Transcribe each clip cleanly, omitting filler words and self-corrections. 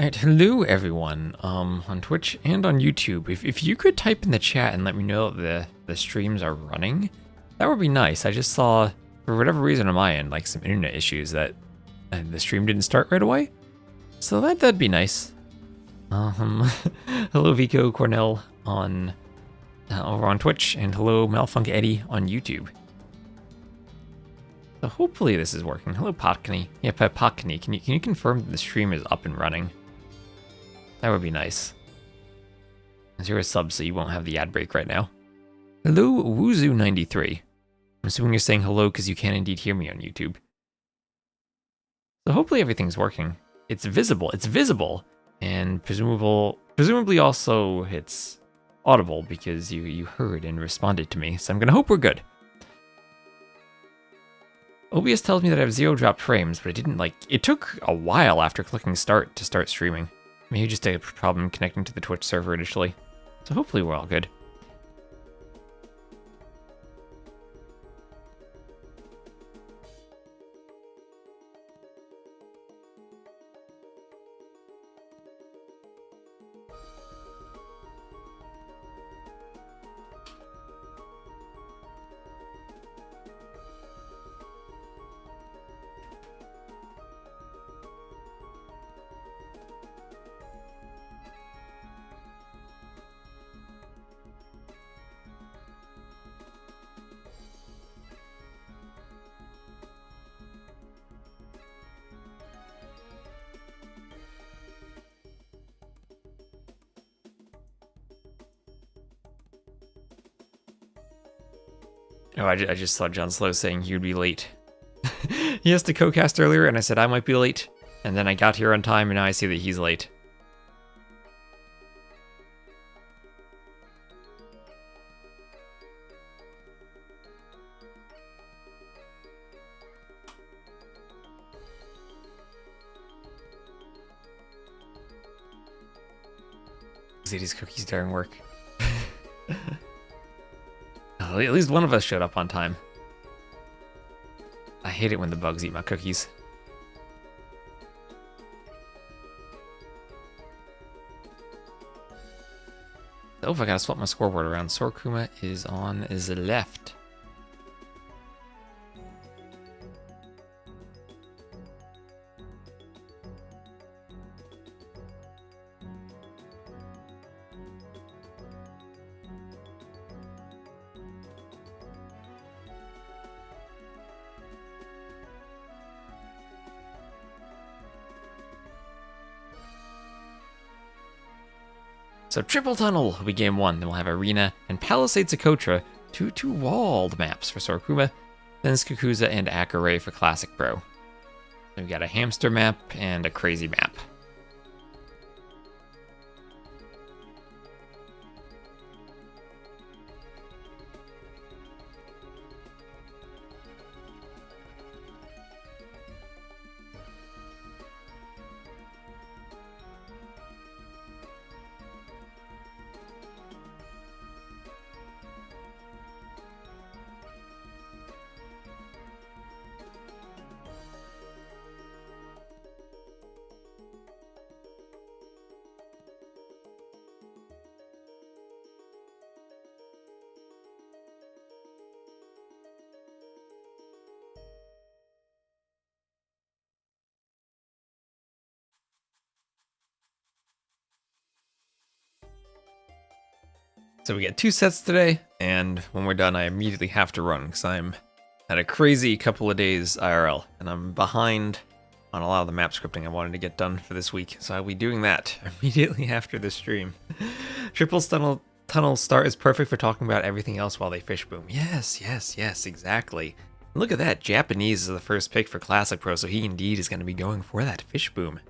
Alright, hello everyone, on Twitch and on YouTube. If you could type in the chat and let me know that the streams are running, that would be nice. I just saw, for whatever reason on my end, like some internet issues that the stream didn't start right away. So that'd be nice. Hello Vico Cornell on over on Twitch, and hello Malfunk Eddie on YouTube. So hopefully this is working. Hello Potkney. Yeah, Potkney, can you confirm that the stream is up and running? That would be nice. As you're a sub, so you won't have the ad break right now. Hello, Wuzu93. I'm assuming you're saying hello because you can indeed hear me on YouTube. So hopefully everything's working. It's visible, and presumably also it's audible because you heard and responded to me, so I'm gonna hope we're good. OBS tells me that I have 0 dropped frames, but it took a while after clicking start to start streaming. Maybe just a problem connecting to the Twitch server initially. So hopefully we're all good. Oh, I just saw John Slow saying he would be late. He has to co-cast earlier, and I said I might be late. And then I got here on time, and now I see that he's late. Zadie's cookies during work. At least one of us showed up on time. I hate it when the bugs eat my cookies. Oh, I gotta swap my scoreboard around. Sorkuma is on the left. So Triple Tunnel will be game 1, then we'll have Arena and Palisade Socotra, two walled maps for Sorkuma, then Skakuza and Acaray for Classic Pro. We've got a hamster map and a crazy map. So we get 2 sets today, and when we're done, I immediately have to run because I'm at a crazy couple of days IRL, and I'm behind on a lot of the map scripting I wanted to get done for this week. So I'll be doing that immediately after the stream. Triple Tunnel start is perfect for talking about everything else while they fish boom. Yes, exactly. Look at that, Japanese is the first pick for Classic Pro, so he indeed is going to be going for that fish boom.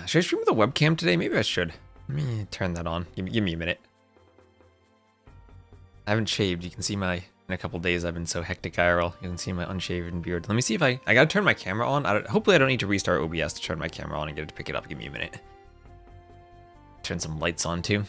Should I stream with a webcam today? Maybe I should. Let me turn that on. Give me a minute. I haven't shaved. You can see in a couple days I've been so hectic IRL. You can see my unshaven beard. Let me see if I gotta turn my camera on. Hopefully I don't need to restart OBS to turn my camera on and get it to pick it up. Give me a minute. Turn some lights on too.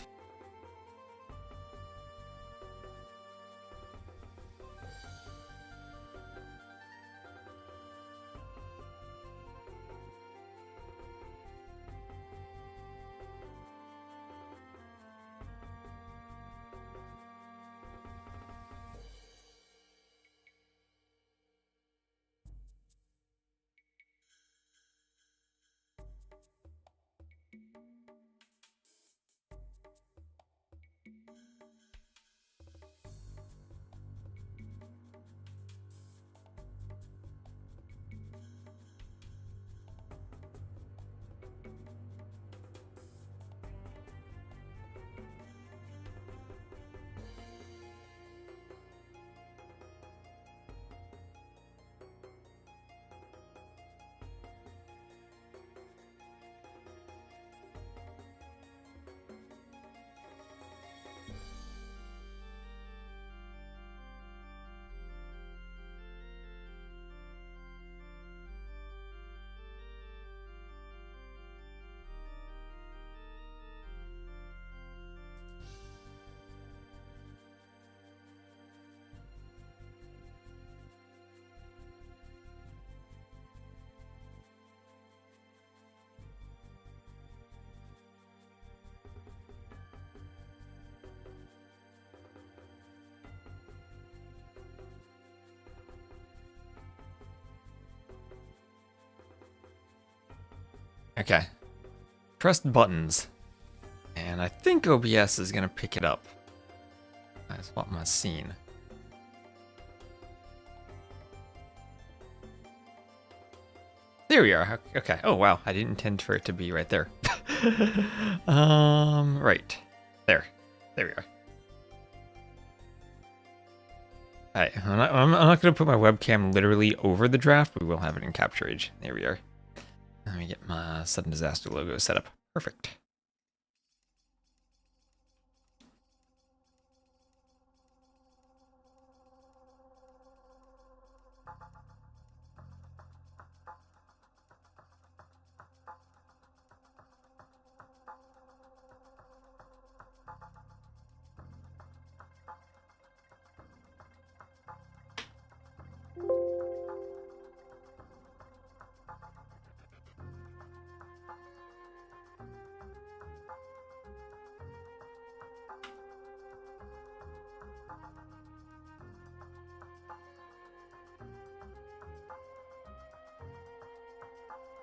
Okay. Pressed buttons. And I think OBS is gonna pick it up. That's what my scene. There we are. Okay. Oh wow, I didn't intend for it to be right there. Right. There. There we are. Alright, I'm not gonna put my webcam literally over the draft, but we will have it in Capture Age. There we are. Let me get my Sudden Disaster logo set up. Perfect.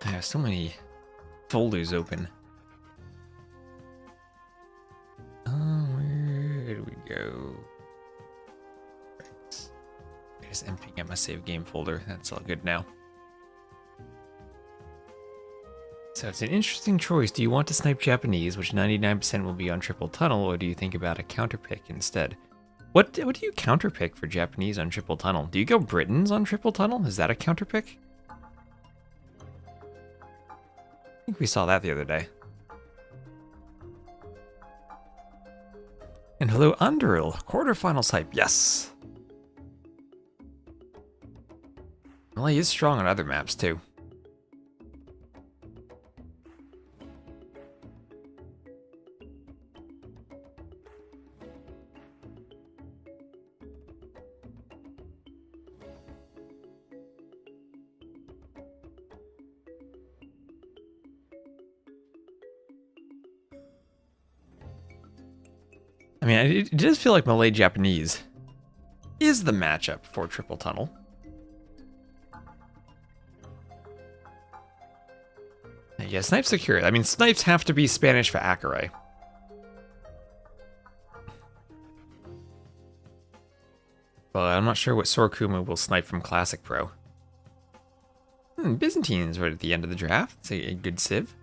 I have so many folders open. Where do we go? Right. I'm just emptying out my save game folder. That's all good now. So it's an interesting choice. Do you want to snipe Japanese, which 99% will be on triple tunnel, or do you think about a counterpick instead? What do you counterpick for Japanese on triple tunnel? Do you go Britons on triple tunnel? Is that a counterpick? I think we saw that the other day. And hello, Underil. Quarterfinals hype. Yes. Well, he is strong on other maps, too. I mean, it does feel like Malay-Japanese is the matchup for triple tunnel. Yeah, snipes secure. I mean, snipes have to be Spanish for Acaray. But I'm not sure what Sorokuma will snipe from Classic Pro. Byzantines right at the end of the draft. It's a good civ.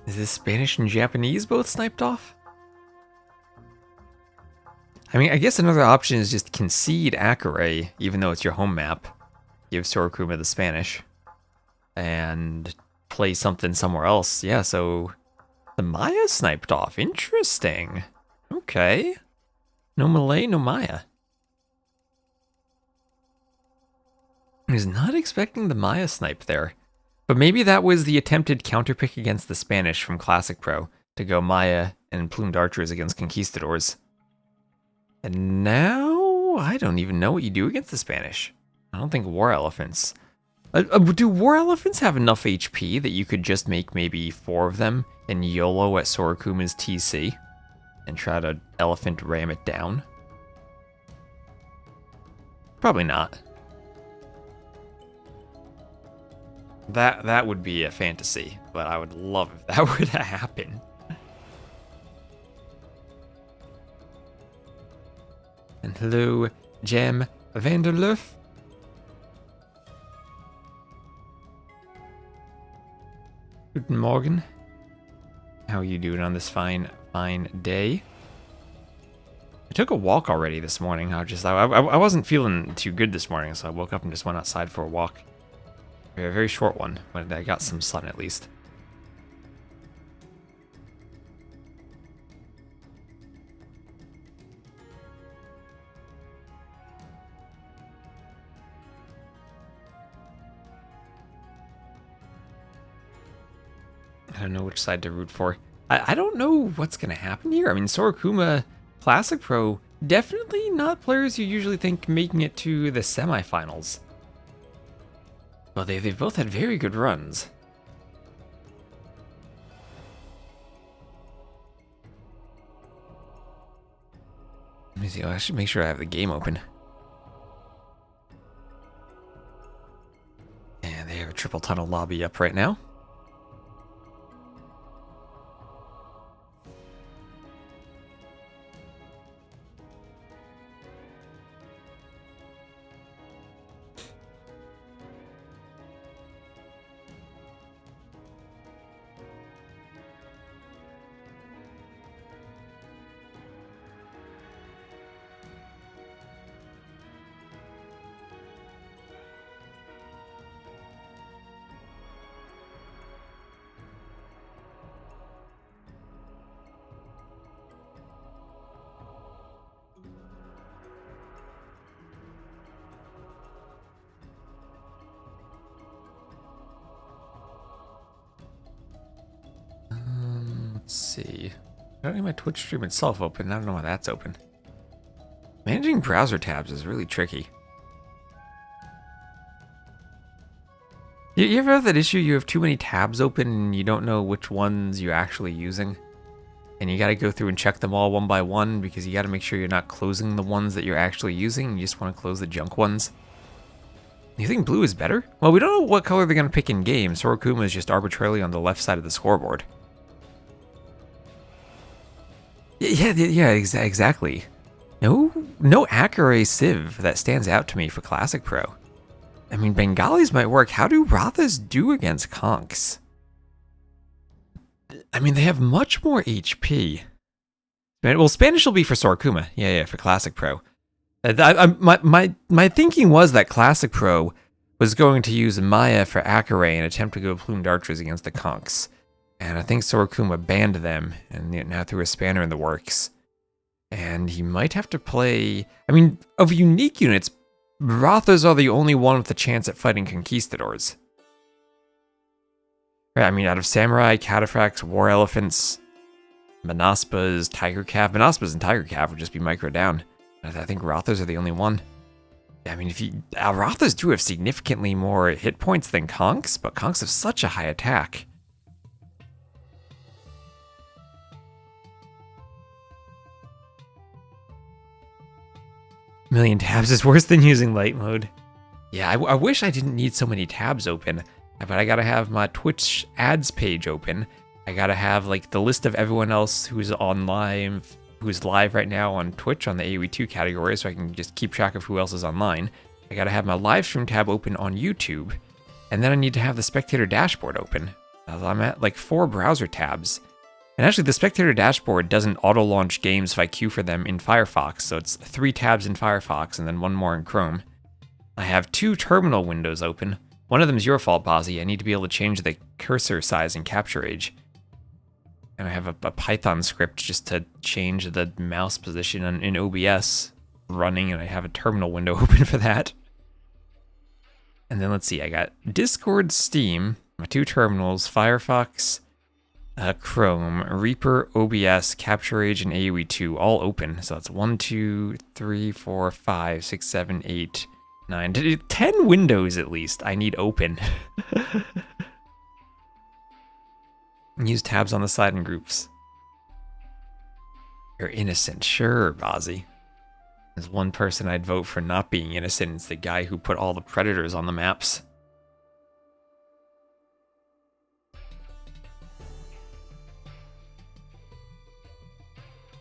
Is this Spanish and Japanese both sniped off? I mean, I guess another option is just concede Acaray, even though it's your home map. Give Sorokuma the Spanish. And play something somewhere else. Yeah, so the Maya sniped off. Interesting. Okay. No Malay, no Maya. I was not expecting the Maya snipe there. But maybe that was the attempted counterpick against the Spanish from Classic Pro to go Maya and Plumed Archers against Conquistadors. And now, I don't even know what you do against the Spanish. I don't think War Elephants... do War Elephants have enough HP that you could just make maybe 4 of them and YOLO at Sorokuma's TC? And try to Elephant ram it down? Probably not. That would be a fantasy, but I would love if that were to happen. And hello, Jem Vanderloof. Guten Morgen. How are you doing on this fine day? I took a walk already this morning. I wasn't feeling too good this morning, so I woke up and just went outside for a walk. A very short one, but I got some sun at least. I don't know which side to root for. I don't know what's going to happen here. I mean, Sorokuma, Classic Pro, definitely not players you usually think making it to the semifinals. Well, they've both had very good runs. me see. Oh, I should make sure I have the game open. And they have a triple tunnel lobby up right now. Let's see. I don't have my Twitch stream itself open. I don't know why that's open. Managing browser tabs is really tricky. You ever have that issue? You have too many tabs open and you don't know which ones you're actually using? And you gotta go through and check them all one by one because you gotta make sure you're not closing the ones that you're actually using. You just want to close the junk ones. You think blue is better? Well, we don't know what color they're gonna pick in game. Sorokuma is just arbitrarily on the left side of the scoreboard. Yeah, exactly. No Acaray Civ that stands out to me for Classic Pro. I mean, Bengalis might work. How do Rathas do against Conks? I mean, they have much more HP. Well, Spanish will be for Sorokuma. Yeah, for Classic Pro. My thinking was that Classic Pro was going to use Maya for Acaray and attempt to go plumed archers against the Conks. And I think Sorokuma banned them and now threw a spanner in the works. And he might have to play... I mean, of unique units, Rathas are the only one with a chance at fighting conquistadors. Right, I mean, out of Samurai, Cataphracts, War Elephants, Manaspas, Tiger Cav. Manaspas and Tiger Cav would just be micro down. I think Rathas are the only one. I mean, Rathas do have significantly more hit points than Conks, but Conks have such a high attack. A million tabs is worse than using light mode. Yeah, I wish I didn't need so many tabs open, but I gotta have my Twitch ads page open. I gotta have like the list of everyone else who's live right now on Twitch on the AoE2 category, so I can just keep track of who else is online. I gotta have my live stream tab open on YouTube, and then I need to have the spectator dashboard open. I'm at like 4 browser tabs. And actually, the spectator dashboard doesn't auto-launch games if I queue for them in Firefox, so it's 3 tabs in Firefox and then 1 more in Chrome. I have 2 terminal windows open. One of them is your fault, Bozzy. I need to be able to change the cursor size and capture age. And I have a Python script just to change the mouse position in OBS running, and I have a terminal window open for that. And then let's see, I got Discord, Steam, my 2 terminals, Firefox, Chrome, Reaper, OBS, Capture Age, and AoE2 all open. So that's 1, 2, 3, 4, 5, 6, 7, 8, 9, 10 windows at least I need open. Use tabs on the side in groups. You're innocent. Sure, Bozzy. There's one person I'd vote for not being innocent. It's the guy who put all the predators on the maps.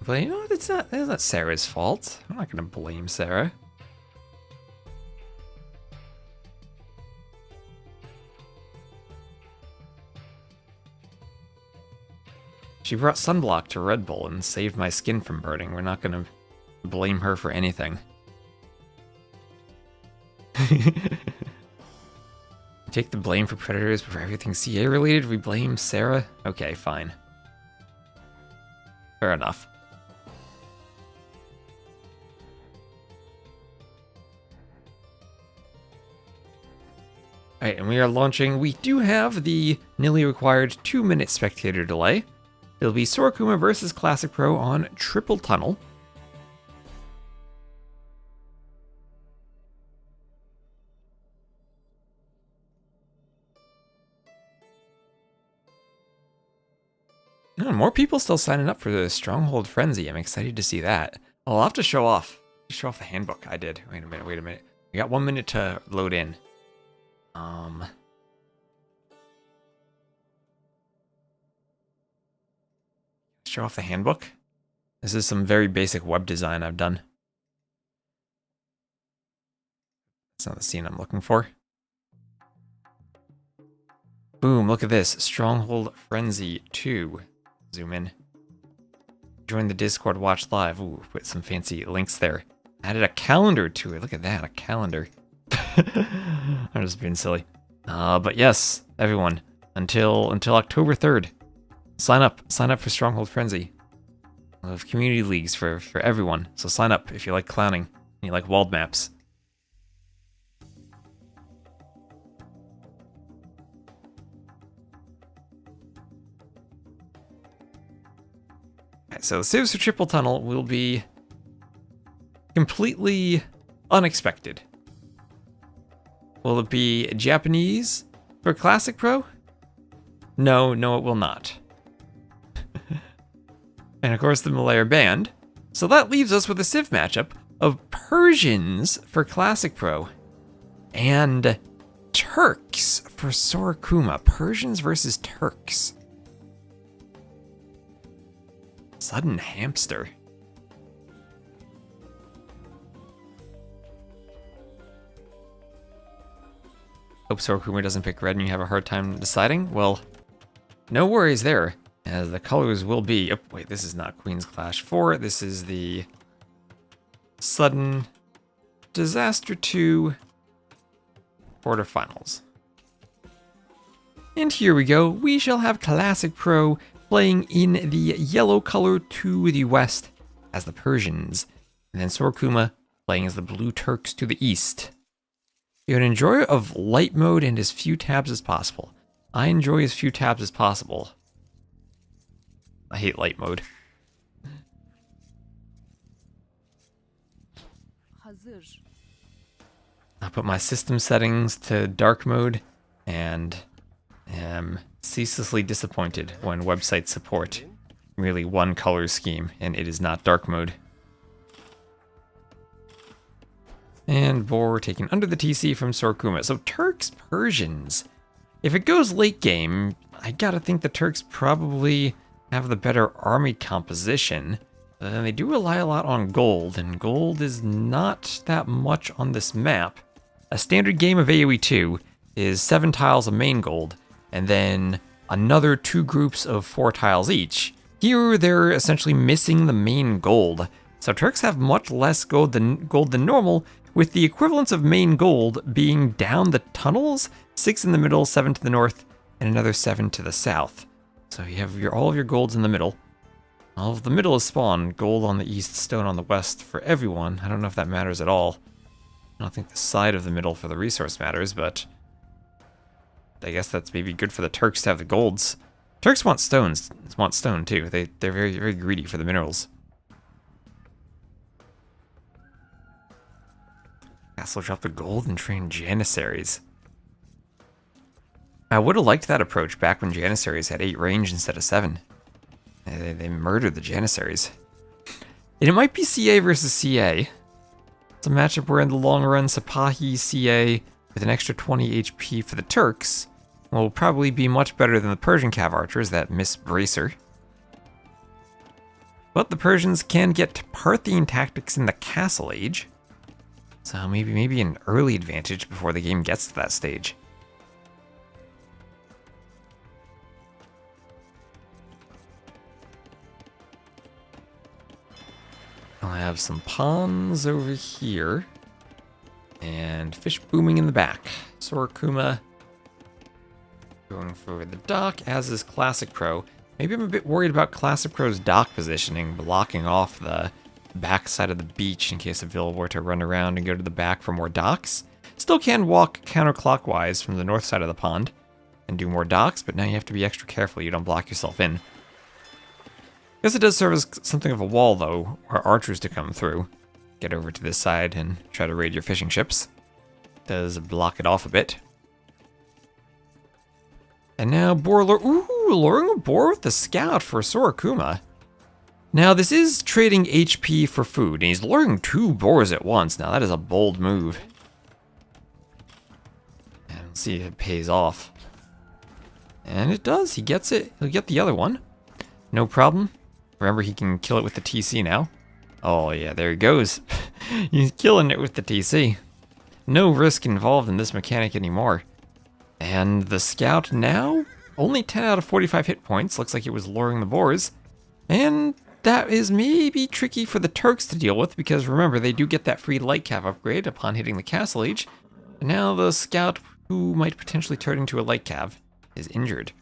But you know what? It's not Sarah's fault. I'm not gonna blame Sarah. She brought sunblock to Red Bull and saved my skin from burning. We're not gonna blame her for anything. Take the blame for predators, but for everything CA related, we blame Sarah? Okay, fine. Fair enough. Alright, and we are launching. We do have the newly required 2-minute spectator delay. It'll be Sorokuma versus Classic Pro on Triple Tunnel. Oh, more people still signing up for the Stronghold Frenzy. I'm excited to see that. Oh, I'll have to show off. Show off the handbook I did. Wait a minute, wait a minute. We got 1 minute to load in. Show off the handbook. This is some very basic web design I've done. That's not the scene I'm looking for. Boom, look at this. Stronghold Frenzy 2. Zoom in. Join the Discord, watch live. Ooh, put some fancy links there. Added a calendar to it. Look at that, a calendar. I'm just being silly. But yes, everyone, until October 3rd, sign up for Stronghold Frenzy. We'll have community leagues for everyone. So sign up if you like clowning and you like walled maps. So the Saves for Triple Tunnel will be completely unexpected. Will it be Japanese for Classic Pro? No, it will not. And of course the Malay are banned. So that leaves us with a Civ matchup of Persians for Classic Pro and Turks for Sorokuma. Persians versus Turks. Sudden hamster. Hope Sorokuma doesn't pick red and you have a hard time deciding. Well, no worries there, as the colors will be... Oh, wait, this is not Queen's Clash 4. This is the Sudden Dessaster 2 Quarterfinals. And here we go. We shall have Classic Pro playing in the yellow color to the west as the Persians, and then Sorokuma playing as the blue Turks to the east. You're an enjoyer of light mode and as few tabs as possible. I enjoy as few tabs as possible. I hate light mode. I put my system settings to dark mode and am ceaselessly disappointed when websites support merely one color scheme and it is not dark mode. And Boar taken under the TC from Sorokuma. So Turks, Persians. If it goes late game, I gotta think the Turks probably have the better army composition. They do rely a lot on gold, and gold is not that much on this map. A standard game of AoE 2 is 7 tiles of main gold, and then another 2 groups of 4 tiles each. Here, they're essentially missing the main gold. So Turks have much less gold than normal, with the equivalence of main gold being down the tunnels, 6 in the middle, 7 to the north, and another 7 to the south. So you have all of your golds in the middle. All of the middle is spawn, gold on the east, stone on the west for everyone. I don't know if that matters at all. I don't think the side of the middle for the resource matters, but I guess that's maybe good for the Turks to have the golds. Turks want stone too. They're very, very greedy for the minerals. Castle drop the gold and train Janissaries. I would have liked that approach back when Janissaries had 8 range instead of 7. They murdered the Janissaries. And it might be CA versus CA. It's a matchup where in the long run, Sipahi CA with an extra 20 HP for the Turks will probably be much better than the Persian Cav Archers that miss Bracer. But the Persians can get Parthian tactics in the Castle Age. So maybe an early advantage before the game gets to that stage. I'll have some pawns over here. And fish booming in the back. Sorokuma going for the dock, as is Classic Pro. Maybe I'm a bit worried about Classic Pro's dock positioning, blocking off the back side of the beach in case a Vil were to run around and go to the back for more docks. Still can walk counterclockwise from the north side of the pond and do more docks, but now you have to be extra careful you don't block yourself in. Guess it does serve as something of a wall, though, where archers to come through. Get over to this side and try to raid your fishing ships. Does block it off a bit. And now Boar luring a boar with the scout for Sorokuma. Now, this is trading HP for food, and he's luring 2 boars at once. Now, that is a bold move. And we'll see if it pays off. And it does. He gets it. He'll get the other one. No problem. Remember, he can kill it with the TC now. Oh, yeah, there he goes. He's killing it with the TC. No risk involved in this mechanic anymore. And the scout now, only 10 out of 45 hit points. Looks like it was luring the boars. And that is maybe tricky for the Turks to deal with, because remember, they do get that free light cav upgrade upon hitting the castle age. And now the scout, who might potentially turn into a light cav, is injured.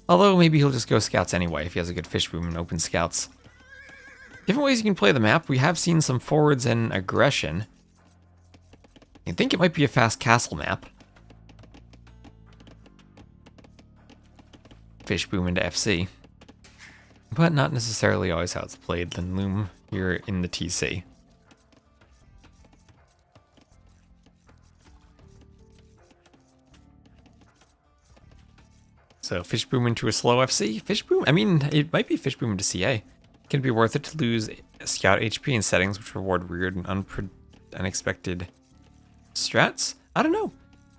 Although maybe he'll just go scouts anyway if he has a good fish boom and open scouts. Different ways you can play the map. We have seen some forwards and aggression. I think it might be a fast castle map. Fish boom into FC. But not necessarily always how it's played. Then loom here in the TC. So fish boom into a slow FC. Fish boom? I mean, it might be fish boom into CA. Can it be worth it to lose scout HP in settings which reward weird and unexpected strats? I don't know.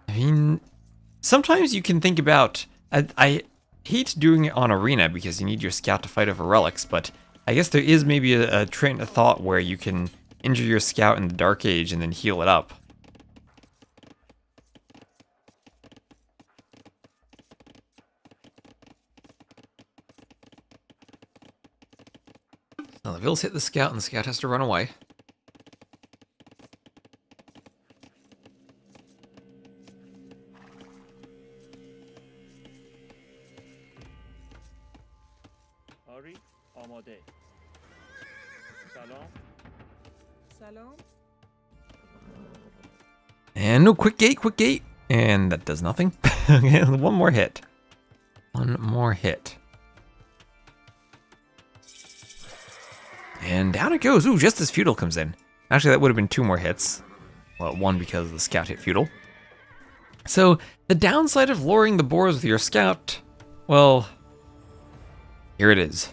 I mean, sometimes you can think about... I hate doing it on arena because you need your scout to fight over relics, but I guess there is maybe a train of thought where you can injure your scout in the Dark Age and then heal it up. Now the Vills hit the scout and the scout has to run away. And no, quick gate. And that does nothing. One more hit. One more hit. And down it goes. Ooh, just as Feudal comes in. Actually, that would have been 2 more hits. Well, 1 because the scout hit Feudal. So, the downside of luring the boars with your scout, well, here it is.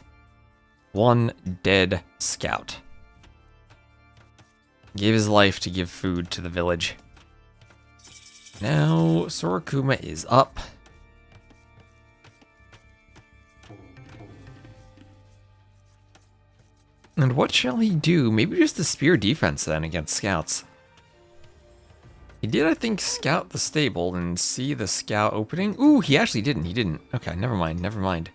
1 dead scout. Gave his life to give food to the village. Now, Sorokuma is up. And what shall he do? Maybe just the spear defense then against scouts. He did, I think, scout the stable and see the scout opening. Ooh, he actually didn't. He didn't. Okay, never mind.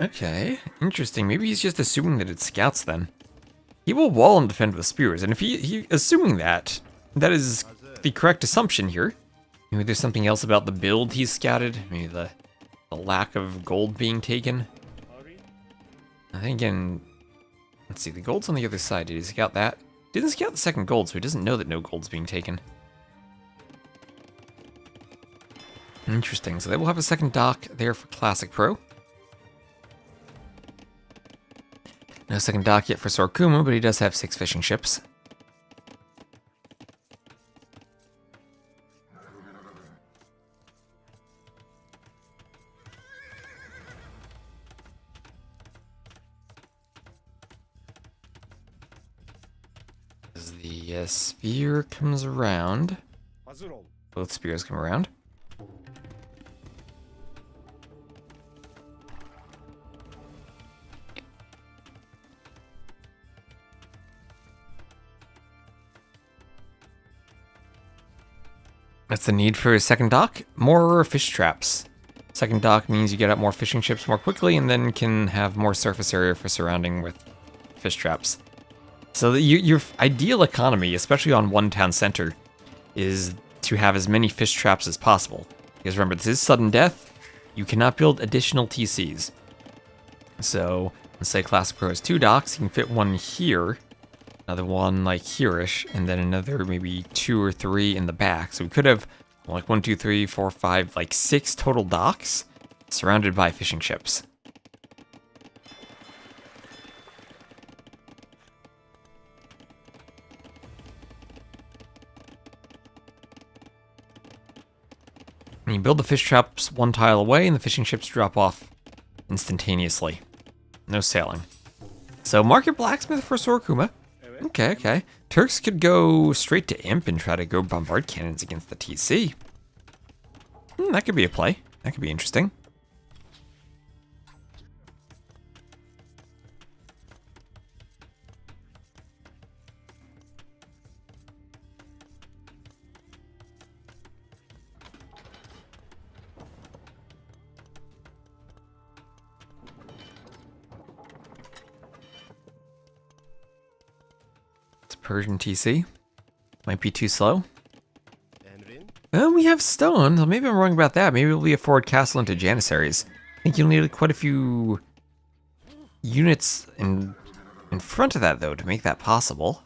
Okay, interesting. Maybe he's just assuming that it's scouts then. He will wall and defend with spears, and if he assuming that, that is the correct assumption here. Maybe there's something else about the build he's scouted. Maybe the lack of gold being taken. I think again, let's see, the gold's on the other side. Did he scout that? Didn't scout the second gold, so he doesn't know that no gold's being taken. Interesting, so they will have a second dock there for Classic Pro. No second dock yet for Sorokuma, but he does have 6 fishing ships. As the spear comes around, both spears come around. That's the need for a second dock. More fish traps. Second dock means you get out more fishing ships more quickly and then can have more surface area for surrounding with fish traps. So your ideal economy, especially on one town center, is to have as many fish traps as possible. Because remember, this is sudden death. You cannot build additional TCs. So, let's say Classic Pro has 2 docks. You can fit one here. Another one like here-ish, and then another maybe 2 or 3 in the back. So we could have like 1, 2, 3, 4, 5, like 6 total docks surrounded by fishing ships. And you build the fish traps 1 tile away, and the fishing ships drop off instantaneously. No sailing. So market blacksmith for Sorokuma. Okay, okay. Turks could go straight to Imp and try to go bombard cannons against the TC. That could be a play. That could be interesting. Persian TC. Might be too slow. Well, we have stone, so maybe I'm wrong about that. Maybe it'll be a forward castle into Janissaries. I think you'll need quite a few units in front of that, though, to make that possible.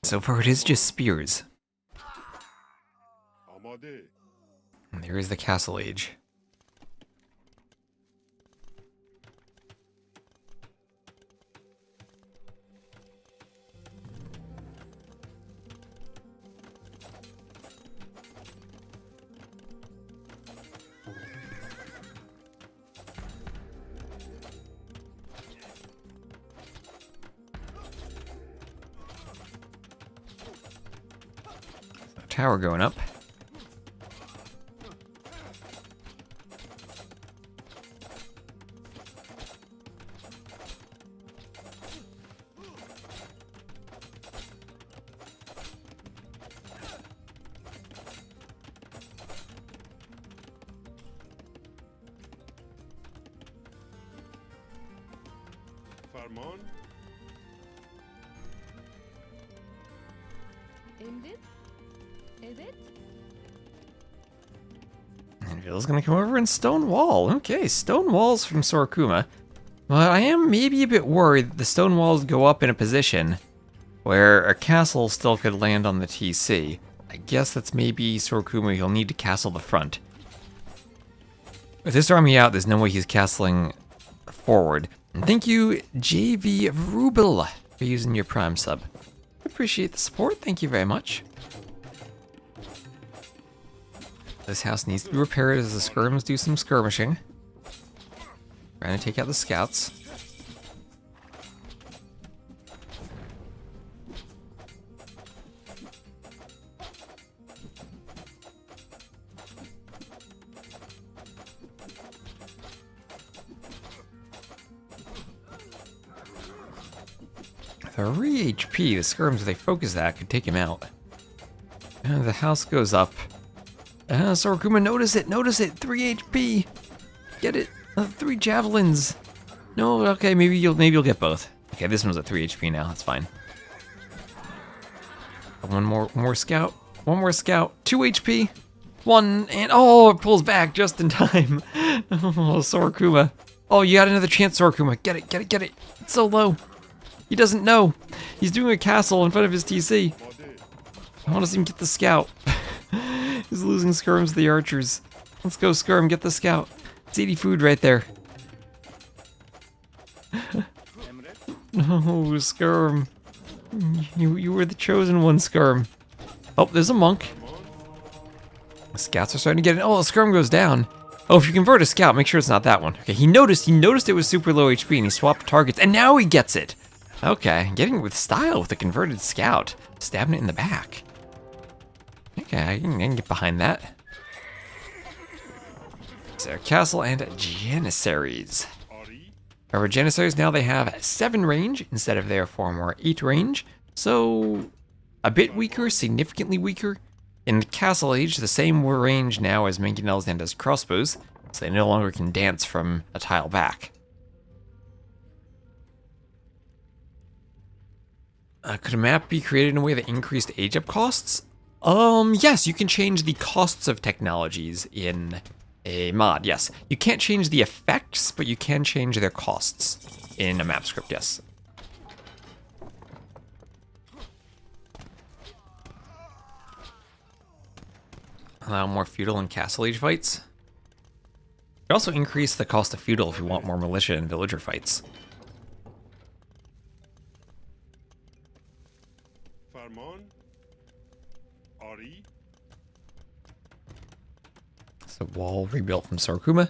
So far, it is just spears. And there is the castle age. Tower going up. Farmon. And Ville's gonna come over and stone wall. Okay, stone walls from Sorokuma. But I am maybe a bit worried that the stone walls go up in a position where a castle still could land on the TC. I guess that's maybe Sorokuma, he'll need to castle the front. With this army out, there's no way he's castling forward. And thank you, JV Rubel, for using your Prime sub. Appreciate the support, thank you very much. This house needs to be repaired as the skirms do some skirmishing. Trying to take out the scouts. Three HP, the skirms, if they focus that, could take him out. And the house goes up. Sorokuma, notice it, 3 HP. Get it, 3 javelins. No, okay, maybe you'll get both. Okay, this one's at 3 HP now, that's fine. One more scout, 2 HP. 1, and oh, it pulls back just in time. Oh, Sorokuma. Oh, you got another chance, Sorokuma. Get it. It's so low. He doesn't know. He's doing a castle in front of his TC. I want to see him get the scout. He's losing skirms to the archers. Let's go, skirm, get the scout. It's 80 food right there. No, skirm. You were the chosen one, skirm. Oh, there's a monk. The scouts are starting to get it. Oh, the skirm goes down. Oh, if you convert a scout, make sure it's not that one. Okay, he noticed it was super low HP and he swapped targets, and now he gets it. Okay, getting it with style with a converted scout. Stabbing it in the back. Okay, I can get behind that. So, castle and Janissaries. However, Janissaries now they have 7 range instead of their former 8 range. So, a bit weaker, significantly weaker. In the castle age, the same range now as mangonels and as crossbows. So they no longer can dance from a tile back. Could a map be created in a way that increased age-up costs? Yes, you can change the costs of technologies in a mod, yes. You can't change the effects, but you can change their costs in a map script, yes. Allow more feudal and castle age fights. You also increase the cost of feudal if you want more militia and villager fights. Farmon. Ari. It's a wall rebuilt from Sorokuma.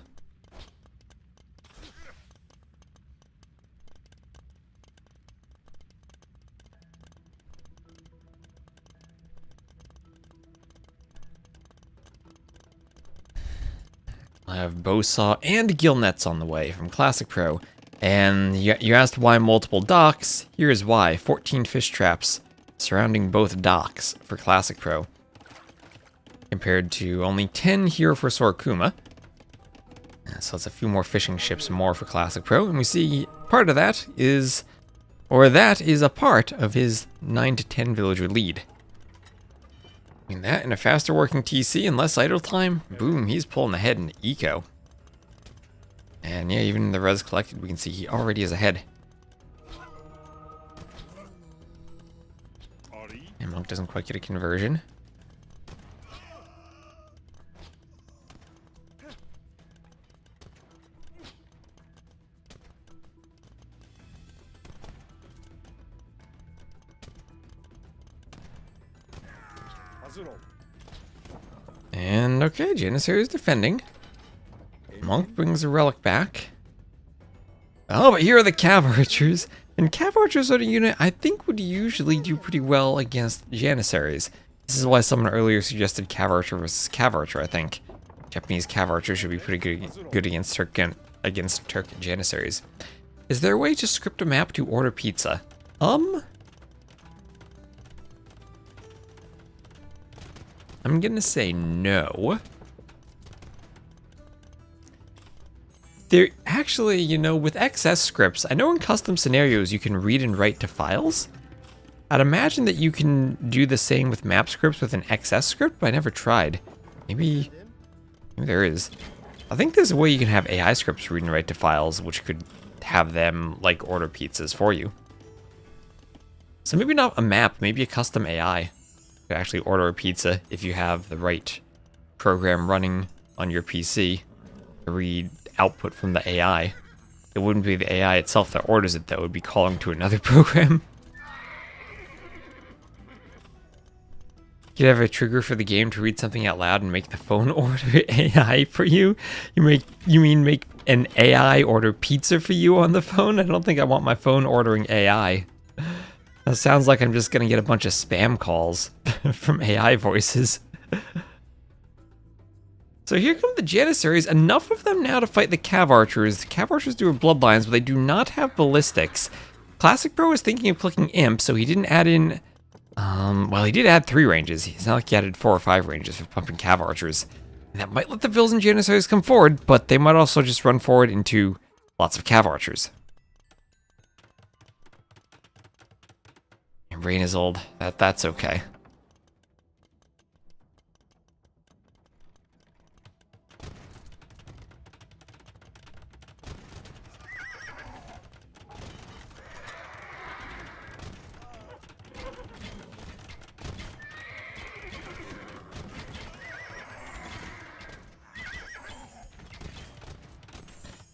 I have bow saw and gill nets on the way from Classic Pro. And you asked why multiple docks. Here's why. 14 fish traps surrounding both docks for Classic Pro, compared to only 10 here for Sorokuma. So it's a few more fishing ships more for Classic Pro. And we see part of that is, or that is a part of his 9 to 10 villager lead. I mean, that and a faster working TC and less idle time, boom, he's pulling ahead in eco. And yeah, even in the res collected, we can see he already is ahead. And Monk doesn't quite get a conversion. And okay, Janissary is defending. Monk brings a relic back. Oh, but here are the Cav Archers. And Cav Archers are a unit I think would usually do pretty well against Janissaries. This is why someone earlier suggested Cav Archer versus Cav Archer, I think. Japanese Cav Archers should be pretty good against Turk Janissaries. Is there a way to script a map to order pizza? I'm gonna say no. There actually, you know, with XS scripts, I know in custom scenarios you can read and write to files. I'd imagine that you can do the same with map scripts with an XS script, but I never tried. Maybe there is. I think there's a way you can have AI scripts read and write to files, which could have them, like, order pizzas for you. So maybe not a map, maybe a custom AI. You could actually order a pizza if you have the right program running on your PC to read output from the AI. It wouldn't be the AI itself that orders it, that would be calling to another program. You'd have a trigger for the game to read something out loud and make the phone order AI for you? You mean make an AI order pizza for you on the phone? I don't think I want my phone ordering AI. That sounds like I'm just gonna get a bunch of spam calls from AI voices. So here come the Janissaries, enough of them now to fight the Cav Archers. The Cav Archers do have bloodlines, but they do not have ballistics. Classic Pro was thinking of clicking Imp, so he didn't add in... well, he did add 3 ranges. It's not like he added 4 or 5 ranges for pumping Cav Archers. And that might let the Vills and Janissaries come forward, but they might also just run forward into lots of Cav Archers. And Rain is old. That's okay.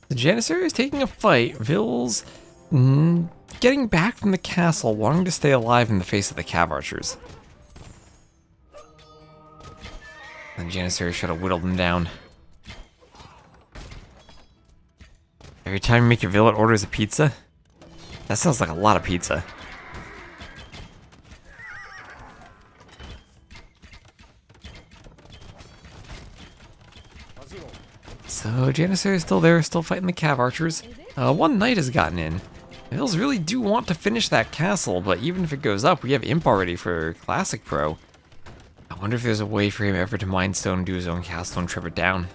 The Janissary is taking a fight. Vills getting back from the castle, wanting to stay alive in the face of the Cav Archers. And Janissary should have whittled them down. Every time you make a Vill, it orders a pizza? That sounds like a lot of pizza. So Janissary is still there, still fighting the Cav Archers. One knight has gotten in. The Vills really do want to finish that castle, but even if it goes up, we have Imp already for Classic Pro. I wonder if there's a way for him ever to Mindstone, do his own castle, and trip it down.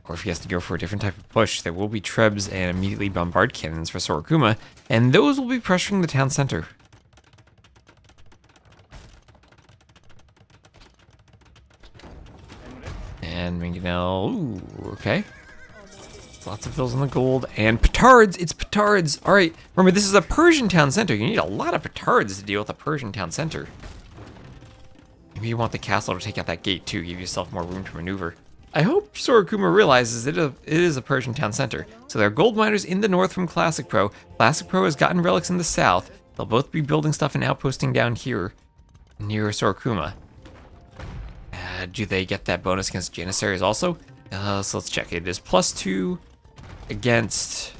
Or if he has to go for a different type of push, there will be Trebs and immediately bombard cannons for Sorokuma, and those will be pressuring the town center. And Minganel, ooh, okay. Lots of fills on the gold. And petards, it's petards. All right, remember this is a Persian town center. You need a lot of petards to deal with a Persian town center. Maybe you want the castle to take out that gate too, give yourself more room to maneuver. I hope Sorokuma realizes it is a Persian town center. So there are gold miners in the north from Classic Pro. Classic Pro has gotten relics in the south. They'll both be building stuff and outposting down here near Sorokuma. Do they get that bonus against Janissaries also? So let's check. It is +2 against...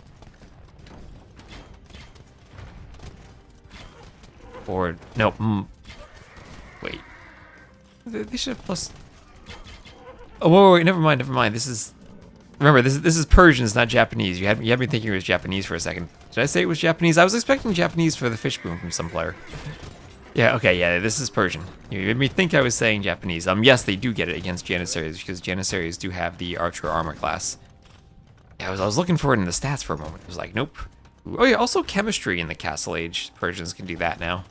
Or, no, wait. They should have plus... Oh, wait, never mind. This is... Remember, this is Persians, not Japanese. You had me thinking it was Japanese for a second. Did I say it was Japanese? I was expecting Japanese for the fish boom from some player. Yeah, okay, yeah, this is Persian. You made me think I was saying Japanese. Yes, they do get it against Janissaries, because Janissaries do have the archer armor class. Yeah, I was looking for it in the stats for a moment. It was like, nope. Oh yeah, also chemistry in the Castle Age. Persians can do that now.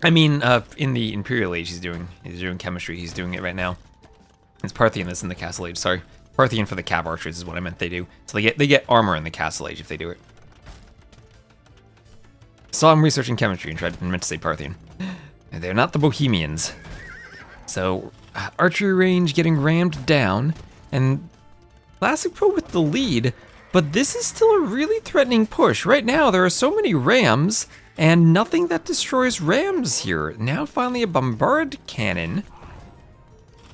I mean, in the Imperial Age, he's doing chemistry. He's doing it right now. It's Parthian that's in the Castle Age. Sorry, Parthian for the Cav archers is what I meant. They do. So they get armor in the Castle Age if they do it. So I'm researching chemistry and meant to say Parthian. They're not the Bohemians. So archery range getting rammed down, and Classic Pro with the lead. But this is still a really threatening push. Right now, there are so many rams. And nothing that destroys rams here. Now finally a bombard cannon.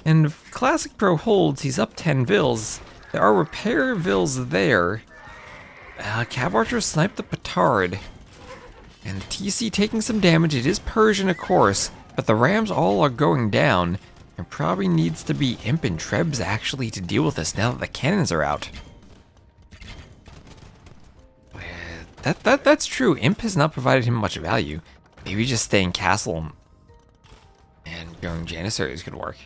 And if Classic Pro holds, he's up 10 vills. There are repair vills there. Cav Archer sniped the petard. And TC taking some damage. It is Persian, of course. But the rams all are going down. There probably needs to be Imp and Trebs actually to deal with this now that the cannons are out. That's true. Imp has not provided him much value. Maybe just staying castle and going Janissaries could work.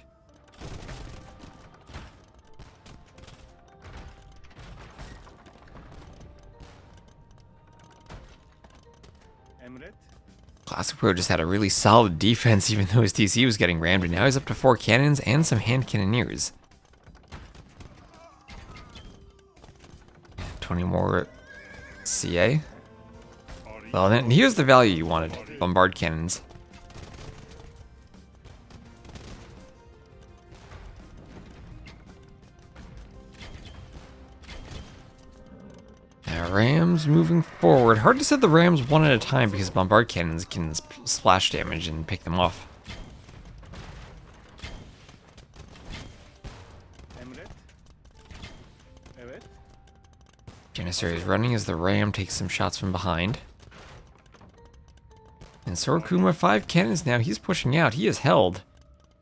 Classic Pro just had a really solid defense even though his TC was getting rammed, and now he's up to 4 cannons and some hand cannoneers. 20 more CA. Well, then here's the value you wanted. Bombard cannons. Now, rams moving forward. Hard to set the rams one at a time because bombard cannons can splash damage and pick them off. Janissary is running as the ram takes some shots from behind. And Sorokuma, 5 cannons now. He's pushing out. He is held.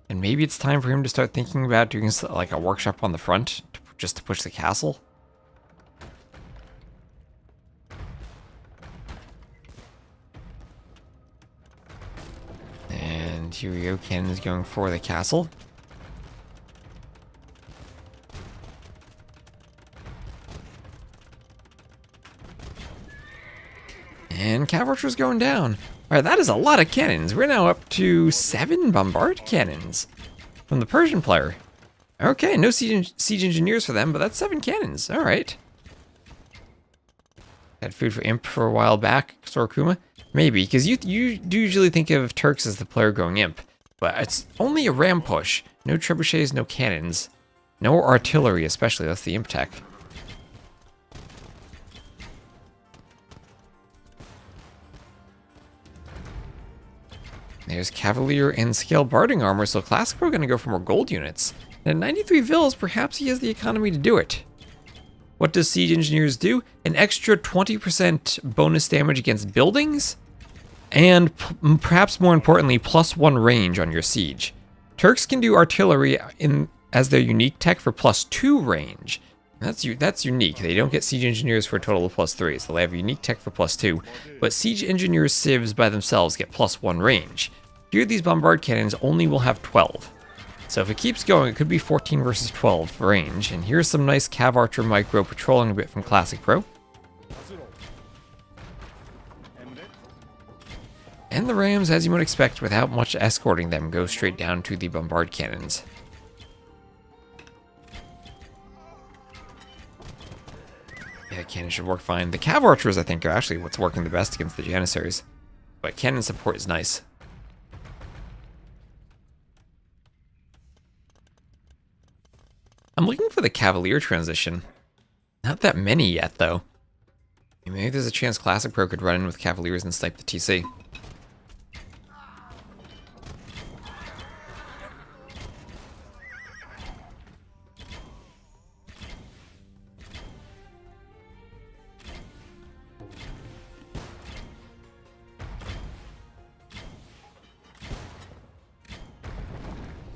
And maybe it's time for him to start thinking about doing like a workshop on the front just to push the castle. And here we go. Cannons going for the castle. And Cav Archer's going down. Alright, that is a lot of cannons. We're now up to 7 bombard cannons from the Persian player. Okay, no siege engineers for them, but that's 7 cannons. Alright. Had food for Imp for a while back, Sorokuma? Maybe, because you do usually think of Turks as the player going Imp. But it's only a ram push. No trebuchets, no cannons. No artillery, especially. That's the Imp tech. There's Cavalier and Scale Barding armor, so Classic Pro gonna go for more gold units. And at 93 vills, perhaps he has the economy to do it. What does Siege Engineers do? An extra 20% bonus damage against buildings, and perhaps more importantly, +1 range on your siege. Turks can do artillery as their unique tech for +2 range. That's unique. They don't get Siege Engineers for a total of +3, so they have unique tech for +2. But Siege Engineers civs by themselves get +1 range. Here, these bombard cannons only will have 12. So if it keeps going, it could be 14 versus 12 range. And here's some nice Cav Archer micro patrolling a bit from Classic Pro. And the rams, as you would expect, without much escorting them, go straight down to the bombard cannons. Yeah, cannon should work fine. The Cav Archers, I think, are actually what's working the best against the Janissaries. But cannon support is nice. I'm looking for the Cavalier transition. Not that many yet, though. Maybe there's a chance Classic Pro could run in with Cavaliers and snipe the TC.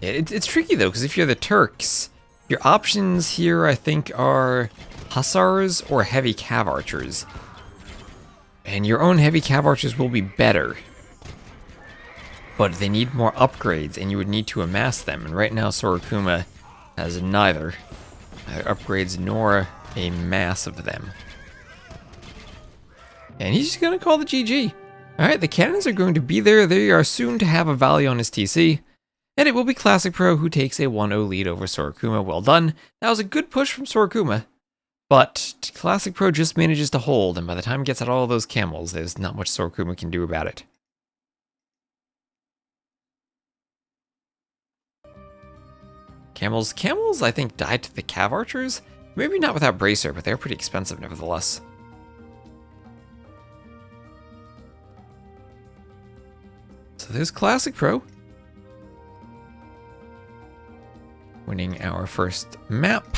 It's tricky though, because if you're the Turks, your options here I think are hussars or heavy cav archers. And your own heavy cav archers will be better. But they need more upgrades, and you would need to amass them. And right now Sorokuma has neither upgrades nor a mass of them. And he's just going to call the GG. Alright, the cannons are going to be there. They are soon to have a value on his TC. And it will be Classic Pro who takes a 1-0 lead over Sorokuma. Well done. That was a good push from Sorokuma. But Classic Pro just manages to hold, and by the time he gets out all of those camels, there's not much Sorokuma can do about it. Camels, I think, died to the Cav Archers. Maybe not without Bracer, but they're pretty expensive nevertheless. So there's Classic Pro. Winning our first map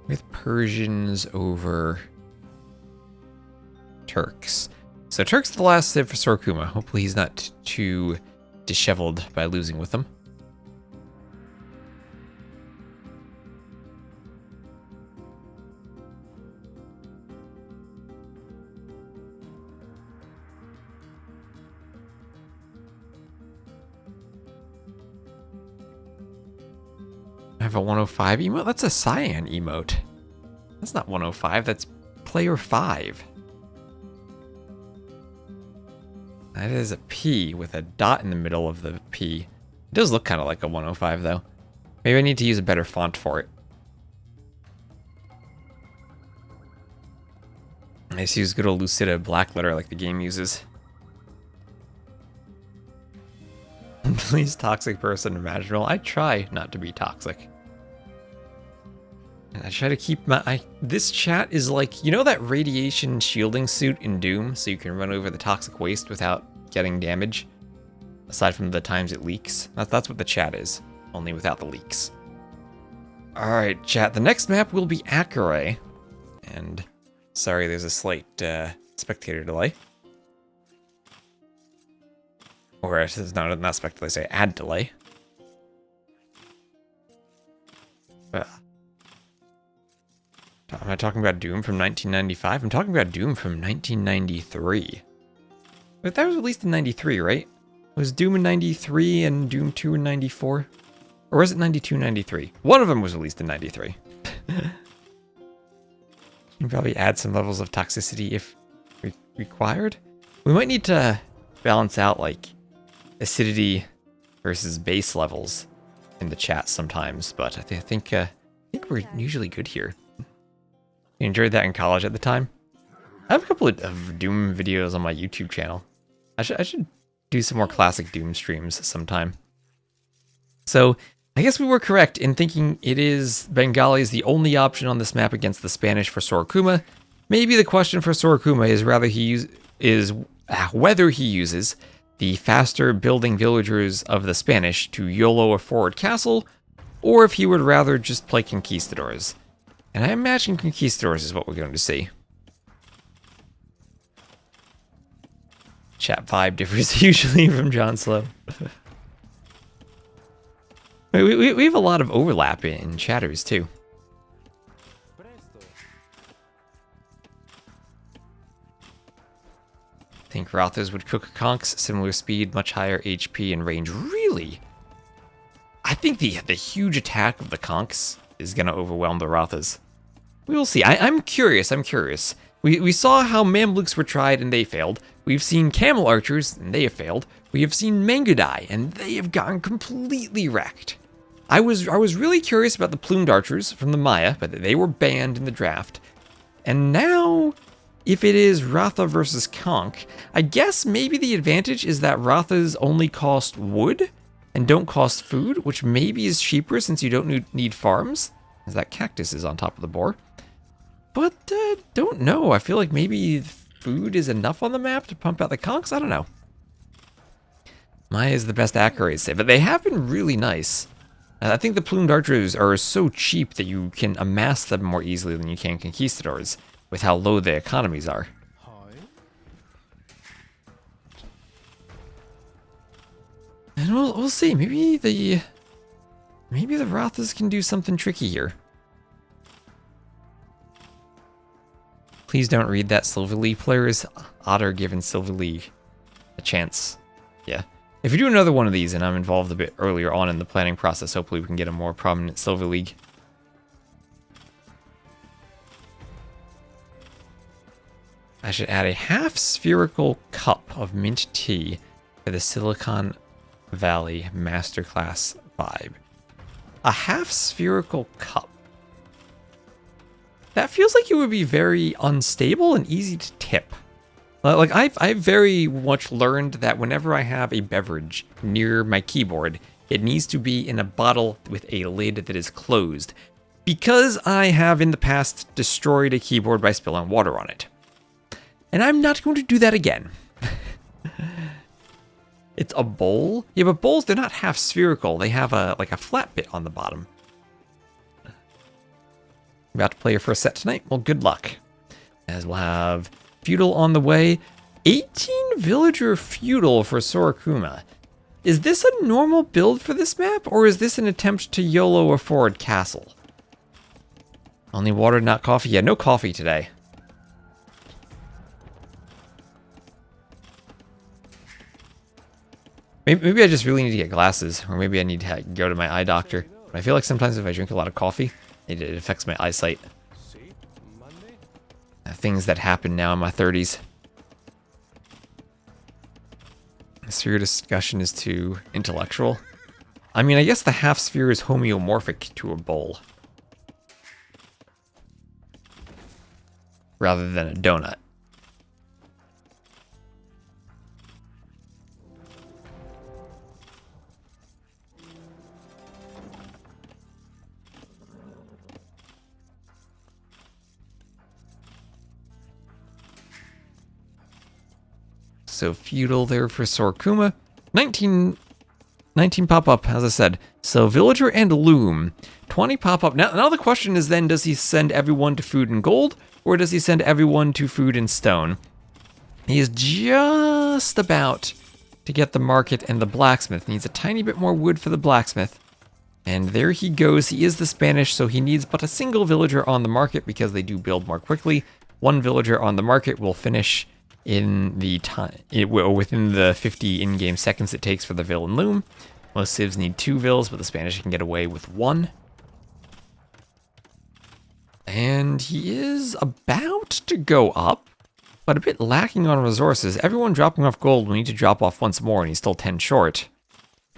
with Persians over Turks. So Turks the last save for Sorokuma. Hopefully he's not too disheveled by losing with them. I have a 105 emote? That's a cyan emote. That's not 105, that's player 5. That is a P with a dot in the middle of the P. It does look kind of like a 105 though. Maybe I need to use a better font for it. I just use good old Lucida black letter like the game uses. Please, toxic person imaginable. I try not to be toxic. And I try to keep my... this chat is like, you know that radiation shielding suit in Doom? So you can run over the toxic waste without getting damage? Aside from the times it leaks. That's what the chat is. Only without the leaks. Alright, chat. The next map will be Acaray. And sorry, there's a slight spectator delay. Or it's not spectator, I say ad delay. Am I talking about Doom from 1995? I'm talking about Doom from 1993. But that was released in 93, right? Was Doom in 93 and Doom 2 in 94? Or was it 92, 93? One of them was released in 93. You can probably add some levels of toxicity if required. We might need to balance out, like, acidity versus base levels in the chat sometimes, but I think we're usually good here. You enjoyed that in college at the time? I have a couple of Doom videos on my YouTube channel. I should do some more classic Doom streams sometime. So, I guess we were correct in thinking it is Bengalis the only option on this map against the Spanish for Sorokuma. Maybe the question for Sorokuma is whether he uses the faster building villagers of the Spanish to YOLO a forward castle, or if he would rather just play conquistadors. And I imagine conquistadors is what we're going to see. Chat vibe differs usually from John Slow. we have a lot of overlap in chatters too. I think Rothas would cook conks, similar speed, much higher HP and range. Really? I think the huge attack of the conks is going to overwhelm the Rothas. We will see. I'm curious. We saw how Mamluks were tried and they failed. We've seen Camel Archers and they have failed. We have seen Mangadai and they have gotten completely wrecked. I was really curious about the Plumed Archers from the Maya, but they were banned in the draft. And now, if it is Ratha versus Conk, I guess maybe the advantage is that Rathas only cost wood and don't cost food, which maybe is cheaper since you don't need farms, as that cactus is on top of the boar. But, don't know. I feel like maybe food is enough on the map to pump out the conks? I don't know. Maya is the best Acaray save, but they have been really nice. I think the Plumed Archers are so cheap that you can amass them more easily than you can Conquistadors. with how low the economies are. And we'll see. Maybe the Rothas can do something tricky here. Please don't read that, Silver League players. Otter giving Silver League a chance. Yeah. If you do another one of these and I'm involved a bit earlier on in the planning process, hopefully we can get a more prominent Silver League. I should add a half spherical cup of mint tea for the Silicon Valley Masterclass vibe. A half spherical cup. That feels like it would be very unstable and easy to tip. Like I've very much learned that whenever I have a beverage near my keyboard, it needs to be in a bottle with a lid that is closed, because I have in the past destroyed a keyboard by spilling water on it. And I'm not going to do that again. It's a bowl? Yeah, but bowls, they're not half spherical. They have a flat bit on the bottom. About to play your first set tonight? Well, good luck. As we'll have feudal on the way. 18 villager feudal for Sorokuma. Is this a normal build for this map, or is this an attempt to YOLO a forward castle? Only water, not coffee? Yeah, no coffee today. Maybe I just really need to get glasses, or maybe I need to go to my eye doctor. But I feel like sometimes if I drink a lot of coffee, it affects my eyesight. Things that happen now in my 30s. So your discussion is too intellectual. I mean, I guess the half sphere is homeomorphic to a bowl, rather than a donut. So feudal there for Sorokuma. 19 pop-up, as I said. So villager and loom. 20 pop-up. Now the question is then, does he send everyone to food and gold, or does he send everyone to food and stone? He is just about to get the market and the blacksmith. Needs a tiny bit more wood for the blacksmith. And there he goes. He is the Spanish, so he needs but a single villager on the market because they do build more quickly. One villager on the market will finish in the time, within the 50 in-game seconds it takes for the vill and loom. Most civs need 2 vills, but the Spanish can get away with 1. And he is about to go up, but a bit lacking on resources. Everyone dropping off gold will need to drop off once more, and he's still 10 short.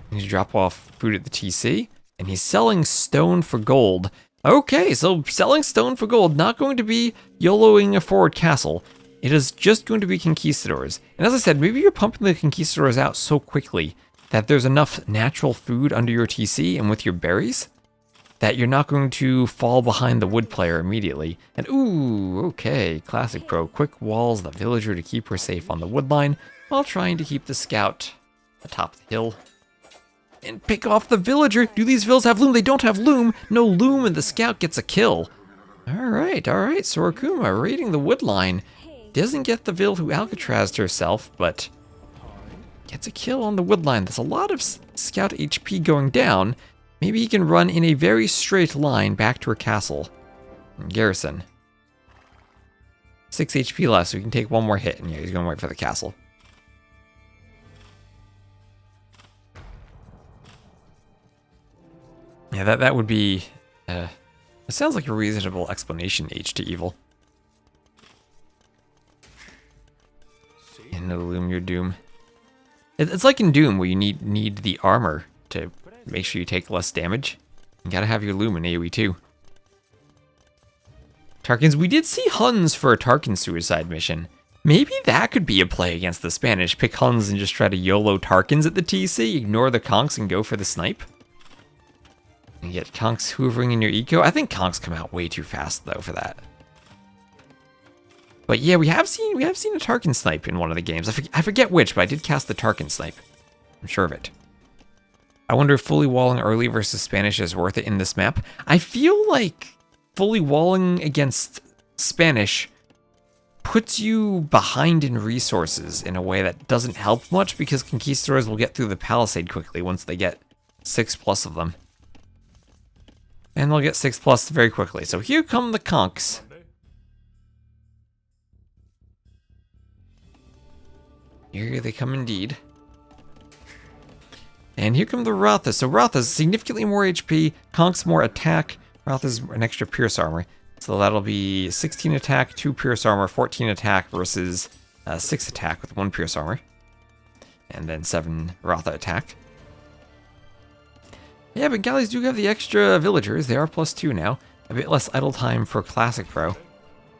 He needs to drop off food at the TC, and he's selling stone for gold. Okay, so selling stone for gold, not going to be YOLOing a forward castle. It is just going to be conquistadors. And as I said, maybe you're pumping the conquistadors out so quickly that there's enough natural food under your TC and with your berries that you're not going to fall behind the wood player immediately. And ooh, okay, classic pro. Quick walls the villager to keep her safe on the wood line while trying to keep the scout atop the hill. And pick off the villager. Do these vills have loom? They don't have loom. No loom and the scout gets a kill. All right, Sorokuma raiding the wood line. Doesn't get the vill who Alcatrazed herself, but gets a kill on the wood line. There's a lot of scout HP going down. Maybe he can run in a very straight line back to her castle. Garrison. 6 HP left, so he can take one more hit, and yeah, he's going to wait for the castle. Yeah, that would be... it sounds like a reasonable explanation, H to evil. And no loom your doom. It's like in Doom where you need the armor to make sure you take less damage. You gotta have your loom in AoE too. Tarkins, we did see Huns for a Tarkin suicide mission. Maybe that could be a play against the Spanish. Pick Huns and just try to YOLO Tarkins at the TC, ignore the conks and go for the snipe. And get conks hoovering in your eco. I think conks come out way too fast though for that. But yeah, we have seen a Tarkin snipe in one of the games. I forget which, but I did cast the Tarkin snipe. I'm sure of it. I wonder if fully walling early versus Spanish is worth it in this map. I feel like fully walling against Spanish puts you behind in resources in a way that doesn't help much because conquistadors will get through the palisade quickly once they get 6+ of them. And they'll get 6+ very quickly. So here come the conks. Here they come indeed. And here come the Rathas. So Rathas, significantly more HP, conks more attack. Rathas an extra pierce armor. So that'll be 16 attack, 2 pierce armor, 14 attack versus 6 attack with 1 pierce armor. And then 7 Ratha attack. Yeah, but Bengalis do have the extra villagers. They are +2 now. A bit less idle time for Classic Pro.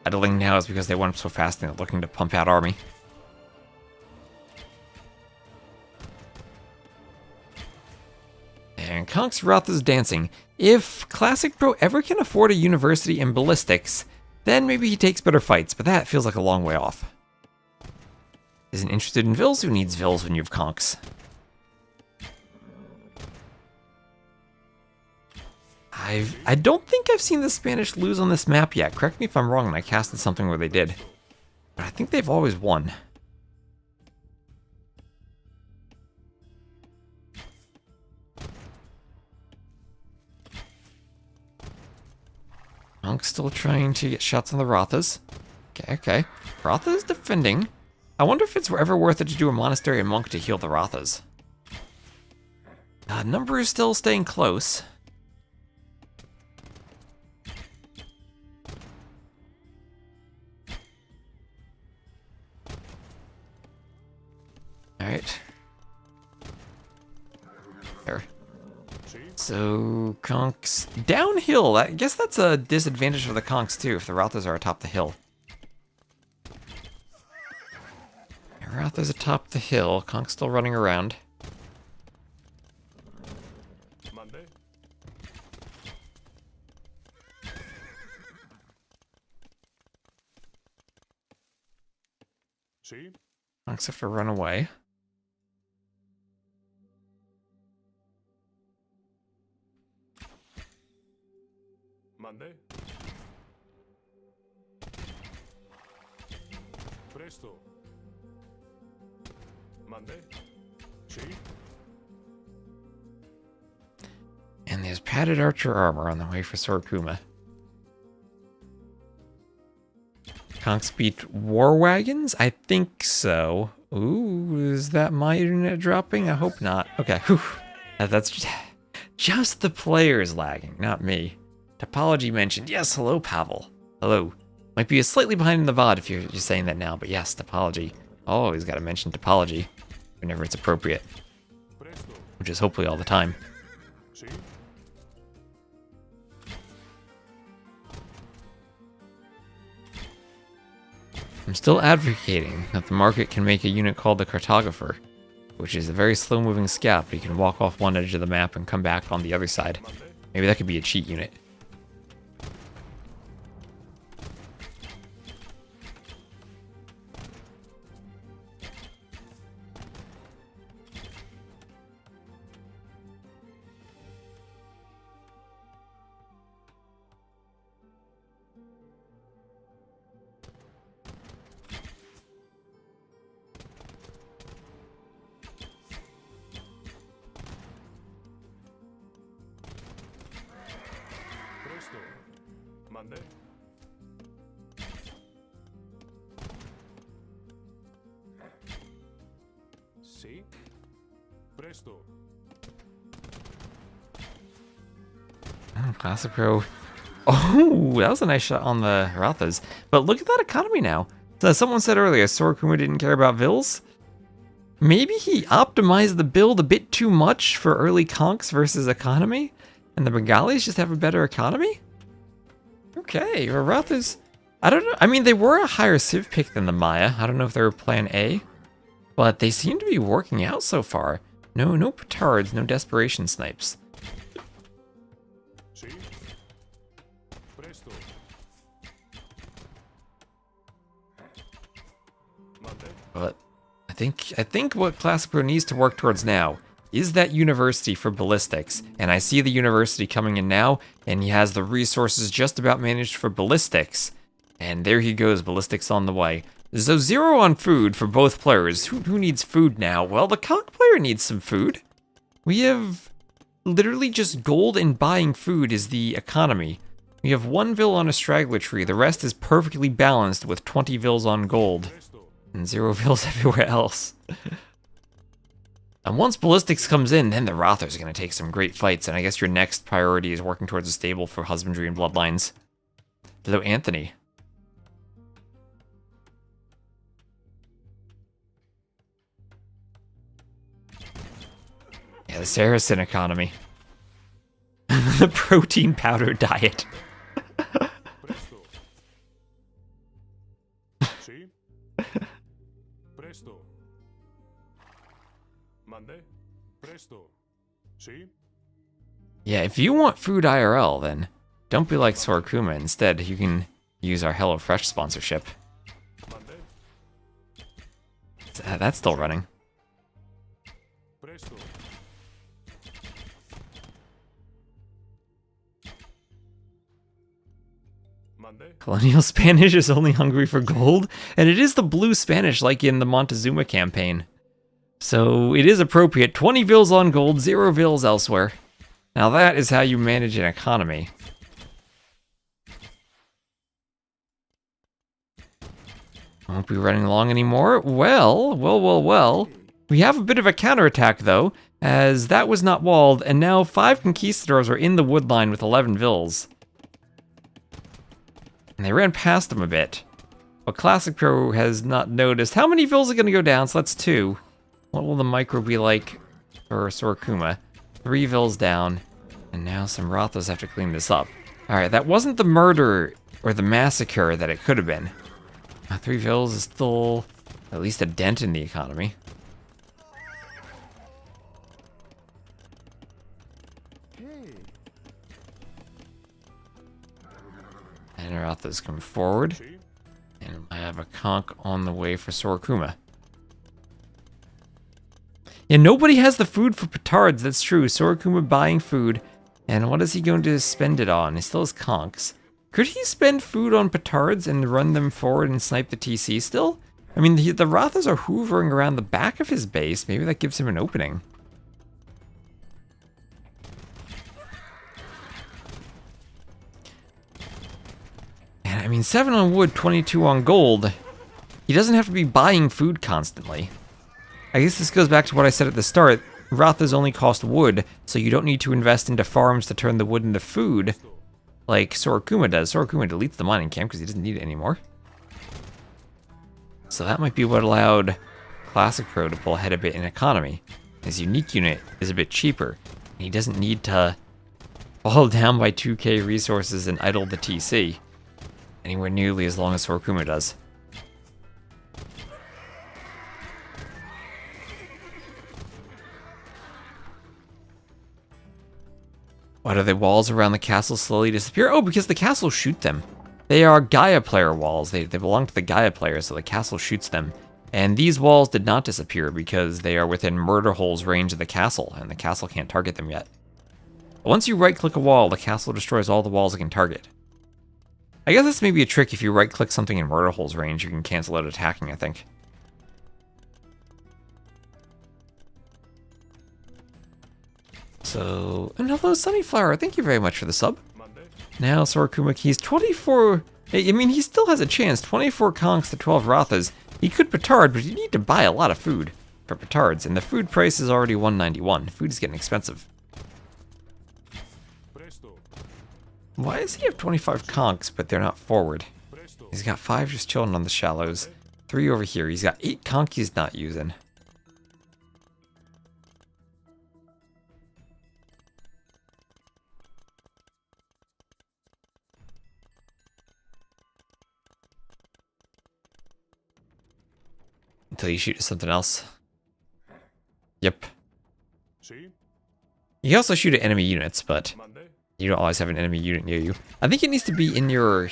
Idling now is because they went up so fast and they're looking to pump out army. And Conks Ratha's dancing. If Classic Pro ever can afford a university in ballistics, then maybe he takes better fights, but that feels like a long way off. Isn't interested in Vils? Who needs Vils when you have Conks? I don't think I've seen the Spanish lose on this map yet. Correct me if I'm wrong and I casted something where they did. But I think they've always won. Monk's still trying to get shots on the Rathas. Okay. Ratha's defending. I wonder if it's ever worth it to do a monastery and monk to heal the Rathas. Number is still staying close. Alright. There. So, conks downhill. I guess that's a disadvantage for the conks too, if the Rathas are atop the hill. Rathas atop the hill, conks still running around. Monday. See? Conks have to run away. Monday. Presto. Monday. See? And there's padded archer armor on the way for Sorokuma. Conks beat war wagons? I think so. Ooh, is that my internet dropping? I hope not. Okay, whew. That's just the players lagging, not me. Topology mentioned. Yes, hello, Pavel. Hello. Might be slightly behind in the VOD if you're just saying that now, but yes, Topology. Always gotta mention Topology whenever it's appropriate. Which is hopefully all the time. See? I'm still advocating that the market can make a unit called the Cartographer, which is a very slow-moving scout, but you can walk off one edge of the map and come back on the other side. Maybe that could be a cheat unit. Presto. Monday. See? Presto. Classic Pro. Oh, that was a nice shot on the Rathas. But look at that economy now. So as someone said earlier, Sorokuma didn't care about Vils. Maybe he optimized the build a bit too much for early conks versus economy, and the Bengalis just have a better economy? Okay, well, Rathas, I don't know. I mean, they were a higher civ pick than the Maya. I don't know if they were plan A, but they seem to be working out so far. No petards, no desperation snipes. See? Presto. Monday. But I think what Classic Pro needs to work towards now is that university for ballistics. And I see the university coming in now, and he has the resources just about managed for ballistics. And there he goes, ballistics on the way. So 0 on food for both players. Who needs food now? Well, the conch player needs some food. We have literally just gold, and buying food is the economy. We have 1 vil on a straggler tree. The rest is perfectly balanced with 20 vils on gold. And 0 vils everywhere else. And once ballistics comes in, then the Rothers are going to take some great fights. And I guess your next priority is working towards a stable for husbandry and bloodlines. Hello, Anthony. Yeah, the Saracen economy. The protein powder diet. Presto. Sí. Presto. Mande. Presto. Sí. Yeah, if you want food IRL, then don't be like Sorokuma. Instead, you can use our HelloFresh sponsorship. Mande. That's still running. Presto. Mande. Colonial Spanish is only hungry for gold, and it is the blue Spanish like in the Montezuma campaign. So it is appropriate. 20 vils on gold, 0 vils elsewhere. Now that is how you manage an economy. Won't be running long anymore. Well. We have a bit of a counterattack though, as that was not walled, and now 5 conquistadors are in the wood line with 11 vils. And they ran past them a bit. But Classic Pro has not noticed. How many vils are going to go down? So that's 2. What will the micro be like for Sorokuma? 3 vils down. And now some Rothas have to clean this up. Alright, that wasn't the murder or the massacre that it could have been. 3 vils is still at least a dent in the economy. And Rothas come forward. Sí. And I have a conch on the way for Sorokuma. Yeah, nobody has the food for petards, that's true. Sorokuma buying food. And what is he going to spend it on? He still has conchs. Could he spend food on petards and run them forward and snipe the TC still? I mean, the Rothas are hoovering around the back of his base. Maybe that gives him an opening. And I mean, 7 on wood, 22 on gold. He doesn't have to be buying food constantly. I guess this goes back to what I said at the start. Rothas only cost wood, so you don't need to invest into farms to turn the wood into food like Sorokuma does. Sorokuma deletes the mining camp because he doesn't need it anymore. So that might be what allowed Classic Pro to pull ahead a bit in economy. His unique unit is a bit cheaper. And he doesn't need to fall down by 2k resources and idle the TC anywhere nearly as long as Sorokuma does. Why do the walls around the castle slowly disappear? Oh, because the castle shoot them. They are Gaia player walls. They belong to the Gaia player, so the castle shoots them. And these walls did not disappear because they are within murder hole's range of the castle, and the castle can't target them yet. Once you right-click a wall, the castle destroys all the walls it can target. I guess that's maybe a trick. If you right-click something in murder hole's range, you can cancel out attacking, I think. So, and hello, Sunnyflower. Thank you very much for the sub. Now, Sorokuma keys 24. I mean, he still has a chance. 24 conchs to 12 Rothas. He could petard, but you need to buy a lot of food for petards, and the food price is already 191. Food is getting expensive. Why does he have 25 conchs, but they're not forward? He's got 5 just chilling on the shallows. 3 over here. He's got 8 conch he's not using. Until you shoot something else. Yep. You can also shoot at enemy units, but you don't always have an enemy unit near you. I think it needs to be in your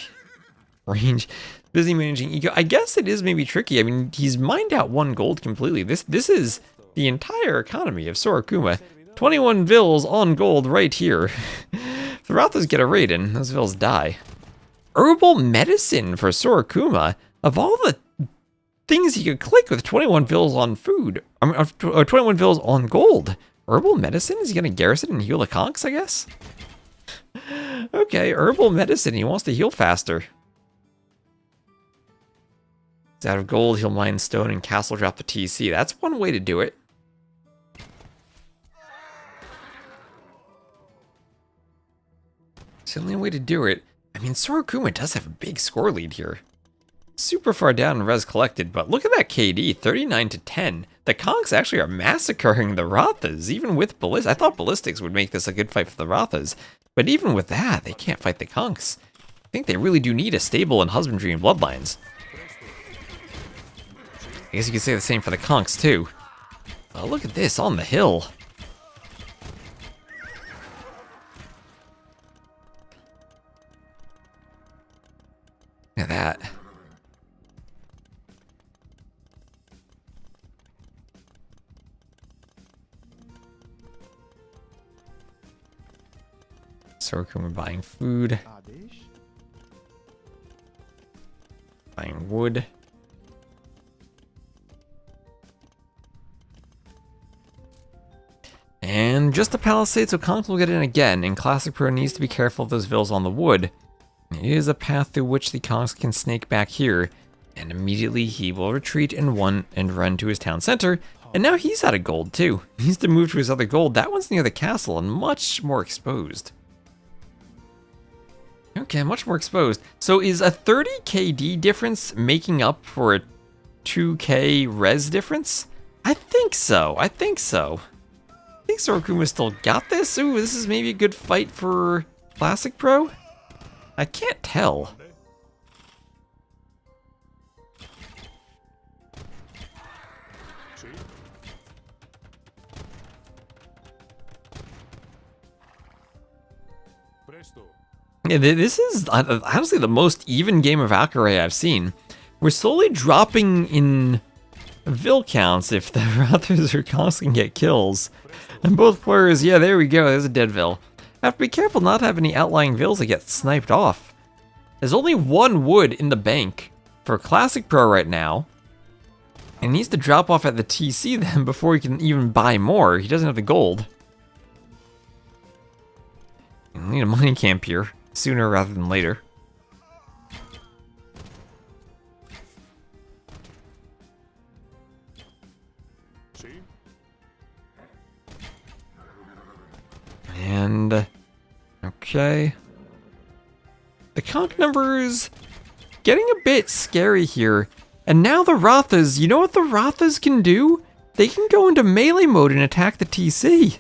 range. Busy managing eco. I guess it is maybe tricky. I mean, he's mined out 1 gold completely. This is the entire economy of Sorokuma. 21 vils on gold right here. If the Rothas get a raid in, those vils die. herbal medicine for Sorokuma. Of all the things he could click with 21 vills on food, or 21 vills on gold, herbal medicine? Is he going to garrison and heal the conks, I guess? Okay, herbal medicine. He wants to heal faster. He's out of gold, he'll mine stone and castle drop the TC. That's one way to do it. It's the only way to do it. I mean, Sorokuma does have a big score lead here. Super far down in res collected, but look at that KD, 39 to 10. The conks actually are massacring the Rathas, even with ballistics. I thought ballistics would make this a good fight for the Rathas, but even with that, they can't fight the conks. I think they really do need a stable in husbandry and bloodlines. I guess you could say the same for the conks too. Oh, look at this on the hill. Look at that. Sorokuma buying food. Buying wood. And just a palisade, so conks will get in again, and Classic Pro needs to be careful of those vills on the wood. There is a path through which the conks can snake back here, and immediately he will retreat and run to his town center, and now he's out of gold too. He needs to move to his other gold. That one's near the castle and much more exposed. Okay, much more exposed. So is a 30 KD difference making up for a 2k res difference? I think so. I think Sorokuma still got this. Ooh, this is maybe a good fight for Classic Pro? I can't tell. Yeah, this is honestly the most even game of Acaray I've seen. We're slowly dropping in vill counts if the Rathas or conks can get kills. And both players, yeah, there we go, there's a dead vill. Have to be careful not to have any outlying vills that get sniped off. There's only one wood in the bank for Classic Pro right now. And he needs to drop off at the TC then before he can even buy more. He doesn't have the gold. We need a mining camp here, sooner rather than later. And okay, the conk numbers getting a bit scary here. And now the Rathas, you know what the Rathas can do? They can go into melee mode and attack the TC.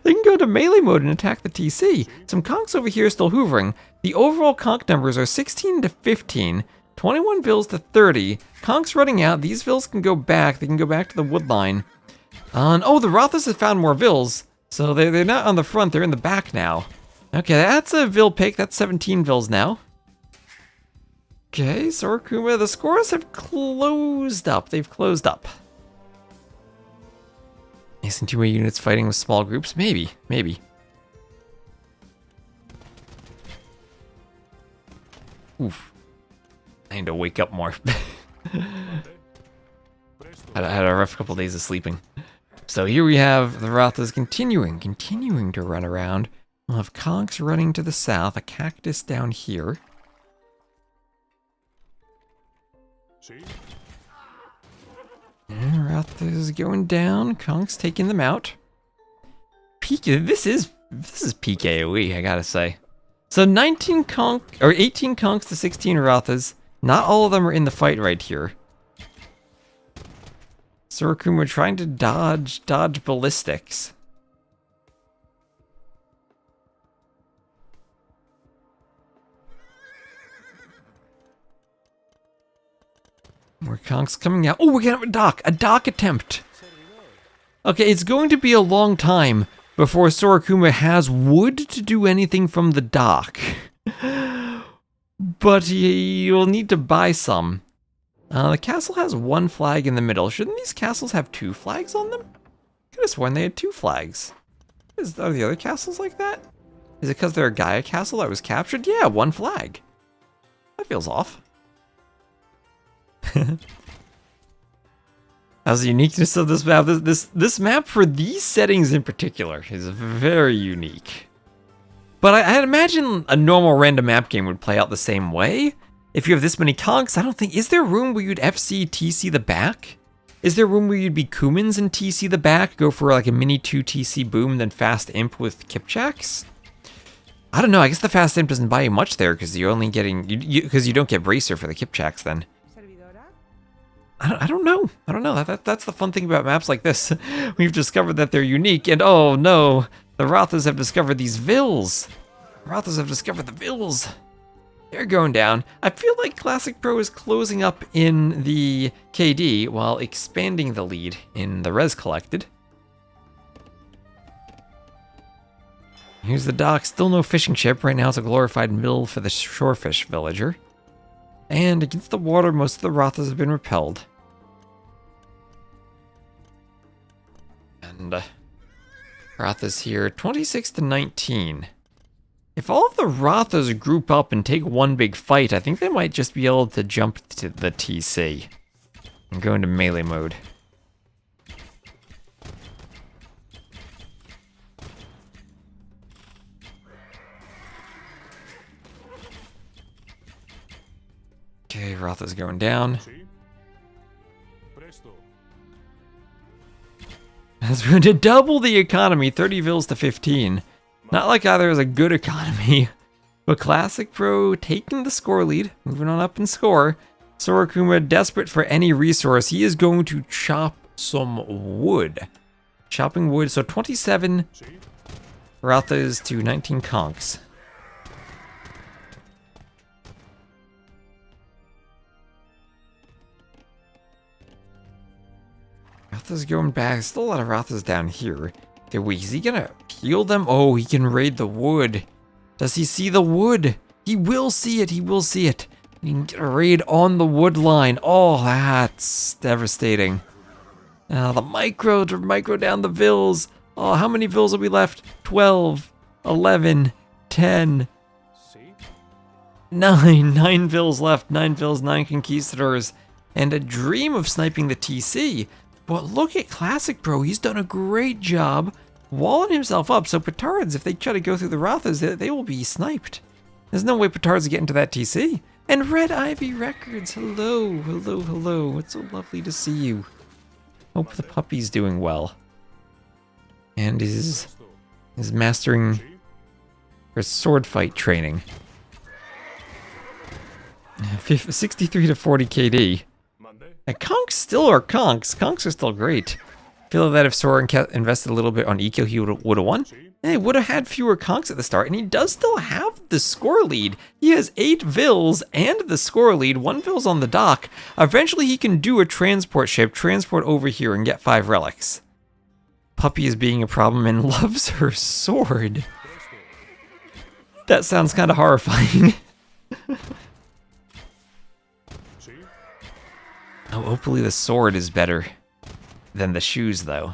They can go into melee mode and attack the TC. Some conks over here still hoovering. The overall conk numbers are 16 to 15, 21 vills to 30. Conks running out. These vills can go back. They can go back to the wood line. Oh, the Rathas have found more vills. So they're not on the front, they're in the back now. Okay, that's a vill pick, that's 17 vills now. Okay, Sorokuma, the scores have closed up. They've closed up. Isn't two more units fighting with small groups? Maybe, maybe. Oof. I need to wake up more. I had a rough couple days of sleeping. So here we have the Rathas continuing to run around. We'll have conks running to the south, a cactus down here. And Rathas going down, conks taking them out. Peak, this is peak AoE, I gotta say. So 18 conks to 16 Rathas. Not all of them are in the fight right here. Sorokuma trying to dodge ballistics. More conks coming out. Oh, we're gonna have a dock attempt. Okay, it's going to be a long time before Sorokuma has wood to do anything from the dock. But he will need to buy some. The castle has one flag in the middle. Shouldn't these castles have two flags on them? I could have sworn they had two flags. Are the other castles like that? Is it because they're a Gaia castle that was captured? Yeah, one flag. That feels off. How's the uniqueness of this map? This map for these settings in particular is very unique. But I'd imagine a normal random map game would play out the same way. If you have this many conks, I don't think... Is there room where you'd FC TC the back? Is there room where you'd be Kumans and TC the back? Go for like a mini 2 TC boom, then fast imp with Kipchaks? I don't know. I guess the fast imp doesn't buy you much there because you're only getting... Because you don't get bracer for the Kipchaks then. I don't know. I don't know. That's the fun thing about maps like this. We've discovered that they're unique, and oh no, the Rathas have discovered these vills. Rathas have discovered the vills. They're going down. I feel like Classic Pro is closing up in the KD while expanding the lead in the res collected. Here's the dock. Still no fishing ship. Right now it's a glorified mill for the shorefish villager. And against the water, most of the Rathas have been repelled. And Rathas here, 26 to 19. If all of the Rathas group up and take one big fight, I think they might just be able to jump to the TC and go into melee mode. Okay, Ratha's going down. That's going to double the economy, 30 vills to 15. Not like either is a good economy, but Classic Pro taking the score lead, moving on up in score. Sorakuma desperate for any resource. He is going to chop some wood. Chopping wood, so 27 Rathas to 19 conks. Rathas going back. Still a lot of Rathas down here. Is he gonna heal them? Oh, he can raid the wood. Does he see the wood? He will see it. He will see it. He can get a raid on the wood line. Oh, that's devastating. Now the micro to micro down the vills. Oh, how many vills will be left? 12, 11, 10, 9. 9 vills left. 9 vills, 9 conquistadors. And a dream of sniping the TC. But look at Classic Pro, he's done a great job walling himself up, so Petards, if they try to go through the Rathas, they will be sniped. There's no way Petards get into that TC. And Red Ivy Records, hello, hello, hello. It's so lovely to see you. Hope the puppy's doing well. And is mastering her sword fight training. 63 to 40 KD. And conks still are conks. Conks are still great. I feel that if Sora invested a little bit on eco, he would have won. And he would have had fewer conks at the start, and he does still have the score lead. He has 8 vills and the score lead. 1 vill's on the dock. Eventually, he can do a transport ship, transport over here, and get 5 relics. Puppy is being a problem and loves her sword. That sounds kind of horrifying. Oh, hopefully the sword is better than the shoes, though.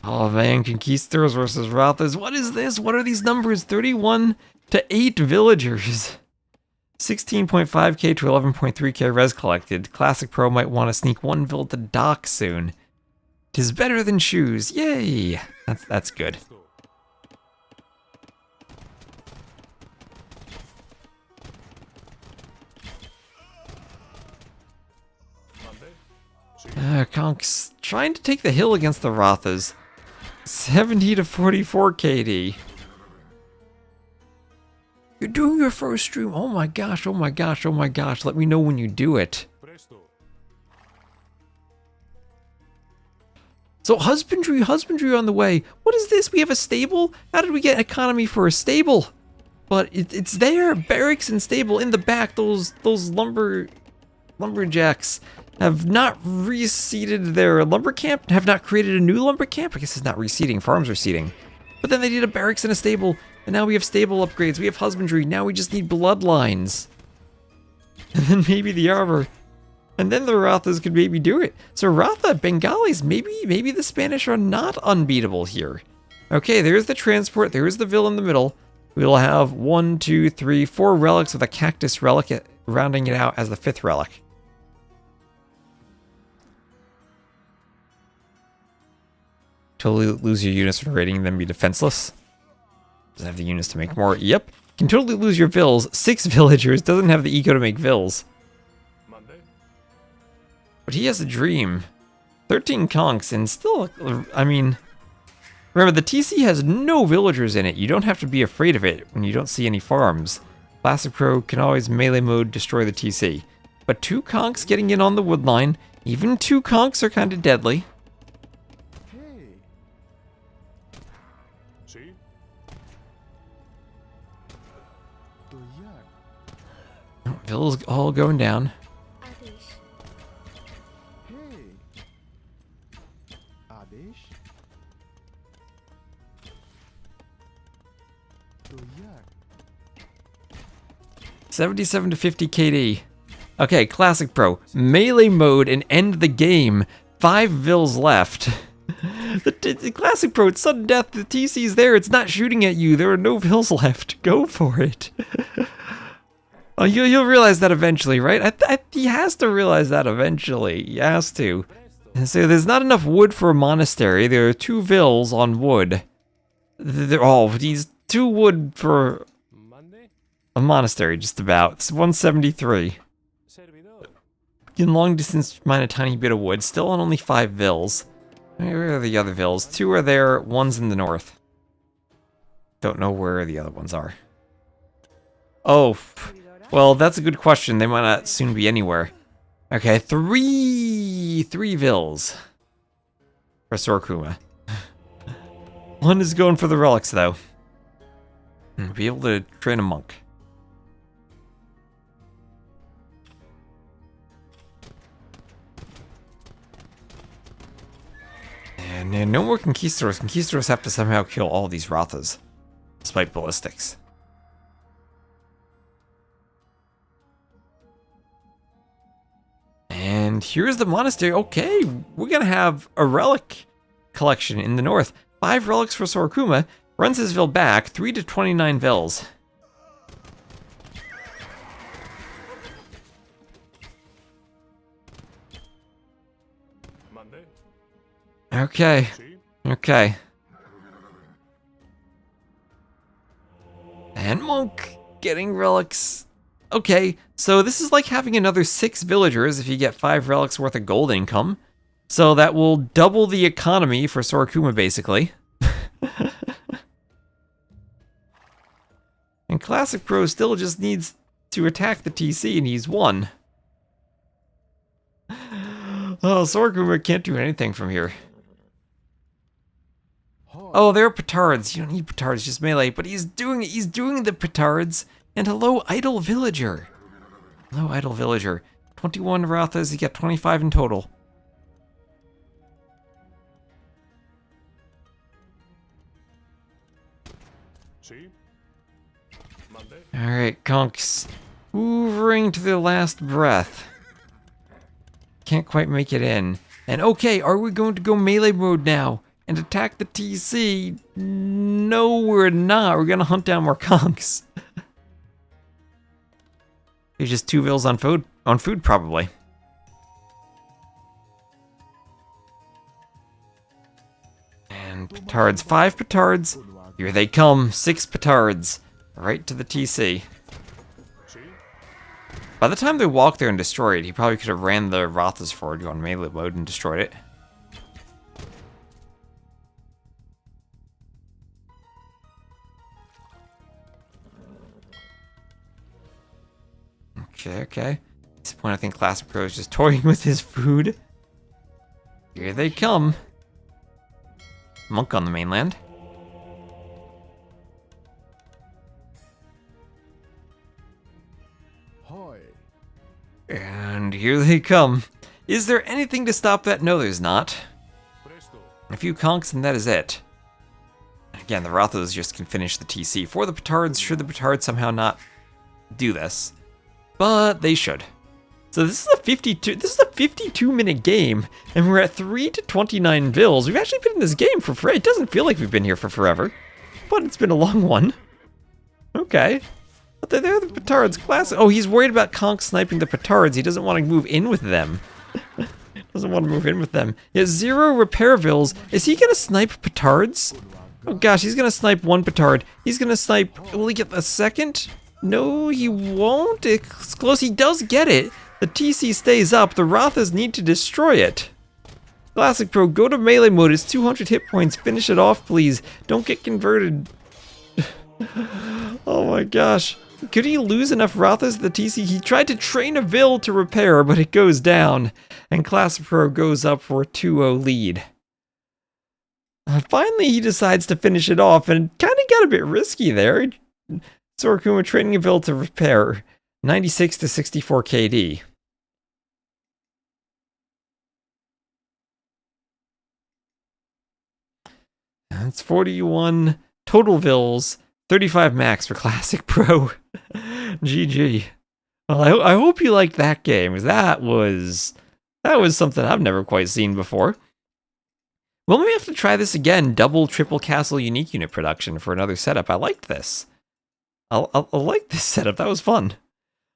Oh man, Conquistadors versus Rathas. What is this? What are these numbers? 31 to 8 villagers. 16.5k to 11.3k res collected. Classic Pro might want to sneak 1 vill to dock soon. 'Tis better than shoes. Yay! That's good. Conks trying to take the hill against the Rathas. 70 to 44 KD. You're doing your first stream. Oh my gosh, oh my gosh, oh my gosh. Let me know when you do it. So husbandry on the way. What is this? We have a stable? How did we get economy for a stable? But it's there. Barracks and stable in the back. Those lumberjacks have not reseeded their lumber camp, have not created a new lumber camp. I guess it's not reseeding, farms are seeding. But then they need a barracks and a stable, and now we have stable upgrades, we have husbandry, now we just need bloodlines. And then maybe the armor. And then the Rathas could maybe do it. So Ratha, Bengalis, maybe the Spanish are not unbeatable here. Okay, there's the transport. There's the Ville in the middle. We'll have 1, 2, 3, 4 relics with a cactus relic rounding it out as the 5th relic. Totally lose your units when raiding them, be defenseless. Doesn't have the units to make more. Yep. Can totally lose your vills. 6 villagers. Doesn't have the eco to make vills. Monday. But he has a dream. 13 conks and still, I mean... Remember, the TC has no villagers in it. You don't have to be afraid of it when you don't see any farms. Classic Pro can always melee mode destroy the TC. But 2 conks getting in on the wood line. Even 2 conks are kind of deadly. See? Vill's all going down. Hey. Adesh. 77 to 50 KD. Okay, Classic Pro. Melee mode and end the game. 5 vills left. The Classic Pro, it's sudden death. The TC's there. It's not shooting at you. There are no vills left. Go for it. Oh, you'll realize that eventually, right? He has to realize that eventually. He has to. And so there's not enough wood for a monastery. There are 2 vills on wood. These 2 wood for Monday. a monastery, just about. It's 173. Servidor. In long distance, mine a tiny bit of wood. Still on only 5 vills. Where are the other vills? 2 are there. 1's in the north. Don't know where the other ones are. Oh. Well, that's a good question. They might not soon be anywhere. Okay, 3 vills for Sorkuma. 1 is going for the relics, though. Be able to train a monk. And no more conquistadors. Conquistadors have to somehow kill all these Rathas, despite ballistics. And here's the monastery. Okay, we're gonna have a relic collection in the north. 5 relics for Sorkuma. Runs his vill back. 3 to 29 vills. Monday. Okay. See? Okay. And monk getting relics. Okay, so this is like having another 6 villagers if you get 5 relics worth of gold income. So that will double the economy for Sorkuma, basically. And Classic Pro still just needs to attack the TC, and he's won. Oh, Sorkuma can't do anything from here. Oh, they're petards. You don't need petards, just melee. But he's doing the petards. And hello, idle villager. Hello, idle villager. 21 Rathas, you get 25 in total. See? Monday. Alright, conks. Hoovering to their last breath. Can't quite make it in. And okay, are we going to go melee mode now? And attack the TC? No, we're not. We're gonna hunt down more conks. There's just 2 vills on food, probably. And petards. 5 petards. Here they come. 6 petards. Right to the TC. See? By the time they walk there and destroy it, he probably could have ran the Rathas forward on melee mode and destroyed it. Okay. At this point, I think Classic Pro is just toying with his food. Here they come. Monk on the mainland. And here they come. Is there anything to stop that? No, there's not. Presto. A few conks and that is it. Again, the Rathas just can finish the TC. For the petards, should the petards somehow not do this? But they should. So this is a 52-minute game, and we're at 3 to 29 vills. We've actually been in this game for free. It doesn't feel like we've been here for forever, but it's been a long one. Okay. But they're the petards. Classic. Oh, he's worried about Conk sniping the petards. He doesn't want to move in with them. Doesn't want to move in with them. He has 0 repair vills. Is he going to snipe petards? Oh gosh, he's going to snipe 1 petard. He's going to snipe... Will he get a second? No, he won't. It's close. He does get it. The TC stays up. The Rathas need to destroy it. Classic Pro, go to melee mode. It's 200 hit points. Finish it off, please. Don't get converted. Oh my gosh. Could he lose enough Rathas the TC? He tried to train a Vill to repair, but it goes down. And Classic Pro goes up for a 2-0 lead. Finally, he decides to finish it off, and kind of got a bit risky there. Sorakuma training a Vill to repair. 96 to 64 KD. That's 41 total Vills. 35 max for Classic Pro. GG. Well, I hope you liked that game, because that was something I've never quite seen before. Well, maybe I have to try this again. Double, triple castle unique unit production for another setup. I liked this. I like this setup. That was fun.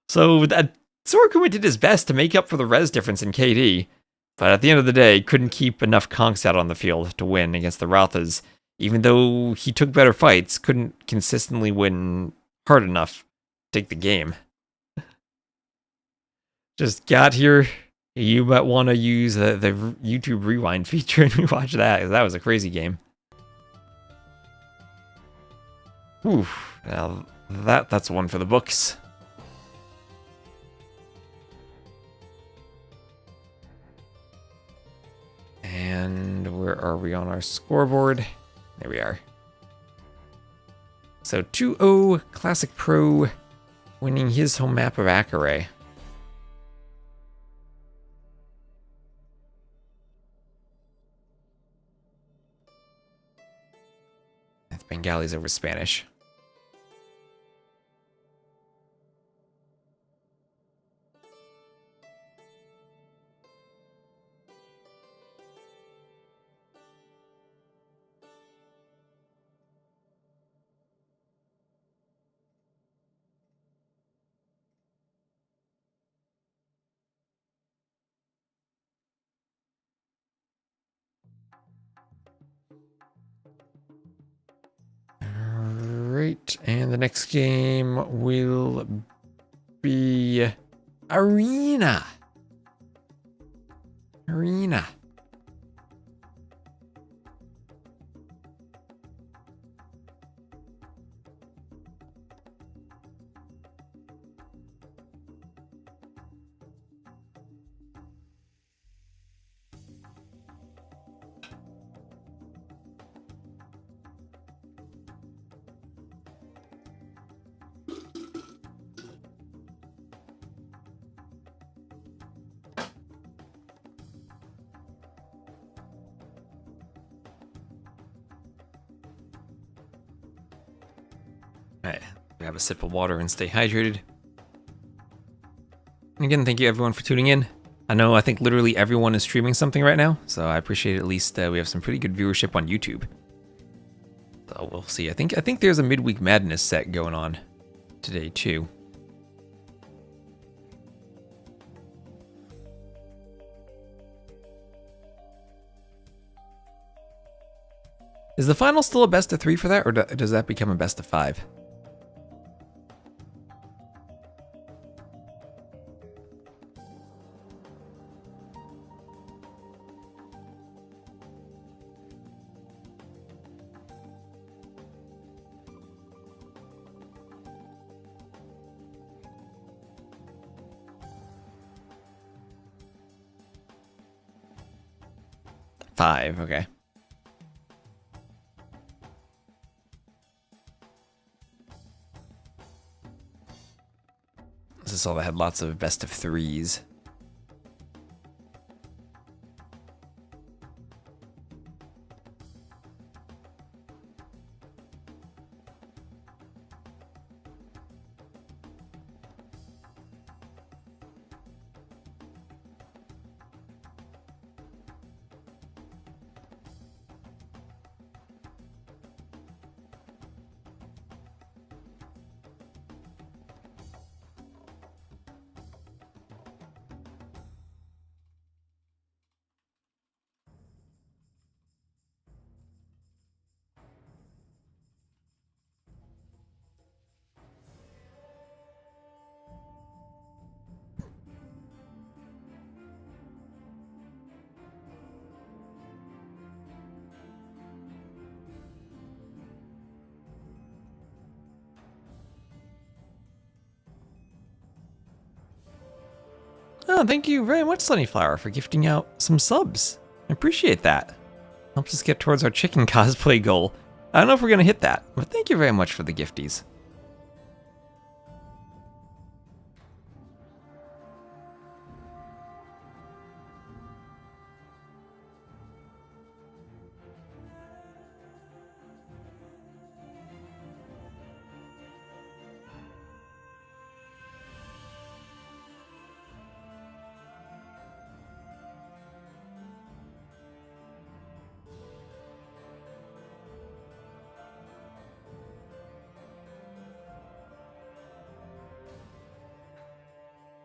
So Sorakuma did his best to make up for the res difference in KD, but at the end of the day, couldn't keep enough conks out on the field to win against the Rathas. Even though he took better fights, couldn't consistently win hard enough to take the game. Just got here. You might want to use the YouTube rewind feature and rewatch that. That was a crazy game. Oof. Now that's one for the books. And where are we on our scoreboard? There we are. So 2-0 Classic Pro winning his home map of Acaray. That's Bengalis over Spanish. Alright, and the next game will be Arena. Arena. Alright, grab a sip of water and stay hydrated. And again, thank you everyone for tuning in. I think literally everyone is streaming something right now, so I appreciate at least we have some pretty good viewership on YouTube. So we'll see. I think there's a midweek madness set going on today too. Is the final still a best of 3 for that, or does that become a best of 5? Five, okay. This is all that had lots of best of 3s. Oh, thank you very much, Sunnyflower, for gifting out some subs. I appreciate that. Helps us get towards our chicken cosplay goal. I don't know if we're going to hit that, but thank you very much for the gifties.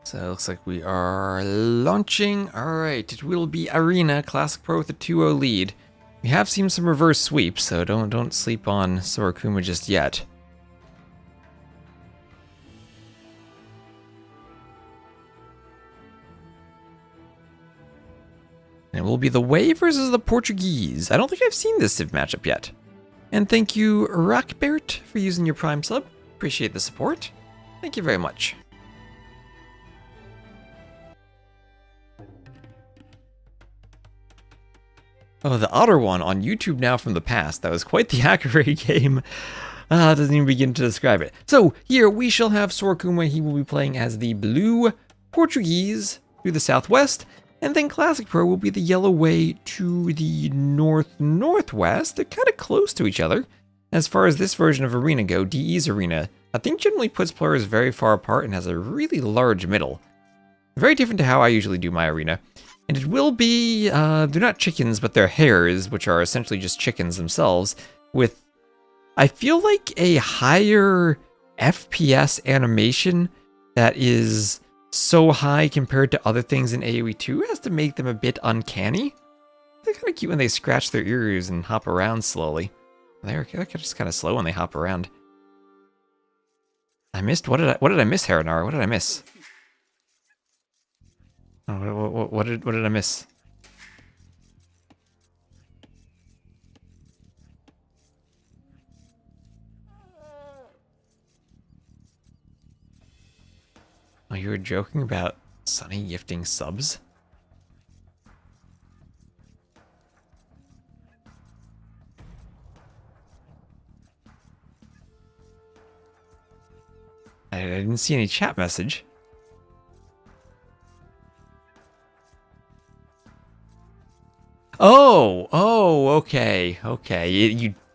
So it looks like we are launching. All right, it will be Arena Classic Pro with a 2-0 lead. We have seen some reverse sweeps, so don't sleep on Sorokuma just yet. And it will be the Way versus the Portuguese. I don't think I've seen this Civ matchup yet. And thank you, Rockbert, for using your Prime sub. Appreciate the support. Thank you very much. Oh, the Otter one on YouTube now from the past. That was quite the Acaray game. Doesn't even begin to describe it. So here we shall have Sorokuma. He will be playing as the blue Portuguese to the southwest. And then Classic Pro will be the yellow Way to the northwest. They're kind of close to each other. As far as this version of Arena go, DE's Arena, I think generally puts players very far apart and has a really large middle. Very different to how I usually do my Arena. And it will be, they're not chickens, but they're hares, which are essentially just chickens themselves, with, I feel like, a higher FPS animation that is so high compared to other things in AoE 2 has to make them a bit uncanny. They're kind of cute when they scratch their ears and hop around slowly. They're just kind of slow when they hop around. I missed, what did I miss, Haranar? What did I miss? Oh, what did I miss? Oh, you were joking about Sunny gifting subs? I didn't see any chat message. Oh, okay.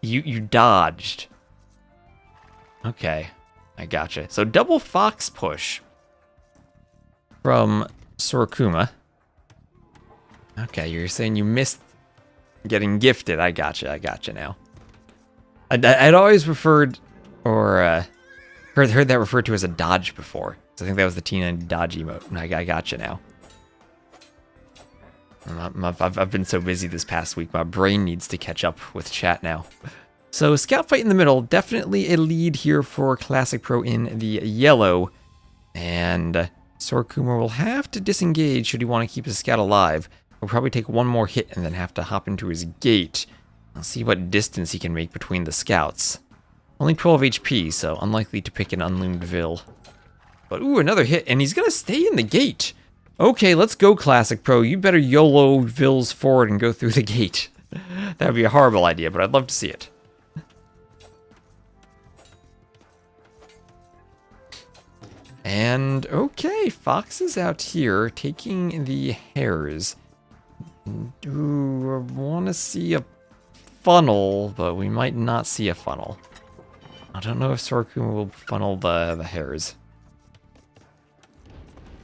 You dodged. Okay, I gotcha. So double fox push from Sorokuma. Okay, you're saying you missed getting gifted. I gotcha now. I'd always referred, or heard that referred to as a dodge before. So I think that was the T90 dodge emote. I gotcha now. I've been so busy this past week, my brain needs to catch up with chat now. So scout fight in the middle, definitely a lead here for Classic Pro in the yellow. And Sorokuma will have to disengage should he want to keep his scout alive. He'll probably take one more hit and then have to hop into his gate. I'll see what distance he can make between the scouts. Only 12 HP, so unlikely to pick an unloomed Vil. But ooh, another hit, and he's gonna stay in the gate. Okay, let's go, Classic Pro. You better YOLO Vils forward and go through the gate. That would be a horrible idea, but I'd love to see it. And, okay, Fox is out here taking the hares. Do I want to see a funnel, but we might not see a funnel. I don't know if Sorokuma will funnel the hares.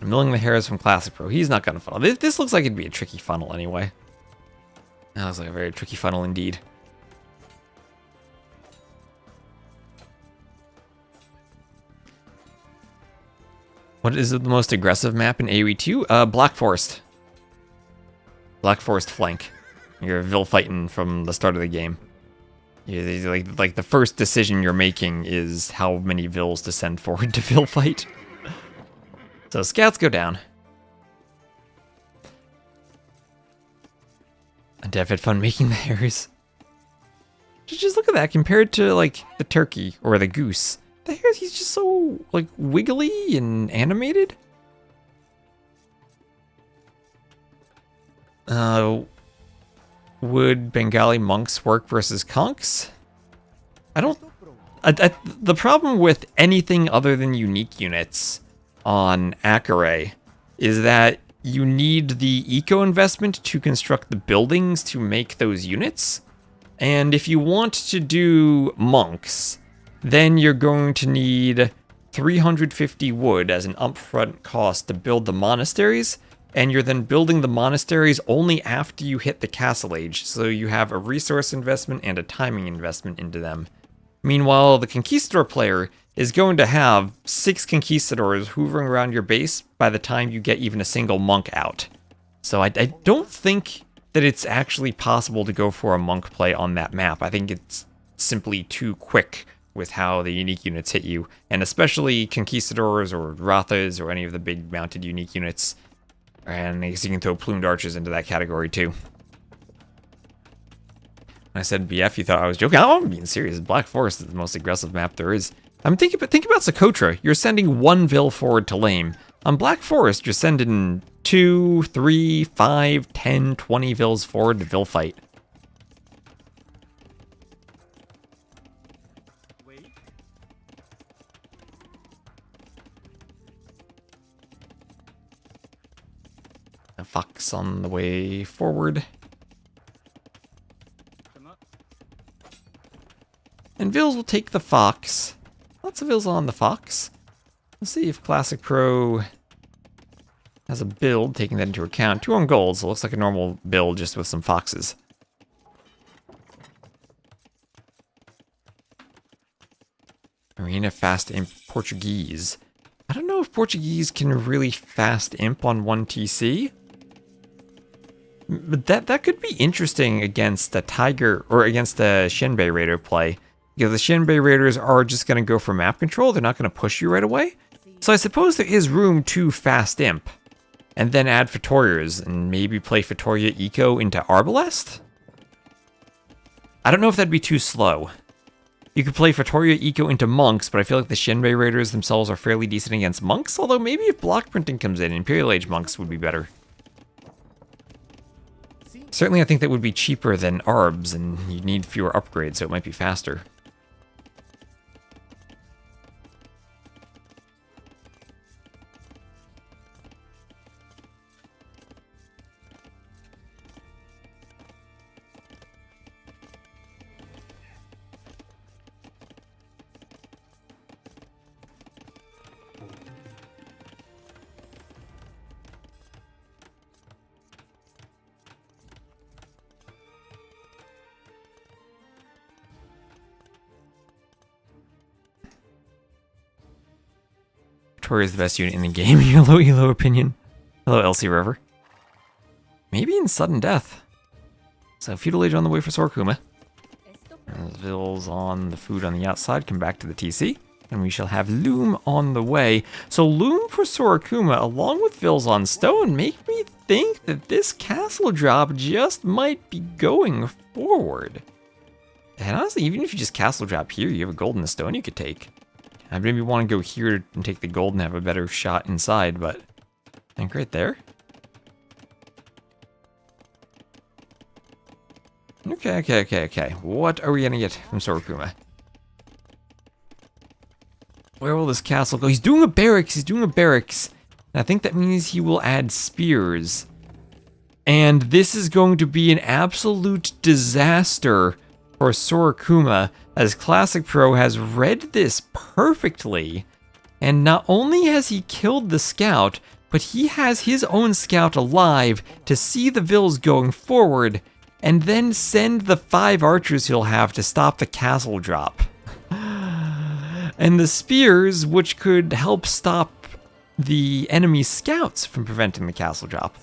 I'm milling the hares from Classic Pro. He's not going to funnel. This looks like it'd be a tricky funnel anyway. That looks like a very tricky funnel indeed. What is the most aggressive map in AoE 2? Black Forest. Black Forest flank. You're Vil fighting from the start of the game. Like the first decision you're making is how many Vils to send forward to Vil fight. So scouts go down. And Dev had fun making the hares. Just look at that compared to like the turkey or the goose. The hares, he's just so like wiggly and animated. Would Bengali monks work versus conks? I don't... the problem with anything other than unique units on Acaray is that you need the eco investment to construct the buildings to make those units. And if you want to do monks, then you're going to need 350 wood as an upfront cost to build the monasteries, and you're then building the monasteries only after you hit the castle age, so you have a resource investment and a timing investment into them. Meanwhile, the conquistador player is going to have 6 conquistadors hovering around your base by the time you get even a single monk out. So I don't think that it's actually possible to go for a monk play on that map. I think it's simply too quick with how the unique units hit you, and especially conquistadors or rathas or any of the big mounted unique units. And I guess you can throw plumed archers into that category too. When I said BF, you thought I was joking. Oh, I'm being serious. Black Forest is the most aggressive map there is. I mean, think about Socotra. You're sending 1 Vil forward to lame. On Black Forest, you're sending 2, 3, 5, 10, 20 Vils forward to Vil fight. A fox on the way forward. And Vils will take the fox. Lots of Vils on the fox. Let's see if Classic Pro has a build taking that into account. 2 on gold, so it looks like a normal build just with some foxes. Arena fast imp Portuguese. I don't know if Portuguese can really fast imp on 1 TC. But that could be interesting against a Tiger, or against a Shenbei Raider play. Because the Shenbei Raiders are just going to go for map control. They're not going to push you right away. So I suppose there is room to fast imp. And then add Fetorias and maybe play Fetoria Eco into Arbalest? I don't know if that'd be too slow. You could play Fetoria Eco into monks, but I feel like the Shenbei Raiders themselves are fairly decent against monks. Although maybe if block printing comes in, Imperial Age monks would be better. Certainly I think that would be cheaper than Arbs, and you'd need fewer upgrades, so it might be faster. Tori is the best unit in the game, in your low elo opinion. Hello, Elsie River. Maybe in sudden death. So feudal age on the way for Sorkuma. Vils on the food on the outside, come back to the TC. And we shall have Loom on the way. So Loom for Sorokuma, along with Vils on stone, make me think that this castle drop just might be going forward. And honestly, even if you just castle drop here, you have a gold and a stone you could take. I maybe want to go here and take the gold and have a better shot inside, but I think right there. Okay. What are we gonna get from Sorokuma? Where will this castle go? He's doing a barracks. And I think that means he will add spears. And this is going to be an absolute disaster for Sorokuma, as Classic Pro has read this perfectly. And not only has he killed the scout, but he has his own scout alive to see the Vils going forward, and then send the 5 archers he'll have to stop the castle drop. And the spears, which could help stop the enemy scouts from preventing the castle drop,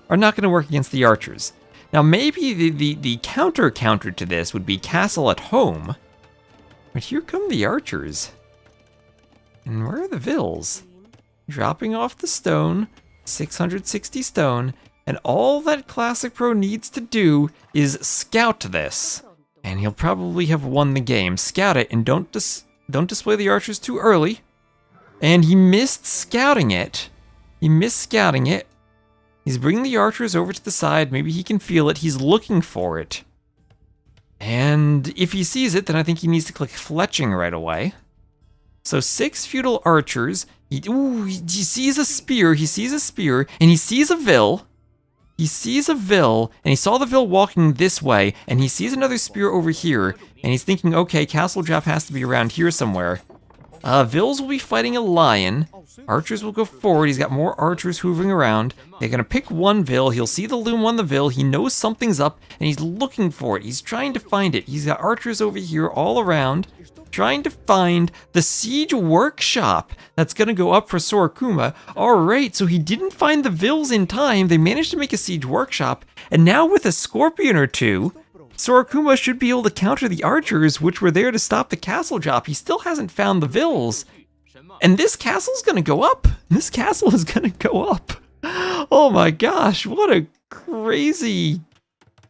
are not going to work against the archers. Now maybe the counter to this would be castle at home, but here come the archers. And where are the Vils? Dropping off the stone, 660 stone, and all that Classic Pro needs to do is scout this. And he'll probably have won the game. Scout it, and don't display the archers too early. And he missed scouting it. He's bringing the archers over to the side. Maybe he can feel it. He's looking for it. And if he sees it, then I think he needs to click fletching right away. So 6 feudal archers. He sees a spear. He sees a spear, and he sees a vill. He sees a vill, and he saw the vill walking this way, and he sees another spear over here, and he's thinking, okay, Castle Drop has to be around here somewhere. Vills will be fighting a lion. Archers will go forward. He's got more archers hoovering around. They're gonna pick one vill. He'll see the loom on the vill. He knows something's up, and he's looking for it. He's trying to find it. He's got archers over here all around, trying to find the siege workshop that's gonna go up for Sorokuma. Alright, so he didn't find the vills in time. They managed to make a siege workshop, and now with a scorpion or two, Sorokuma should be able to counter the archers, which were there to stop the castle drop. He still hasn't found the vills. And this castle's gonna go up. This castle is gonna go up. Oh my gosh, what a crazy...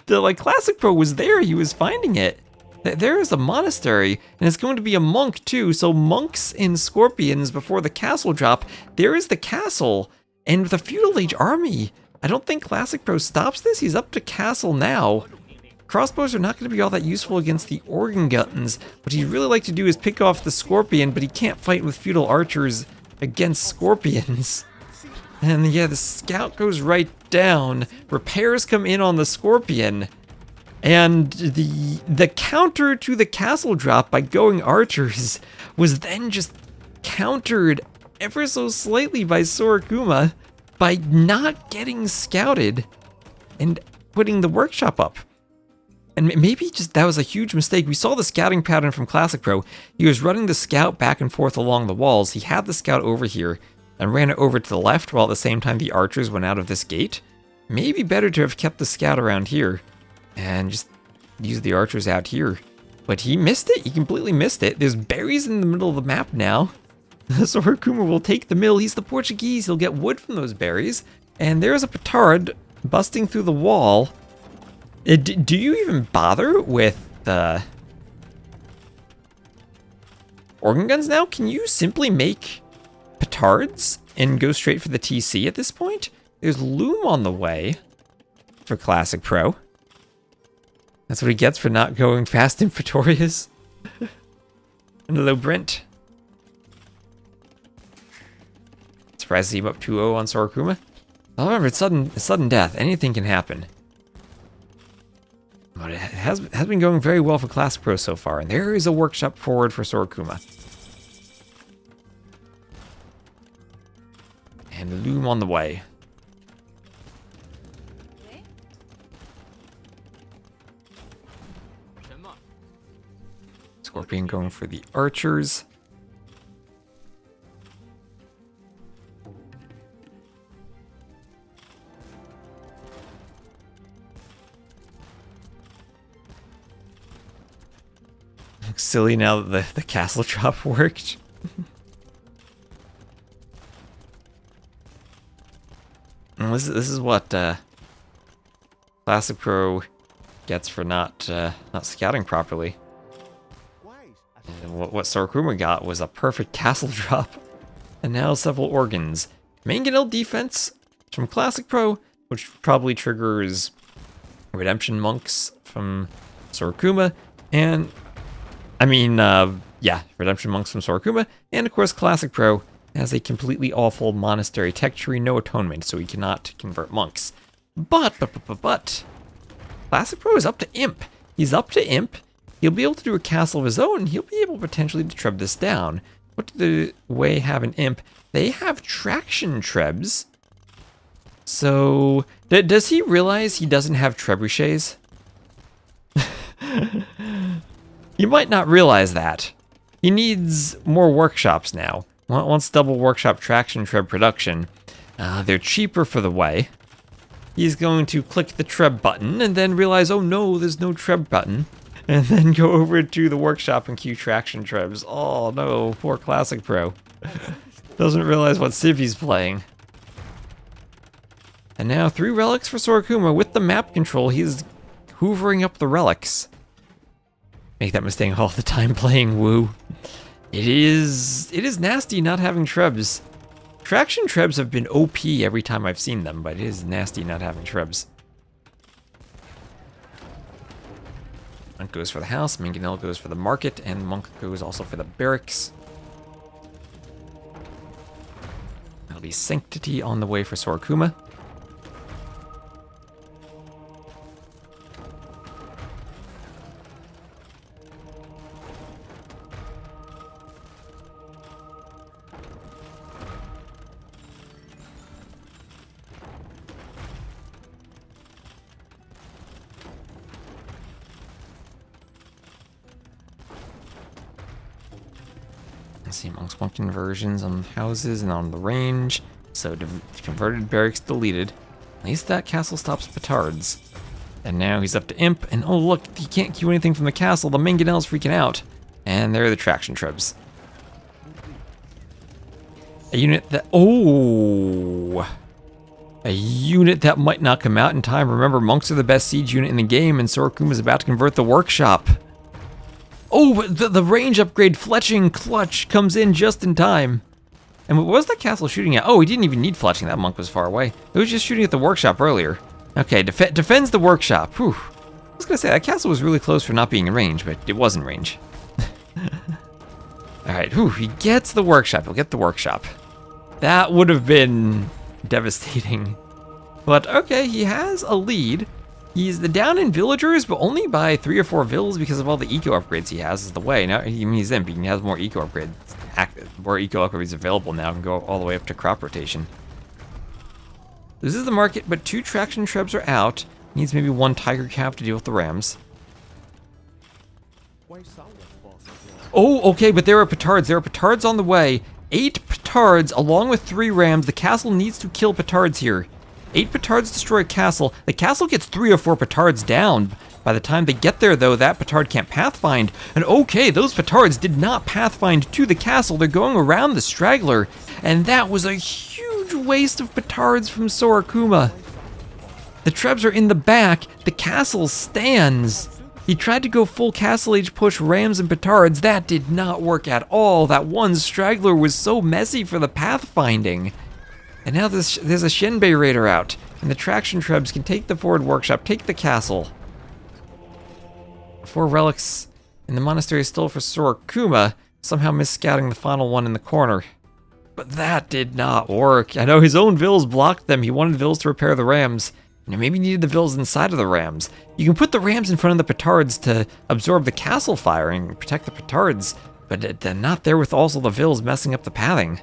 Classic Pro was there, he was finding it. There is a monastery, and it's going to be a monk too, so monks and scorpions before the castle drop. There is the castle, and with a feudal age army. I don't think Classic Pro stops this, he's up to castle now. Crossbows are not going to be all that useful against the organ guns. What he'd really like to do is pick off the scorpion, but he can't fight with feudal archers against scorpions. And yeah, the scout goes right down. Repairs come in on the scorpion. And the counter to the castle drop by going archers was then just countered ever so slightly by Sorokuma by not getting scouted and putting the workshop up. And maybe just that was a huge mistake. We saw the scouting pattern from Classic Pro. He was running the scout back and forth along the walls. He had the scout over here and ran it over to the left while at the same time the archers went out of this gate. Maybe better to have kept the scout around here and just use the archers out here. But he missed it. He completely missed it. There's berries in the middle of the map now. Sorokuma will take the mill. He's the Portuguese. He'll get wood from those berries. And there's a petard busting through the wall. Do you even bother with the organ guns now? Can you simply make petards and go straight for the TC at this point? There's loom on the way for Classic Pro. That's what he gets for not going fast in Pretorius. And hello, Brent. Surprised to see him up 2-0 on Sorokuma. However, it's sudden death. Anything can happen. But it has been going very well for Classic Pro so far, and there is a workshop forward for Sorokuma. And the loom on the way. Scorpion going for the archers. Looks silly now that the castle drop worked. And this is what Classic Pro gets for not scouting properly. And what Sorokuma got was a perfect castle drop. And now several organs. Mangonel defense from Classic Pro, which probably triggers Redemption Monks from Sorokuma. And, Redemption Monks from Sorokuma. And of course Classic Pro has a completely awful monastery tech tree, no atonement, so he cannot convert monks. But, Classic Pro is up to Imp. He's up to Imp. He'll be able to do a castle of his own. He'll be able potentially to treb this down. What do the Way have an Imp? They have traction trebs. So, does he realize he doesn't have trebuchets? You might not realize that. He needs more workshops now. Once double workshop traction treb production, they're cheaper for the Way. He's going to click the treb button and then realize, oh no, there's no treb button. And then go over to the workshop and queue traction trebs. Oh no, poor Classic Pro. Doesn't realize what civ he's playing. And now 3 relics for Sorokuma. With the map control, he's hoovering up the relics. Make that mistake all the time playing Woo. It is nasty not having trebs. Traction Trebs have been OP every time I've seen them, but it is nasty not having Trebs. Monk goes for the house, Mangonel goes for the market, and Monk goes also for the barracks. That'll be Sanctity on the way for Sorokuma. Let's see, Monk's want conversions on houses and on the range. So converted barracks deleted. At least that castle stops petards. And now he's up to Imp, and oh look, he can't queue anything from the castle. The Mangonel's freaking out. And there are the traction Trebs. A unit that, oh! A unit that might not come out in time. Remember, Monks are the best siege unit in the game, and Sorokuma's about to convert the workshop. Oh, but the range upgrade fletching clutch comes in just in time. And what was that castle shooting at? Oh, he didn't even need fletching. That monk was far away. It was just shooting at the workshop earlier. Okay, defends the workshop. Whew. I was gonna say, that castle was really close for not being in range, but it was in range. Alright, whew, he gets the workshop. He'll get the workshop. That would have been devastating. But okay, he has a lead. He's the down in villagers, but only by 3 or 4 villas because of all the eco upgrades he has is the way. Now, he's Imp, he has more eco upgrades. More eco upgrades available now and go all the way up to crop rotation. This is the market, but 2 traction Trebs are out. Needs maybe 1 tiger cav to deal with the rams. Oh, okay, but there are petards. There are petards on the way. 8 petards along with 3 rams. The castle needs to kill petards here. 8 petards destroy a castle. The castle gets 3 or 4 petards down. By the time they get there, though, that petard can't pathfind. And okay, those petards did not pathfind to the castle. They're going around the straggler. And that was a huge waste of petards from Sorokuma. The Trebs are in the back. The castle stands. He tried to go full castle age push rams and petards. That did not work at all. That one straggler was so messy for the pathfinding. And now there's a Shenbei Raider out, and the traction Trebs can take the forward workshop, take the castle. 4 relics in the monastery still for Sorokuma, somehow misscouting the final one in the corner. But that did not work. I know his own vills blocked them. He wanted vills to repair the rams. And maybe needed the vills inside of the rams. You can put the rams in front of the petards to absorb the castle fire and protect the petards, but they're not there with also the vills messing up the pathing.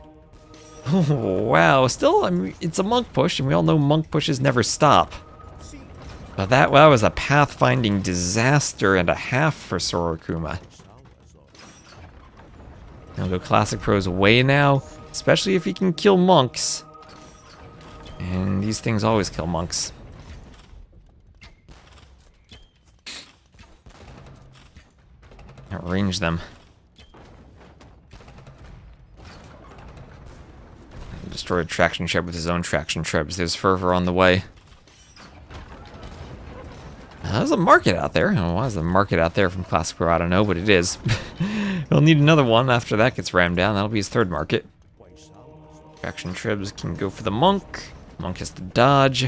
Oh, wow. Still, I mean, it's a monk push, and we all know monk pushes never stop. But that was a pathfinding disaster and a half for Sorokuma. He'll go Classic Pros away now, especially if he can kill monks. And these things always kill monks. Outrange them. Destroy a traction Treb with his own traction Trebs. There's Fervor on the way. There's a market out there. Oh, why is the market out there from Classic Pro? I don't know, but it is. He'll need another one after that gets rammed down. That'll be his 3rd market. Traction Trebs can go for the monk. Monk has to dodge.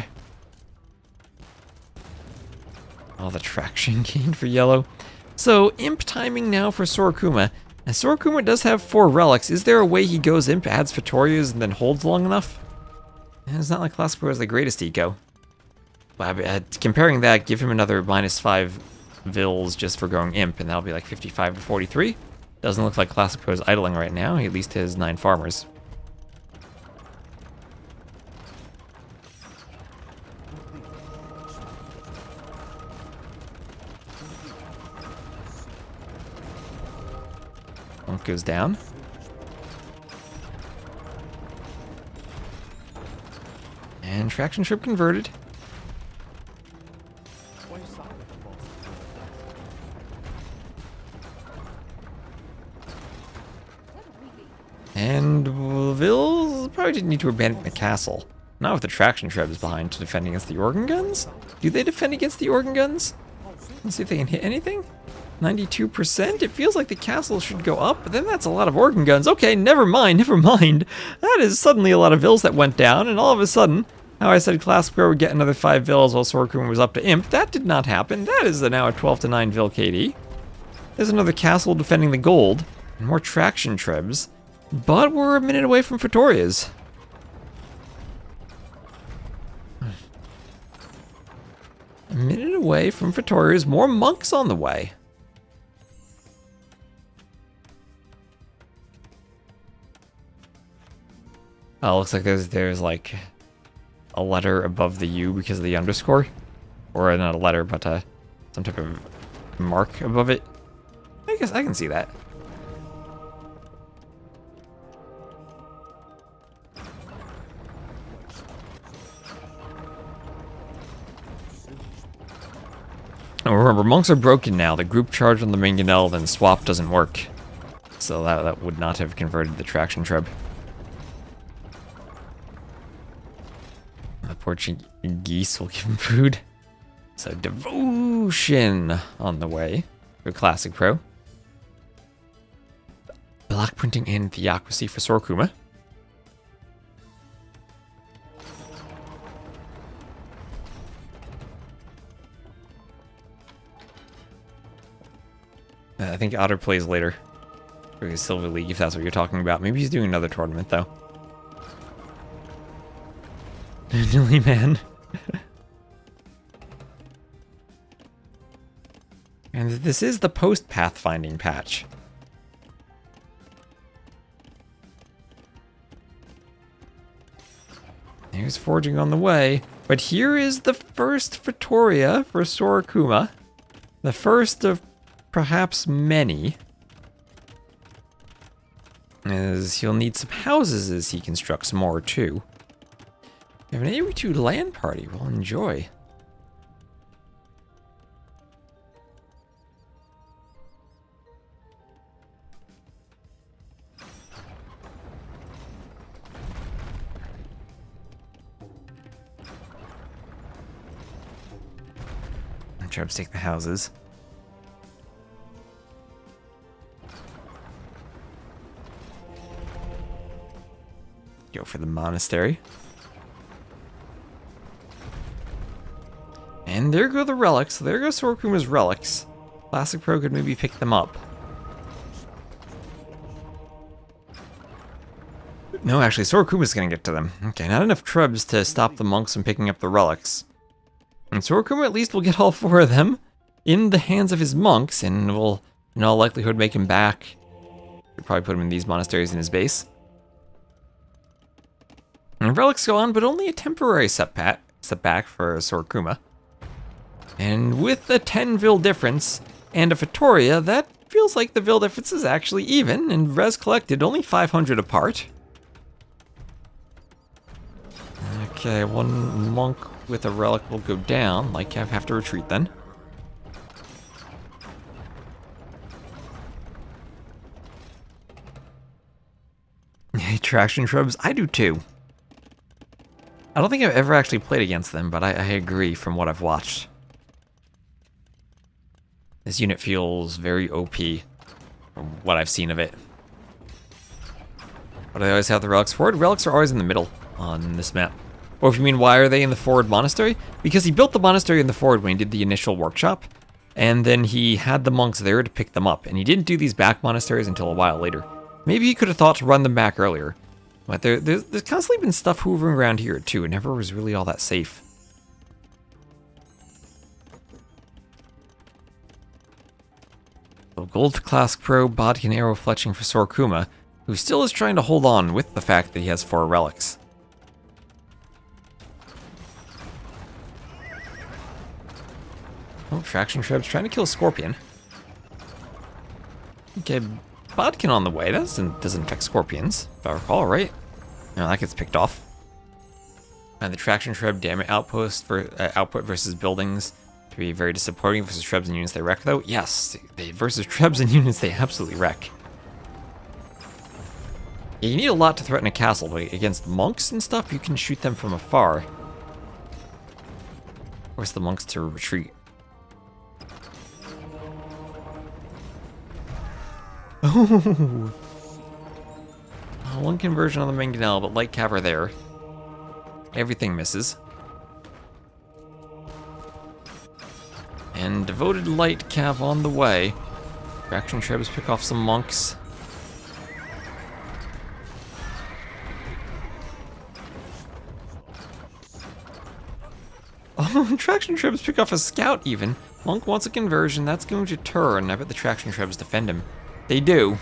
All the traction gained for yellow. So, Imp timing now for Sorokuma. And Sorokuma does have 4 relics. Is there a way he goes Imp, adds Vittorias, and then holds long enough? And it's not like Classic Pro is the greatest eco. But comparing that, give him another -5 vills just for going Imp, and that'll be like 55 to 43. Doesn't look like Classic Pro is idling right now. He at least has 9 farmers. Monk goes down. And traction Treb converted. And Vills probably didn't need to abandon the castle. Not with the traction Trebs behind to defend against the organ guns? Do they defend against the organ guns? Let's see if they can hit anything. 92%? It feels like the castle should go up, but then that's a lot of organ guns. Okay, never mind, never mind. That is suddenly a lot of vills that went down, and all of a sudden, how I said Classic Pro would get another 5 vills while Sorkuma was up to Imp. That did not happen. That is now a 12 to 9 vill KD. There's another castle defending the gold, and more traction trebs. But we're a minute away from Vittoria's. A minute away from Vittoria's. More monks on the way. Oh, looks like there's like a letter above the U because of the underscore. Or not a letter, but some type of mark above it. I guess I can see that. Oh, remember, monks are broken now. The group charge on the Mangonel, then swap doesn't work. So that would not have converted the traction treb. The Portuguese will give him food. So devotion on the way for Classic Pro. Block printing and theocracy for Sorkuma. I think Otter plays later. For his Silver League, if that's what you're talking about. Maybe he's doing another tournament, though. Nilly man. And this is the post-pathfinding patch. There's forging on the way. But here is the first Vittoria for Sorkuma. The first of perhaps many. As he'll need some houses as he constructs more, too. We have an 82 land party we'll enjoy. Trebs take the houses. Go for the monastery. And there go the relics. There go Sorkuma's relics. Classic Pro could maybe pick them up. No, actually, Sorkuma's gonna get to them. Okay, not enough trebs to stop the monks from picking up the relics. And Sorkuma at least will get all 4 of them in the hands of his monks, and will, in all likelihood, make him back. We'll probably put him in these monasteries in his base. And relics go on, but only a temporary setback for Sorkuma. And with a 10 vil difference and a Vittoria, that feels like the vil difference is actually even, and res collected only 500 apart. Okay, one monk with a relic will go down. Like, I have to retreat then. Traction shrubs, I do too. I don't think I've ever actually played against them, but I agree from what I've watched. This unit feels very OP from what I've seen of it. But I always have the relics forward. Relics are always in the middle on this map. Or if you mean, why are they in the forward monastery? Because he built the monastery in the forward when he did the initial workshop, and then he had the monks there to pick them up, and he didn't do these back monasteries until a while later. Maybe he could have thought to run them back earlier. But there's constantly been stuff hovering around here too. It never was really all that safe. So gold for Classic Pro, Bodkin arrow fletching for Sorkuma, who still is trying to hold on with the fact that he has 4 relics. Oh, Traction Treb's trying to kill a Scorpion. Okay, Bodkin on the way. That doesn't affect Scorpions, if I recall, right? No, that gets picked off. And the Traction Treb damage outpost for output versus buildings to be very disappointing versus Trebs and units they wreck, though. Yes, versus Trebs and units they absolutely wreck. Yeah, you need a lot to threaten a castle, but against monks and stuff, you can shoot them from afar. Force the monks to retreat. Oh! One conversion on the Mangonel, but light cav are there. Everything misses. And devoted light cav on the way. Traction Trebs pick off some monks. Oh, Traction Trebs pick off a scout even. Monk wants a conversion, that's going to turn. I bet the Traction Trebs defend him. They do.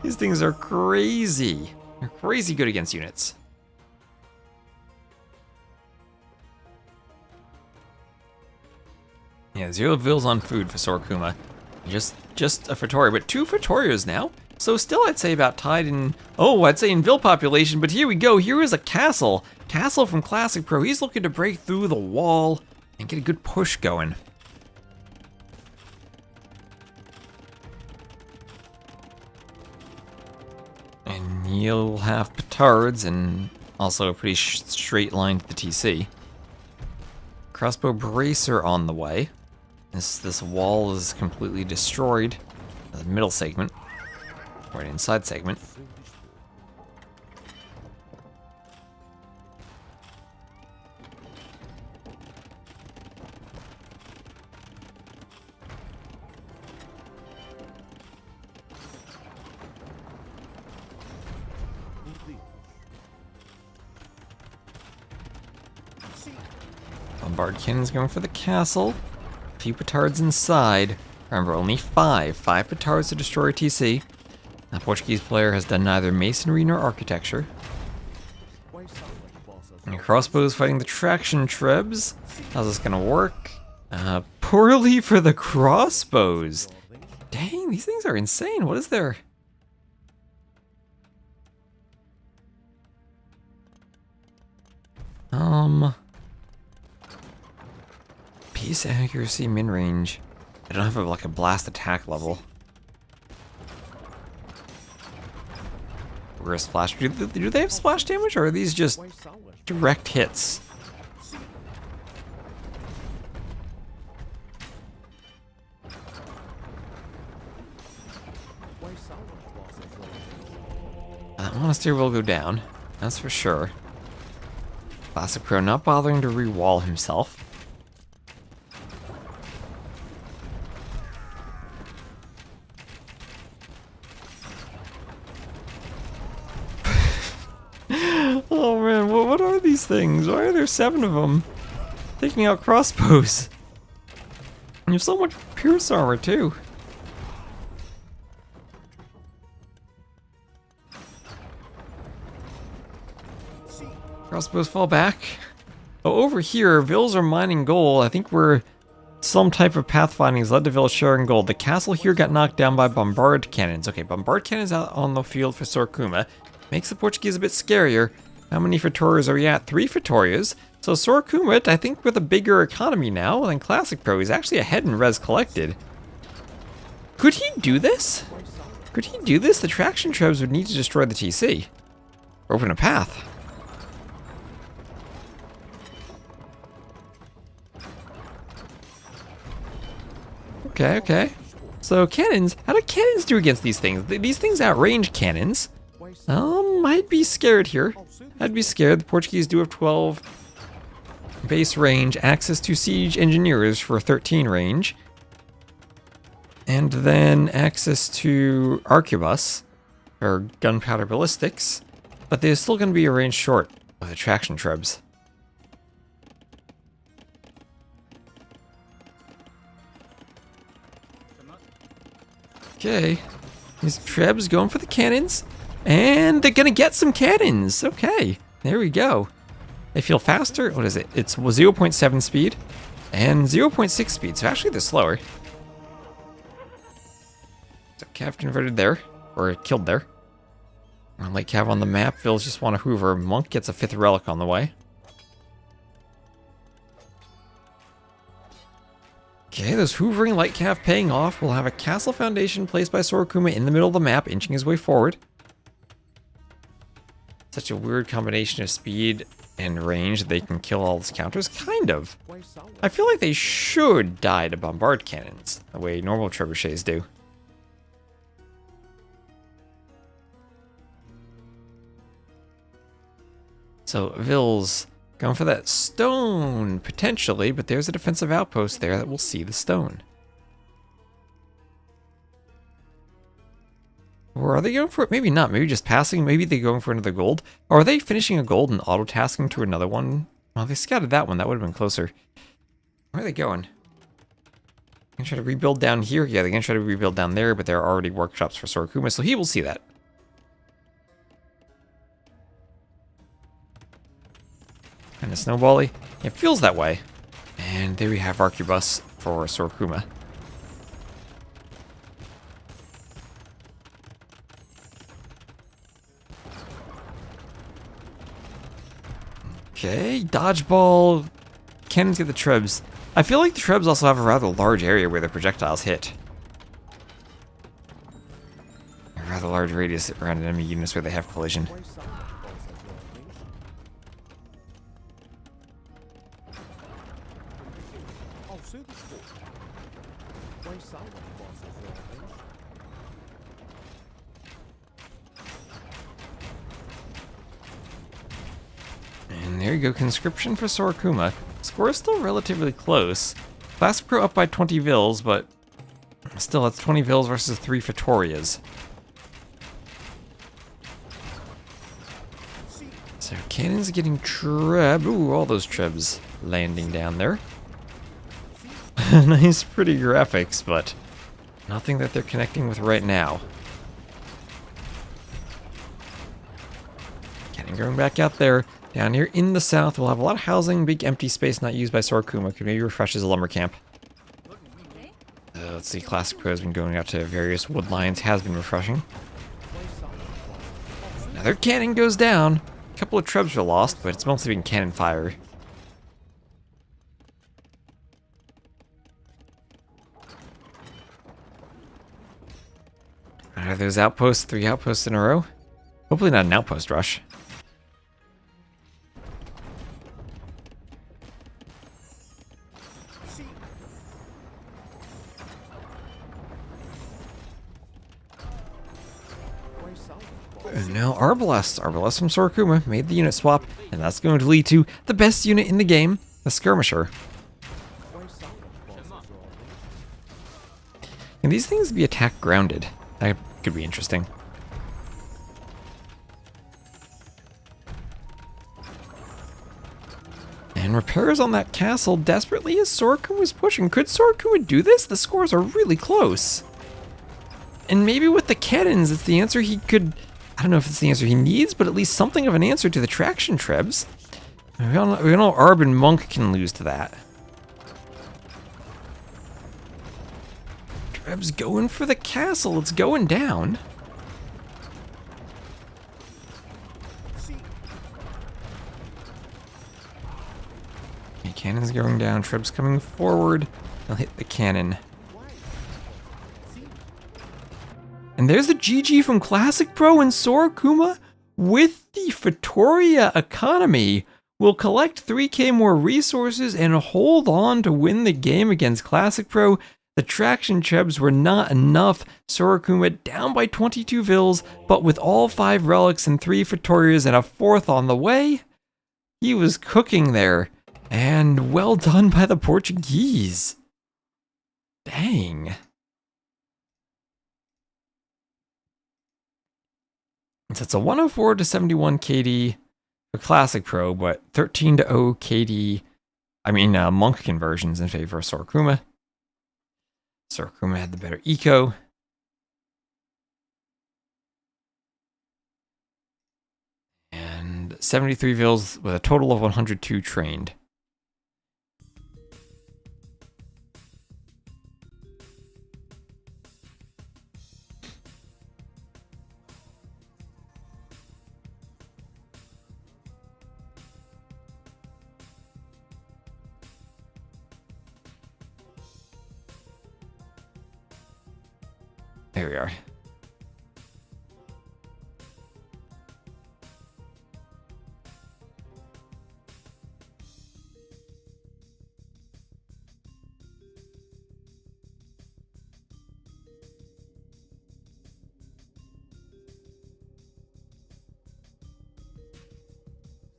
These things are crazy. They're crazy good against units. Yeah, 0 Vils on food for Sorokuma. Just a Fatoria, but 2 Fatorias now. So still I'd say about tied in, I'd say in Vil population, but here we go. Here is a Castle. Castle from Classic Pro. He's looking to break through the wall and get a good push going. And you'll have petards and also a pretty straight line to the TC. Crossbow bracer on the way. This wall is completely destroyed. The middle segment, or an inside segment. Bombard cannons going for the castle. A few petards inside. Remember, only 5. 5 petards to destroy a TC. The Portuguese player has done neither masonry nor architecture. And crossbows fighting the traction trebs. How's this gonna work? Poorly for the crossbows. Dang, these things are insane. What is their... Piece accuracy, min range. I don't have like a blast attack level. We're a splash. Do they have splash damage, or are these just direct hits? That monastery will go down, that's for sure. Classic Pro not bothering to re-wall himself. Oh man, what are these things? Why are there 7 of them? Taking out crossbows. And there's so much pierce armor too. Crossbows fall back. Oh, over here, Vils are mining gold. I think we're some type of pathfinding has led to Vils sharing gold. The castle here got knocked down by bombard cannons. Okay, bombard cannons out on the field for Sorokuma. Makes the Portuguese a bit scarier. How many Fatorias are we at? 3 Fatorias. So Sorokuma, I think with a bigger economy now than Classic Pro, he's actually ahead in res collected. Could he do this? Could he do this? The traction trebs would need to destroy the TC. Or open a path. Okay, okay. So cannons, how do cannons do against these things? These things outrange cannons. I'd be scared here. I'd be scared. The Portuguese do have 12 base range, access to siege engineers for 13 range, and then access to arquebus, or gunpowder ballistics, but they're still going to be a range short of the traction trebs. Okay, these trebs going for the cannons. And they're gonna get some cannons. Okay, there we go. They feel faster. What is it? It's 0.7 speed and 0.6 speed. So actually they're slower. So Cav converted there, or killed there. Light Cav on the map. Vils just want to hoover. Monk gets a 5th relic on the way. Okay, those hoovering light Cav paying off. We'll have a castle foundation placed by Sorokuma in the middle of the map, inching his way forward. Such a weird combination of speed and range that they can kill all these counters. Kind of. I feel like they should die to bombard cannons, the way normal trebuchets do. So Vils going for that stone, potentially, but there's a defensive outpost there that will see the stone. Or are they going for it? Maybe not. Maybe just passing. Maybe they're going for another gold. Or are they finishing a gold and auto-tasking to another one? Well, they scouted that one. That would have been closer. Where are they going? Gonna try to rebuild down here? Yeah, they're gonna try to rebuild down there, but there are already workshops for Sorokuma, so he will see that. Kind of snowbally. It feels that way. And there we have Arquebus for Sorokuma. Okay, dodgeball. Cannons get the Trebs. I feel like the Trebs also have a rather large area where the projectiles hit. A rather large radius around enemy units where they have collision. And there you go, conscription for Sorokuma. Score is still relatively close. Classic Pro up by 20 Vils, but still that's 20 Vils versus 3 Fattorias. So cannons getting Treb. Ooh, all those Trebs landing down there. Nice, pretty graphics, but nothing that they're connecting with right now. Cannon going back out there. Down here in the south, we'll have a lot of housing, big empty space not used by Sorokuma. Could maybe refresh as a lumber camp. Let's see, Classic Pro has been going out to various wood lines, has been refreshing. Another cannon goes down. A couple of Trebs were lost, but it's mostly been cannon fire. Are those outposts, 3 outposts in a row? Hopefully not an outpost rush. And now Arbalest from Sorokuma made the unit swap, and that's going to lead to the best unit in the game, the Skirmisher. Can these things be attack grounded? That could be interesting. And repairs on that castle desperately as Sorokuma was pushing. Could Sorokuma do this? The scores are really close. And maybe with the cannons, it's the answer he could... I don't know if it's the answer he needs, but at least something of an answer to the traction Trebs. We all know Arb and Monk can lose to that. Trebs going for the castle. It's going down. Okay, cannon's going down. Trebs coming forward. They'll hit the cannon. And there's the GG from Classic Pro, and Sorokuma with the Fattoria economy will collect 3k more resources and hold on to win the game against Classic Pro. The traction Trebs were not enough. Sorokuma down by 22 Vils, but with all 5 relics and 3 Fattorias and a 4th on the way, he was cooking there. And well done by the Portuguese. Dang. So it's a 104 to 71 KD for Classic Pro, but 13 to 0 KD, Monk conversions in favor of Sorokuma. Sorokuma had the better eco. And 73 Vils with a total of 102 trained. There we are.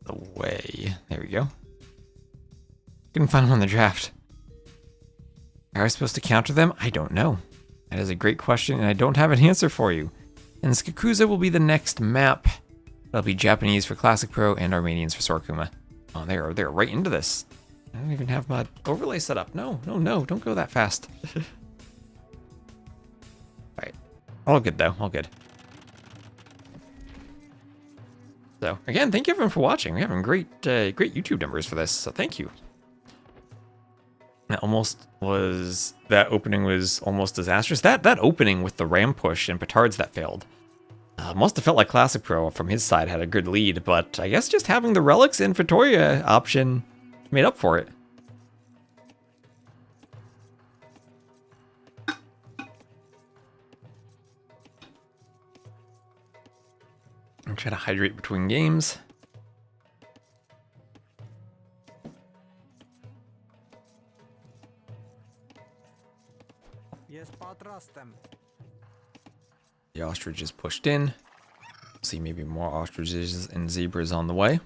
the way. There we go. Couldn't find them on the draft. How are we supposed to counter them? I don't know. That is a great question, and I don't have an answer for you. And Skakuza will be the next map. That'll be Japanese for Classic Pro and Armenians for Sorkuma. Oh, they're right into this. I don't even have my overlay set up. No, don't go that fast. Alright. All good though, all good. So, again, thank you everyone for watching. We're having great YouTube numbers for this, so thank you. That opening was almost disastrous. That opening with the ram push and petards that failed. Must have felt like Classic Pro from his side had a good lead, but I guess just having the relics and Vittoria option made up for it. I'm trying to hydrate between games. Yes, patrastem. The ostrich is pushed in. See maybe more ostriches and zebras on the way.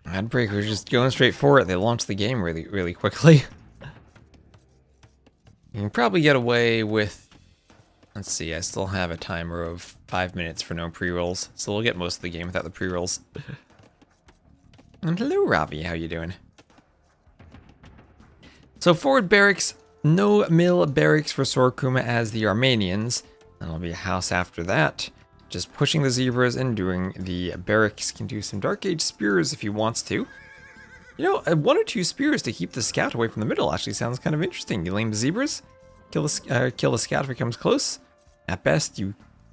Adbreaker's just going straight for it. They launched the game really quickly. You can probably get away with... Let's see, I still have a timer of 5 minutes for no pre-rolls, so we'll get most of the game without the pre-rolls. And hello, Ravi, how you doing? So forward barracks, no mill barracks for Sorkuma as the Armenians. And there'll be a house after that. Just pushing the zebras and doing the barracks. Can do some Dark Age spears if he wants to. You know, 1 or 2 spears to keep the scout away from the middle actually sounds kind of interesting. You lame the zebras, kill the scout if it comes close. At best,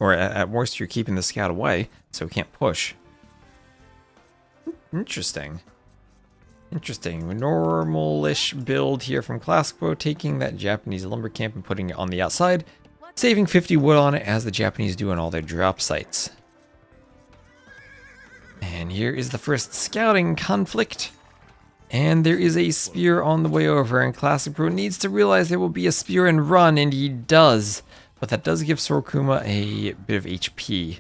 at worst, you're keeping the scout away, so it can't push. Interesting. Interesting. Normal-ish build here from Classic Pro, taking that Japanese lumber camp and putting it on the outside, saving 50 wood on it as the Japanese do on all their drop sites. And here is the first scouting conflict. And there is a spear on the way over, and Classic Pro needs to realize there will be a spear and run, and he does. But that does give Sorkuma a bit of HP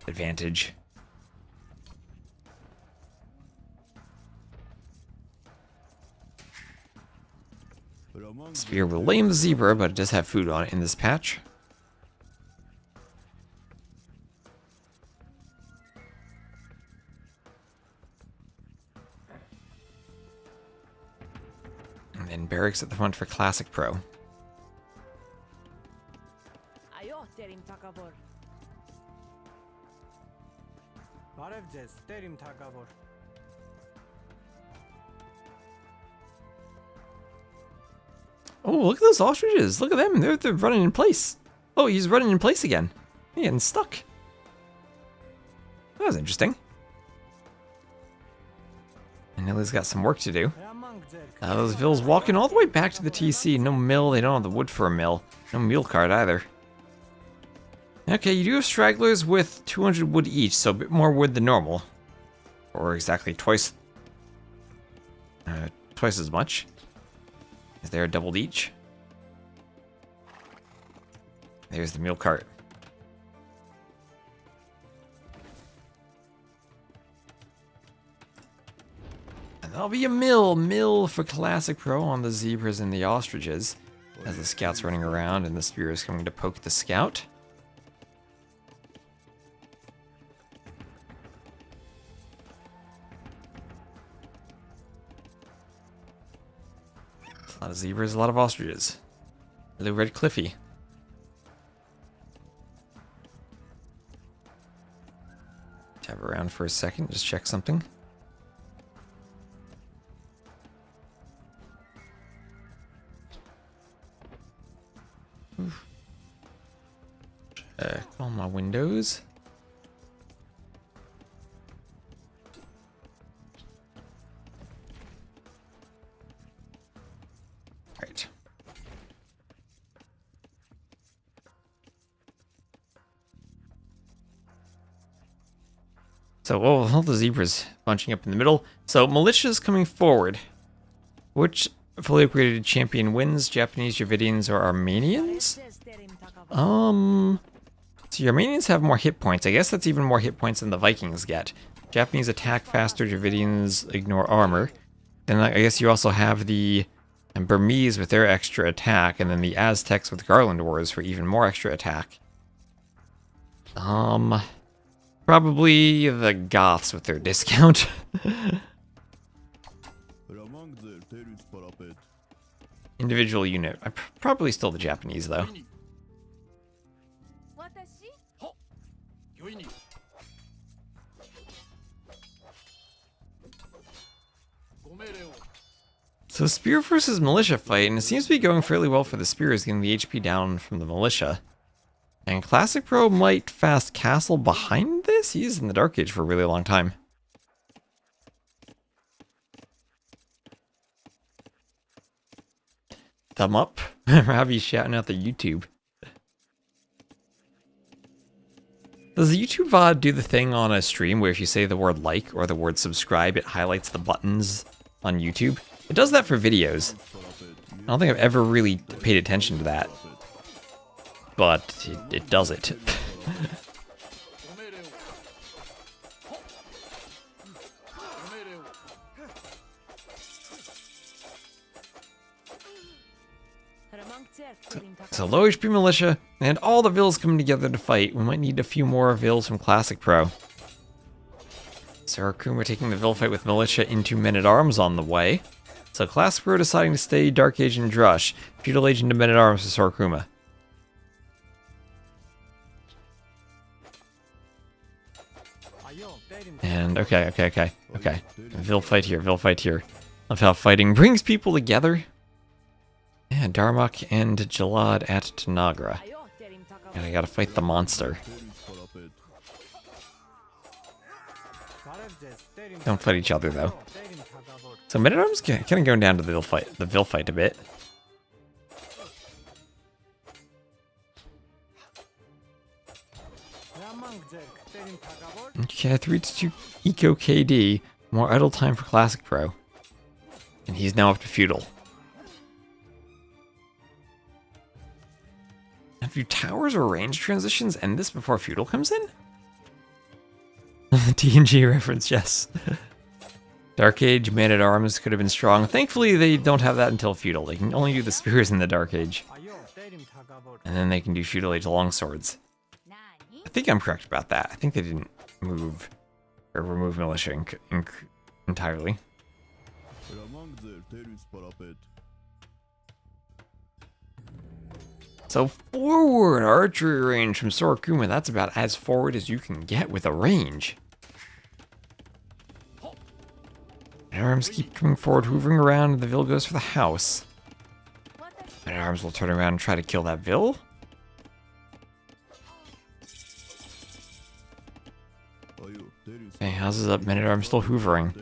advantage. Spear will lame the zebra, but it does have food on it in this patch. And then barracks at the front for Classic Pro. Oh, look at those ostriches. Look at them. They're running in place. Oh, he's running in place again. He's getting stuck. That was interesting. And Nilly's got some work to do. Those vills walking all the way back to the TC. No mill. They don't have the wood for a mill. No mule cart either. Okay, you do have stragglers with 200 wood each, so a bit more wood than normal. Or exactly twice as much. Is there a doubled each? There's the mule cart. And there'll be a mill for Classic Pro on the zebras and the ostriches. As the scout's running around and the spear is coming to poke the scout. A lot of zebras, a lot of ostriches. Hello, Red Cliffy. Tab around for a second, just check something. Oof. Check all my windows. Right. So, oh, all the zebras bunching up in the middle. So, militia's coming forward. Which fully upgraded champion wins? Japanese, Dravidians, or Armenians? So Armenians have more hit points. I guess that's even more hit points than the Vikings get. Japanese attack faster, Dravidians ignore armor. Then I guess you also have the Burmese with their extra attack, and then the Aztecs with Garland Wars for even more extra attack. Probably the Goths with their discount. Individual unit. Probably still the Japanese, though. So spear versus militia fight, and it seems to be going fairly well for the spears, getting the HP down from the militia. And Classic Pro might fast castle behind this? He's in the Dark Age for a really long time. Thumb up. Ravi's shouting out the YouTube. Does the YouTube VOD do the thing on a stream where if you say the word like or the word subscribe, it highlights the buttons on YouTube? It does that for videos. I don't think I've ever really paid attention to that. But it does it. So low HP militia, and all the vills coming together to fight. We might need a few more vills from Classic Pro. Sarakuma taking the vill fight with militia into men-at-arms on the way. So Classic Pro deciding to stay Dark Age and Drush. Feudal Age into men-at-arms for Sarakuma. And okay. Vill fight here, Vill fight here. Love how fighting brings people together. Yeah, Darmok and Jalad at Tanagra. And I gotta fight the monster. Don't fight each other though. So men-at-arms kind of going down to the Vill fight a bit. Okay, 3-2 Eco KD. More idle time for Classic Pro. And he's now up to Feudal. Have you towers or range transitions end this before Feudal comes in? TNG reference, yes. Dark Age, Man-at-Arms could have been strong. Thankfully, they don't have that until Feudal. They can only do the spears in the Dark Age. And then they can do Feudal Age longswords. I think I'm correct about that. I think they didn't move or remove militia entirely. So forward archery range from Sarakuma, that's about as forward as you can get with a range. Men-at-arms keep coming forward, hoovering around, and the Vill goes for the house. Men-at-arms will turn around and try to kill that Vill. Okay, houses up, Men-at-arms still hoovering.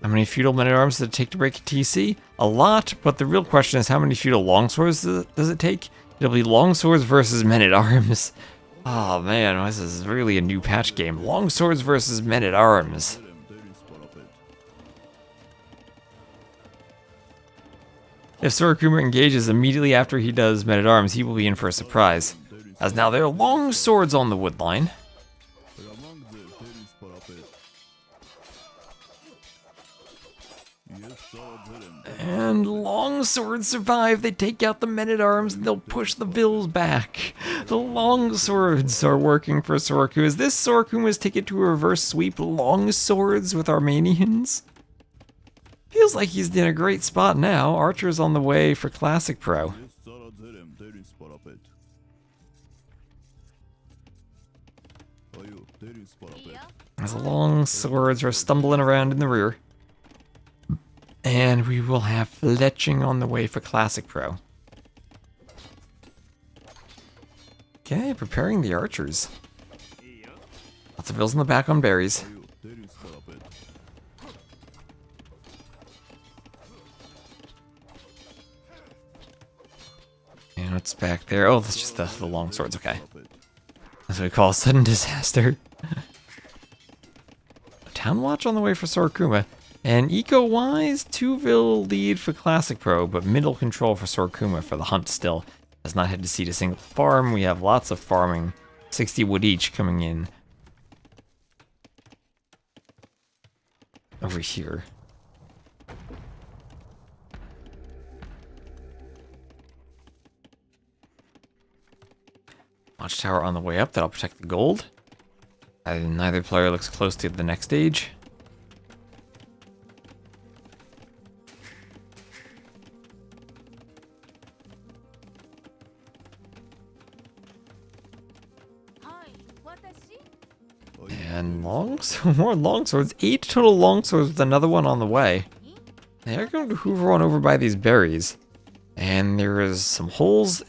How many feudal men-at-arms does it take to break a TC? A lot, but the real question is how many feudal longswords does it take? It'll be longswords versus men-at-arms. Oh man, this is really a new patch game. Longswords versus men-at-arms. If Sarakuma engages immediately after he does men-at-arms, he will be in for a surprise. As now there are long swords on the wood line. And long swords survive. They take out the men-at-arms and they'll push the vills back. The long swords are working for Sarakuma. Is this Sarakuma's ticket to a reverse sweep long swords with Armenians? Feels like he's in a great spot now. Archer's on the way for Classic Pro. As the long swords are stumbling around in the rear. And we will have fletching on the way for Classic Pro. Okay, preparing the archers. Lots of vills in the back on berries. And what's back there? Oh, that's just the long swords, okay. That's what we call a sudden disaster. Town Watch on the way for Sorokuma. And eco-wise, 2-vil lead for Classic Pro, but middle control for Sorokuma for the hunt still. Has not had to seed a single farm. We have lots of farming. 60 wood each coming in. Over here. Watchtower on the way up, that'll protect the gold. Neither player looks close to the next stage. And more longswords. 8 total longswords with another one on the way. They're going to hoover on over by these berries. And there is some holes,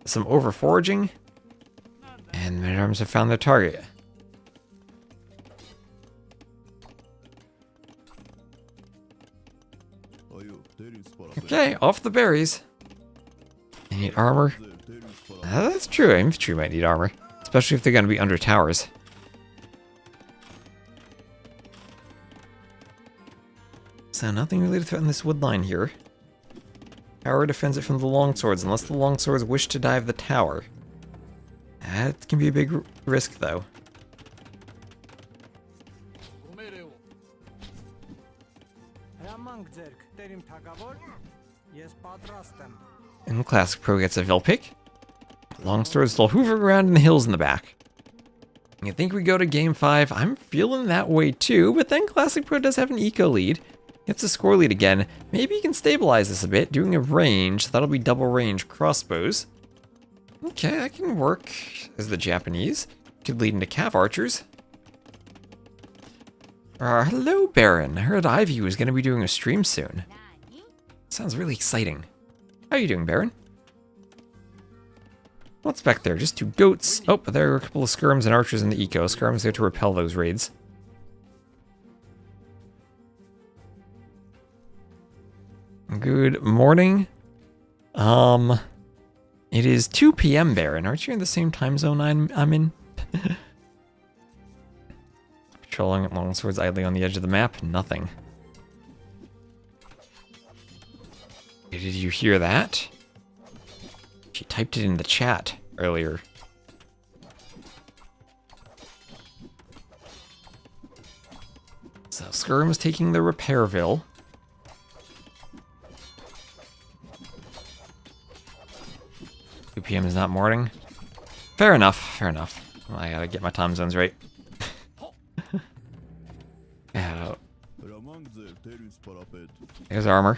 some over foraging. And men-at-arms have found their target. Okay, off the berries. They need armor. That's true, infantry might need armor. Especially if they're going to be under towers. So nothing really to threaten this wood line here. Tower defends it from the longswords, unless the longswords wish to dive the tower. That can be a big risk, though. And Classic Pro gets a Vil pick. Longswords still hoover around in the hills in the back. I think we go to game 5. I'm feeling that way too, but then Classic Pro does have an eco lead. Gets a score lead again. Maybe he can stabilize this a bit, doing a range. So that'll be double range crossbows. Okay, that can work as the Japanese. Could lead into cav archers. Hello, Baron. I heard Ivy was going to be doing a stream soon. Sounds really exciting. How are you doing, Baron? What's back there? Just 2 goats. Oh, there are a couple of skirms and archers in the eco. Skirms there to repel those raids. Good morning. It is 2 p.m. Baron. Aren't you in the same time zone I'm in? Patrolling at longswords idly on the edge of the map. Nothing. Did you hear that? She typed it in the chat earlier. So Skirm's taking the Repairville. PM is not morning. Fair enough, fair enough. Well, I gotta get my time zones right. There's armor.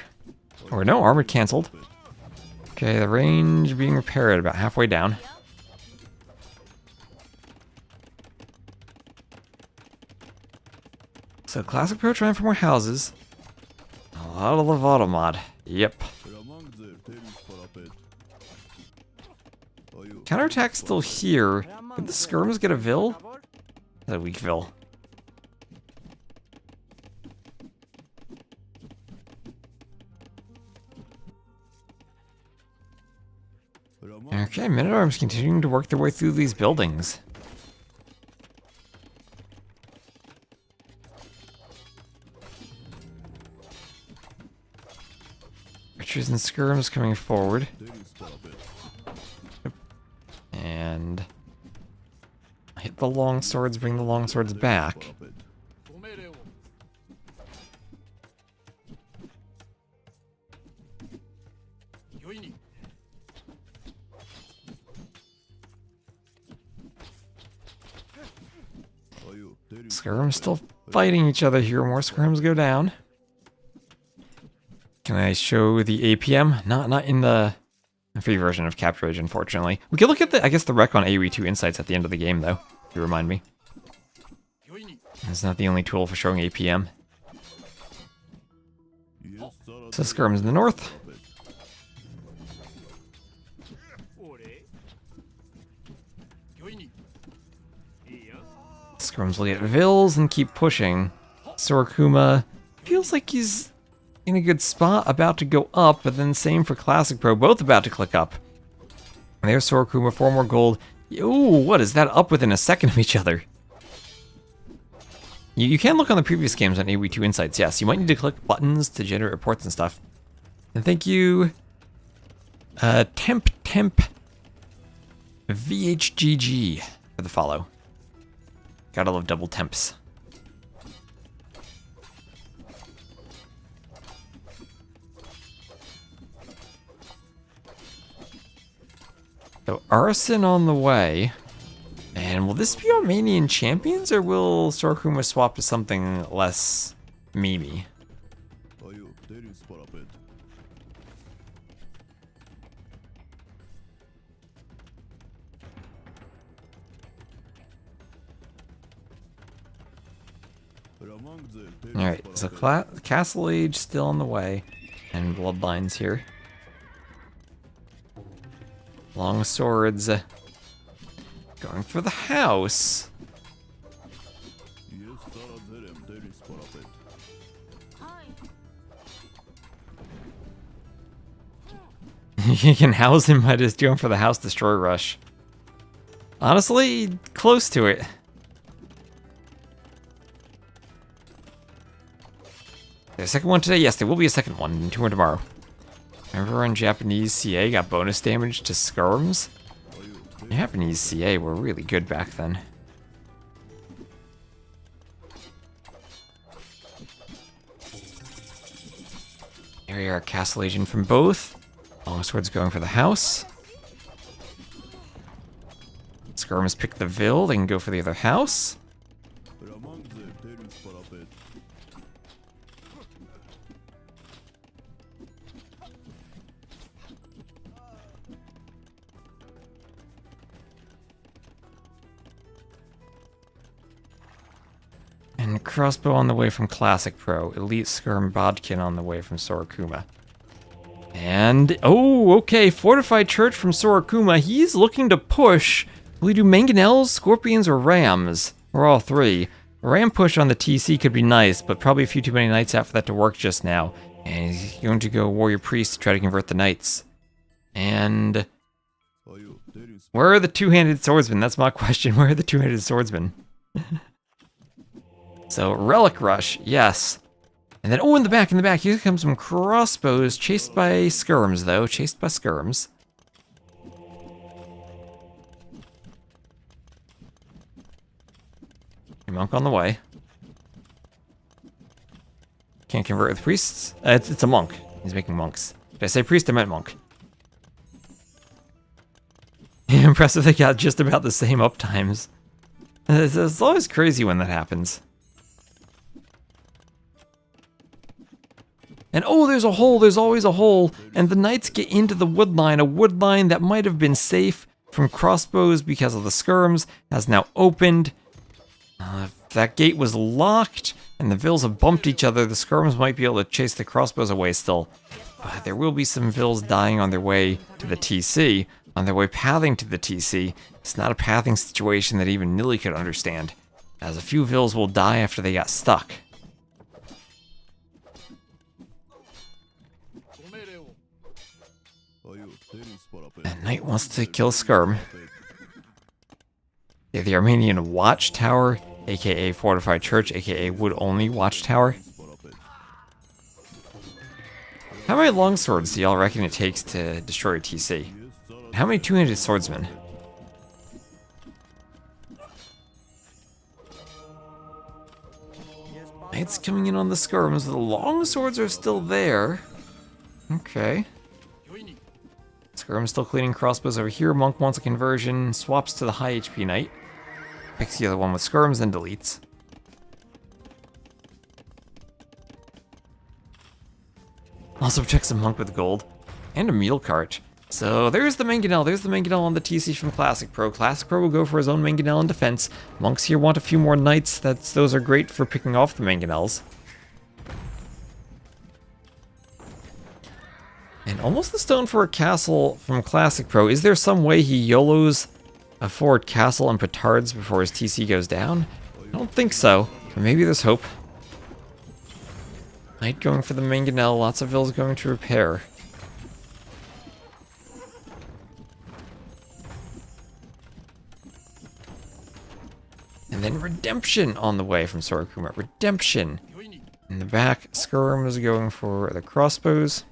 Or no, armor cancelled. Okay, the range being repaired about halfway down. So Classic Pro trying for more houses. A lot of Lovato mod. Yep. Counterattack's still here. Could the skirms get a Vil? That's a weak Vil. Okay, men-at-arms continuing to work their way through these buildings. Archers and skirms coming forward. And hit the longswords, bring the longswords back. Skirms still fighting each other here. More skirms go down. Can I show the APM? Not in the free version of Capture Age, unfortunately. We could look at the, I guess, the rec on AoE2 Insights at the end of the game, though. If you remind me. It's not the only tool for showing APM. So skirms in the north. Skirms will get Vils and keep pushing. Sorokuma feels like he's in a good spot, about to go up, but then same for Classic Pro, both about to click up. And there's Sorokuma, 4 more gold. Ooh, what is that? Up within a second of each other. You can look on the previous games on AoE2 Insights, yes. You might need to click buttons to generate reports and stuff. And thank you, Temp VHGG for the follow. Gotta love double temps. So Arson on the way. And will this be Armenian champions, or will Sorokuma swap to something less memey? Alright, so Castle Age still on the way, and Bloodlines here. Long swords going for the house. You can house him by just going for the house destroy rush. Honestly, close to it. There's a second one today? Yes, there will be a second one, and 2 more tomorrow. Remember on Japanese CA got bonus damage to skirms? Japanese CA were really good back then. Here we are, Castle Agent from both. Longsword's going for the house. Skirms pick the Vil, they can go for the other house. And crossbow on the way from Classic Pro. Elite Skirm Bodkin on the way from Sorokuma. And, oh, okay, Fortified Church from Sorokuma. He's looking to push. Will he do Mangonels, Scorpions, or Rams? Or all three. A Ram push on the TC could be nice, but probably a few too many Knights out for that to work just now. And he's going to go Warrior Priest to try to convert the Knights. And where are the two-handed swordsmen? That's my question. Where are the two-handed swordsmen? So, Relic Rush, yes. And then, oh, in the back, here comes some crossbows, chased by skirms, though. Chased by skirms. Monk on the way. Can't convert with priests. It's a monk. He's making monks. Did I say priest? I meant monk. Impressive they got just about the same uptimes. It's always crazy when that happens. And oh, there's a hole, there's always a hole. And the knights get into the wood line. A wood line that might have been safe from crossbows because of the skirms has now opened. If that gate was locked and the Vils have bumped each other, the skirms might be able to chase the crossbows away still. But there will be some Vils dying on their way to the TC. On their way pathing to the TC. It's not a pathing situation that even Nilly could understand, as a few Vils will die after they got stuck. And Knight wants to kill Skirm. Yeah, the Armenian Watchtower, aka Fortified Church, aka Wood Only Watchtower. How many longswords do y'all reckon it takes to destroy a TC? And how many two-handed swordsmen? Knights coming in on the skirms. The longswords are still there. Okay. Skirm's still cleaning crossbows over here. Monk wants a conversion. Swaps to the high HP knight. Picks the other one with skirms and deletes. Also checks a monk with gold. And a meal cart. So there's the Mangonel. There's the Mangonel on the TC from Classic Pro. Classic Pro will go for his own Mangonel in defense. Monks here want a few more knights. Those are great for picking off the Mangonels. And almost the stone for a castle from Classic Pro. Is there some way he YOLOs a forward castle and petards before his TC goes down? I don't think so, but maybe there's hope. Knight going for the Mangonel, lots of Vils going to repair. And And then Redemption on the way from Sorokuma. Redemption. In the back, Skirm is going for the crossbows.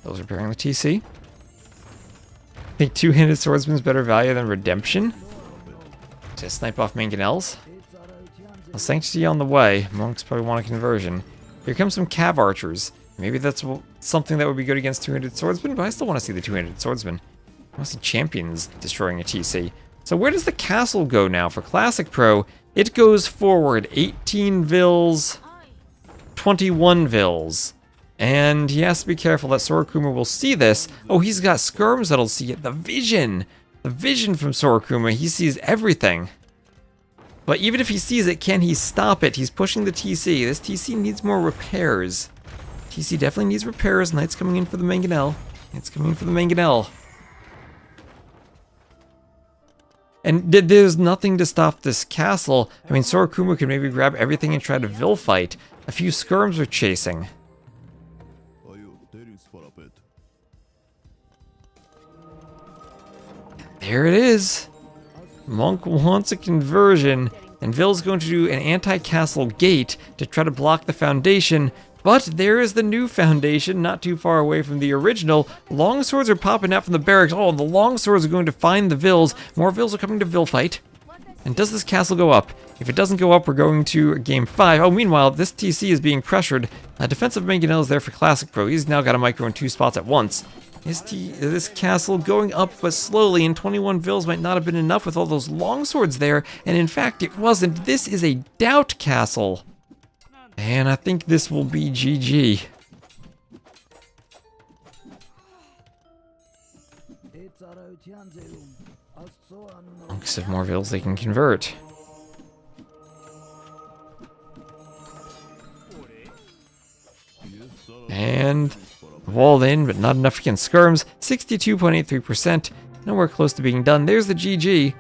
Those repairing the TC. I think two-handed swordsman's better value than Redemption. Just snipe off mangonels. A Sanctity on the way. Monks probably want a conversion. Here comes some cav archers. Maybe that's something that would be good against two-handed swordsmen, but I still want to see the two-handed swordsman. I want to see champions destroying a TC. So where does the castle go now for Classic Pro? It goes forward 18 vils, 21 vils. And he has to be careful that Sorokuma will see this. Oh, he's got skirms that'll see it. The vision! The vision from Sorokuma. He sees everything. But even if he sees it, can he stop it? He's pushing the TC. This TC needs more repairs. TC definitely needs repairs. Knight's coming in for the mangonel. It's coming in for the mangonel. And there's nothing to stop this castle. I mean, Sorokuma could maybe grab everything and try to vil fight. A few skirms are chasing. There it is. Monk wants a conversion, and Vil's going to do an anti-castle gate to try to block the foundation, but there is the new foundation, not too far away from the original. Longswords are popping out from the barracks. Oh, the longswords are going to find the Vils. More Vils are coming to Vil fight. And does this castle go up? If it doesn't go up, we're going to game 5. Oh, meanwhile, this TC is being pressured. Defensive Mangonel is there for Classic Pro. He's now got a micro in 2 spots at once. This castle going up but slowly, and 21 Vils might not have been enough with all those longswords there, and in fact it wasn't. This is a doubt castle. And I think this will be GG. Monks have more Vils they can convert. And walled in, but not enough against skirms. 62.83%. Nowhere close to being done. There's the GG.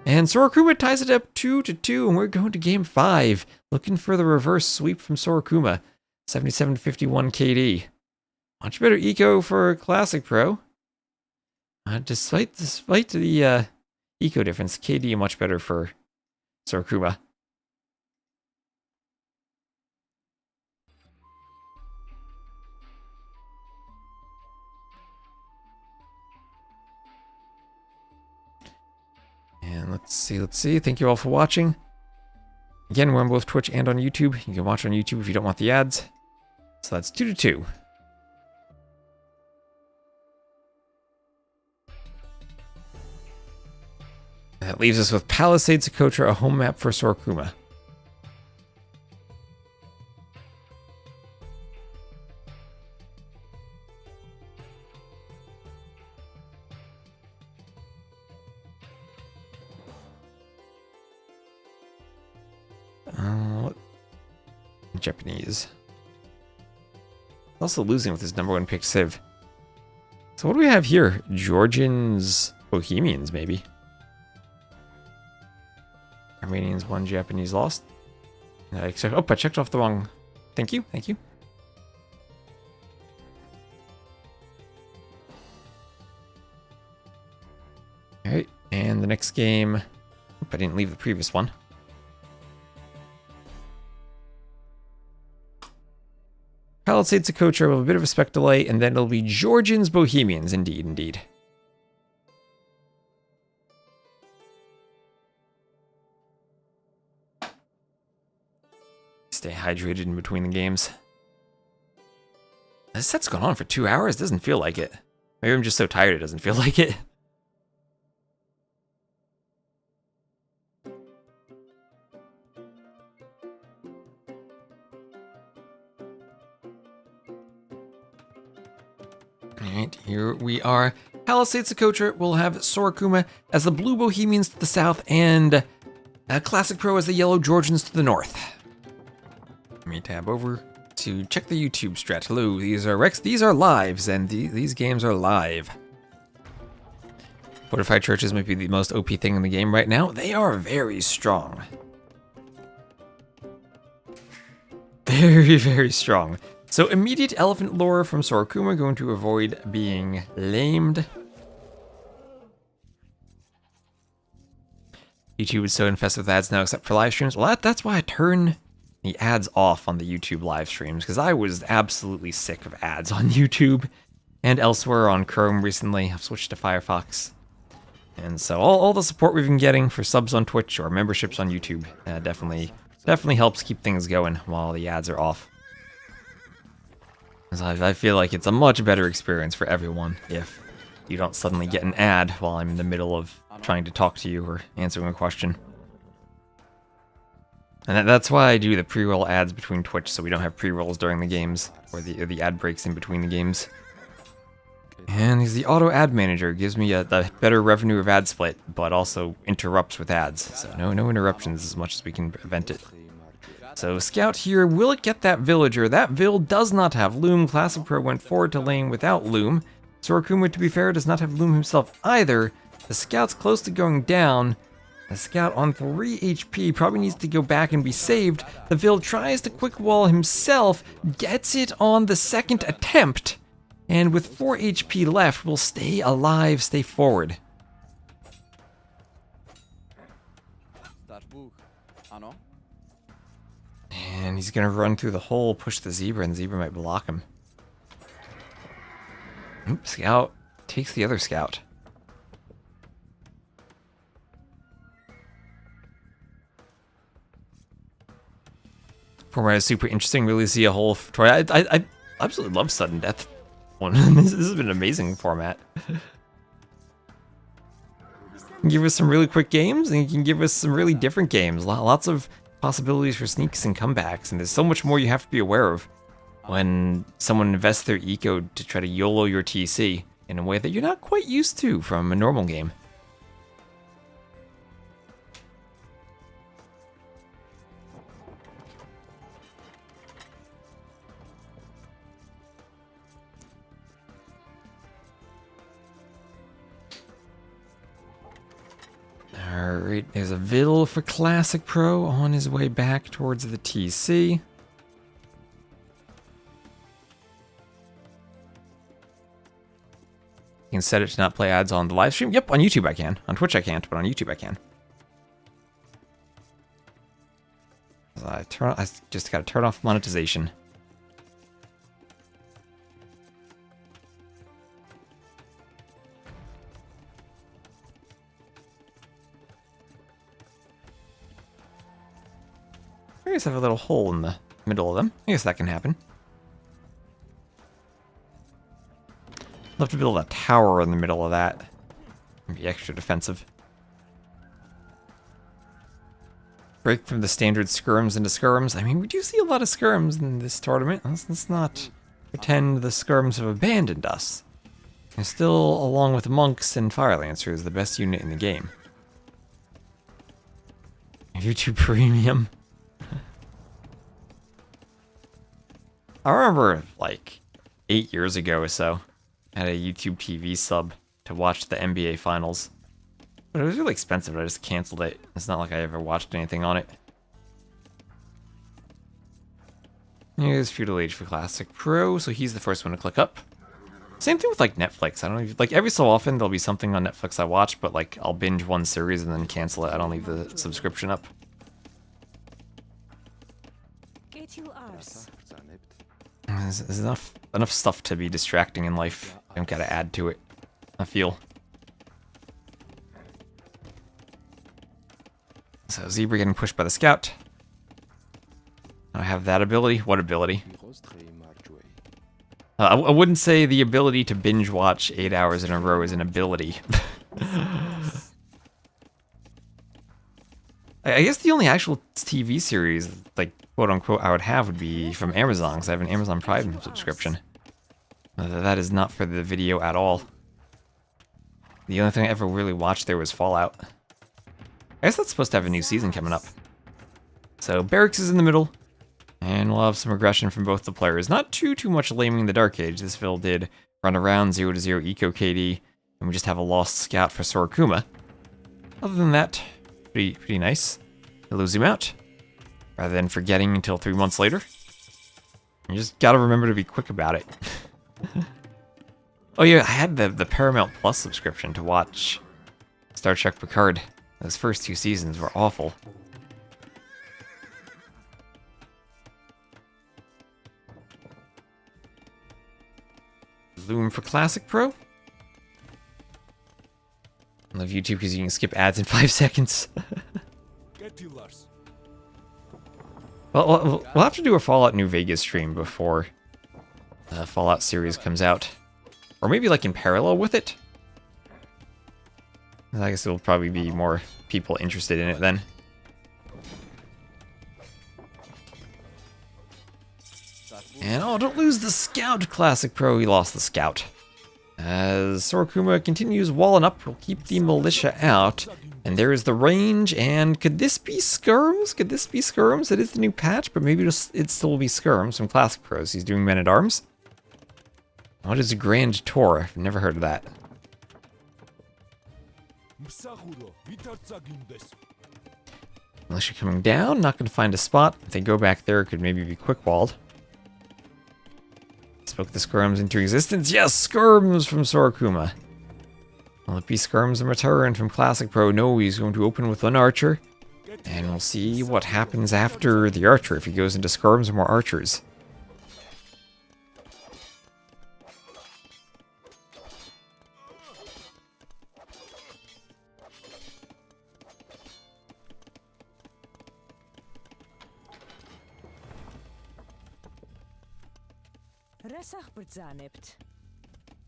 And Sorokuma ties it up 2-2, and we're going to game 5. Looking for the reverse sweep from Sorokuma. 77.51 KD. Much better eco for Classic Pro. Despite the eco difference, KD much better for Sorokuma. And let's see. Thank you all for watching. Again, we're on both Twitch and on YouTube. You can watch on YouTube if you don't want the ads. So that's 2-2. That leaves us with Palisade Socotra, a home map for Sorokuma. Japanese. Also losing with his #1 pick, Civ. So what do we have here? Georgians, Bohemians, maybe. Armenians won, Japanese lost. I checked off the wrong. Thank you. Alright, and the next game. I didn't leave the previous one. Palisade Socotra with a bit of a spec delay, and then it'll be Georgians, Bohemians, indeed. Stay hydrated in between the games. This set's gone on for 2 hours, doesn't feel like it. Maybe I'm just so tired it doesn't feel like it. Alright, here we are. Palisade Socotra will have Sorokuma as the blue Bohemians to the south and Classic Pro as the yellow Georgians to the north. Let me tab over to check the YouTube strat. Hello, these are Rex. These are lives, and these games are live. Fortified churches might be the most OP thing in the game right now. They are very strong. Very, very strong. So immediate elephant lore from Sorokuma, going to avoid being lamed. YouTube is so infested with ads now except for live streams. Well, that's why I turn the ads off on the YouTube live streams, because I was absolutely sick of ads on YouTube and elsewhere on Chrome recently. I've switched to Firefox. And so all the support we've been getting for subs on Twitch or memberships on YouTube definitely helps keep things going while the ads are off. I feel like it's a much better experience for everyone if you don't suddenly get an ad while I'm in the middle of trying to talk to you or answering a question. And that's why I do the pre-roll ads between Twitch, so we don't have pre-rolls during the games, or the ad breaks in between the games. And he's the auto ad manager, gives me a better revenue of ad split, but also interrupts with ads. So no interruptions as much as we can prevent it. So Scout here, will it get that villager? That Vill does not have Loom. Classic Pro went forward to lane without Loom. Sorokuma, to be fair, does not have Loom himself either. The Scout's close to going down. The Scout on 3 HP probably needs to go back and be saved. The Vill tries to quick wall himself, gets it on the second attempt. And with 4 HP left, will stay alive, stay forward. And he's gonna run through the hole, push the Zebra, and the Zebra might block him. Oops, Scout takes the other Scout. Format is super interesting, really see a whole Troy. I absolutely love sudden death. This has been an amazing format. Give us some really quick games, and you can give us some really different games. Lots of possibilities for sneaks and comebacks, and there's so much more you have to be aware of when someone invests their eco to try to YOLO your TC in a way that you're not quite used to from a normal game. Alright, there's a Vill for Classic Pro on his way back towards the TC. You can set it to not play ads on the live stream. Yep, on YouTube I can. On Twitch I can't, but on YouTube I can. I just gotta turn off monetization. I guess I have a little hole in the middle of them. I guess that can happen. Love to build a tower in the middle of that. Be extra defensive. Break from the standard skirms into skirms. I mean, we do see a lot of skirms in this tournament. Let's not pretend the skirms have abandoned us. They're still, along with monks and fire lancers, the best unit in the game. YouTube Premium. I remember, like, 8 years ago or so, I had a YouTube TV sub to watch the NBA Finals. But it was really expensive, I just canceled it. It's not like I ever watched anything on it. Here's Feudal Age for Classic Pro, so he's the first one to click up. Same thing with, like, Netflix. I don't know, like, every so often there'll be something on Netflix I watch, but, like, I'll binge one series and then cancel it. I don't leave the subscription up. There's enough stuff to be distracting in life. I don't gotta add to it, I feel. So Zebra getting pushed by the Scout. I have that ability. What ability? I wouldn't say the ability to binge watch 8 hours in a row is an ability. I guess the only actual TV series, like, quote-unquote, I would have would be from Amazon, because I have an Amazon Prime subscription. That is not for the video at all. The only thing I ever really watched there was Fallout. I guess that's supposed to have a new season coming up. So, Barracks is in the middle, and we'll have some aggression from both the players. Not too much laming the Dark Age. This Vill did run around 0-0 Eco KD, And we just have a lost scout for Sorokuma. Other than that, pretty nice. Hello, zoom out. Rather than forgetting until 3 months later. You just gotta remember to be quick about it. Oh yeah, I had the Paramount Plus subscription to watch Star Trek Picard. Those first 2 seasons were awful. Loom for Classic Pro. I love YouTube because you can skip ads in 5 seconds. Well, we'll have to do a Fallout New Vegas stream before the Fallout series comes out. Or maybe like in parallel with it. I guess there'll probably be more people interested in it then. And oh, don't lose the Scout Classic Pro. He lost the Scout. As Sorokuma continues walling up, we'll keep the militia out. And there is the range, and could this be skirms? Could this be skirms? It is the new patch, but maybe it still will be skirms from Classic Pros. He's doing Men-at-Arms. What is a Grand Tour? I've never heard of that. Militia coming down, not going to find a spot. If they go back there, it could maybe be quick-walled. Spoke the skirms into existence. Yes, skirms from Sorokuma. Will it be skirms in return from Classic Pro? No, he's going to open with an archer. And we'll see what happens after the archer, if he goes into skirms or more archers.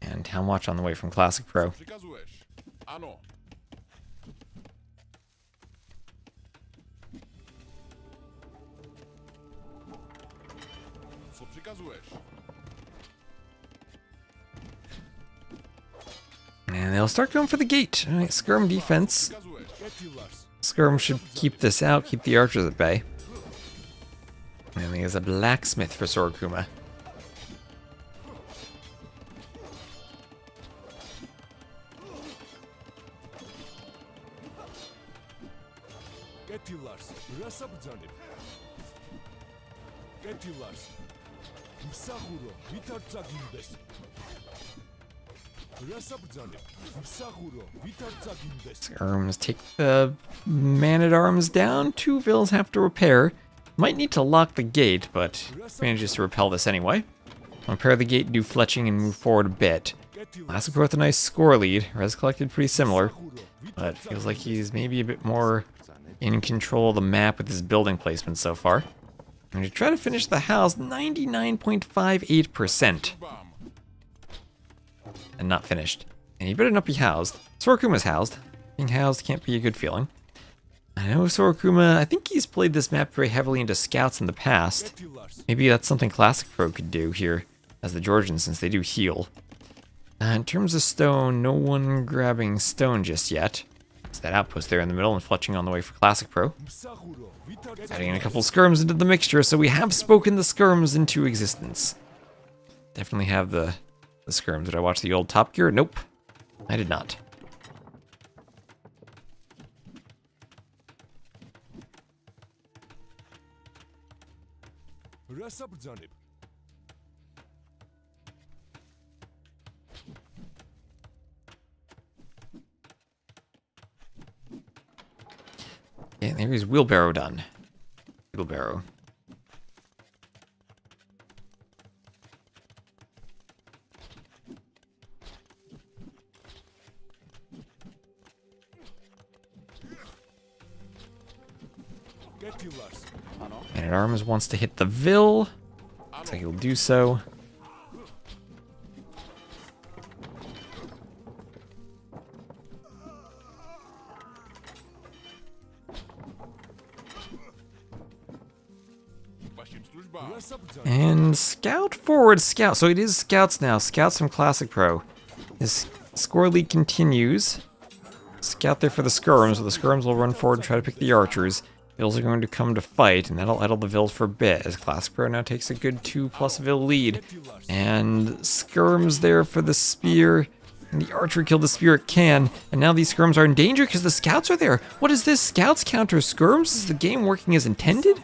And Town Watch on the way from Classic Pro. And they'll start going for the gate. Alright, skirm defense. Skirm should keep this out, keep the archers at bay. And there's a blacksmith for Sorokuma. Skirms take the Man-at-Arms down. 2 vills have to repair. Might need to lock the gate, but manages to repel this anyway. Repair the gate, do fletching, and move forward a bit. Classic Pro with a nice score lead. Res collected pretty similar, but feels like he's maybe a bit more in control of the map with his building placement so far. I'm going to try to finish the house 99.58%. And not finished. And he better not be housed. Sorokuma's housed. Being housed can't be a good feeling. I know Sorokuma, I think he's played this map very heavily into scouts in the past. Maybe that's something Classic Pro could do here as the Georgians, since they do heal. In terms of stone, no one grabbing stone just yet. It's that outpost there in the middle and fletching on the way for Classic Pro. Adding in a couple skirms into the mixture, so we have spoken the skirms into existence. Definitely have the skirms. Did I watch the old Top Gear? Nope. I did not. Yeah, there's wheelbarrow done. Wheelbarrow. Man-at-Arms wants to hit the Vil. Looks like he'll do so. And Scout forward, Scout. So it is Scouts now. Scouts from Classic Pro. This score lead continues. Scout there for the skirms, so the skirms will run forward and try to pick the archers. Vils are going to come to fight, and that'll idle the Vils for a bit, as Classic Pro now takes a good 2+ Vil lead. And skirms there for the spear. And the archer killed the spirit can, and now these skirms are in danger because the scouts are there. What is this? Scouts counter skirms? Is the game working as intended?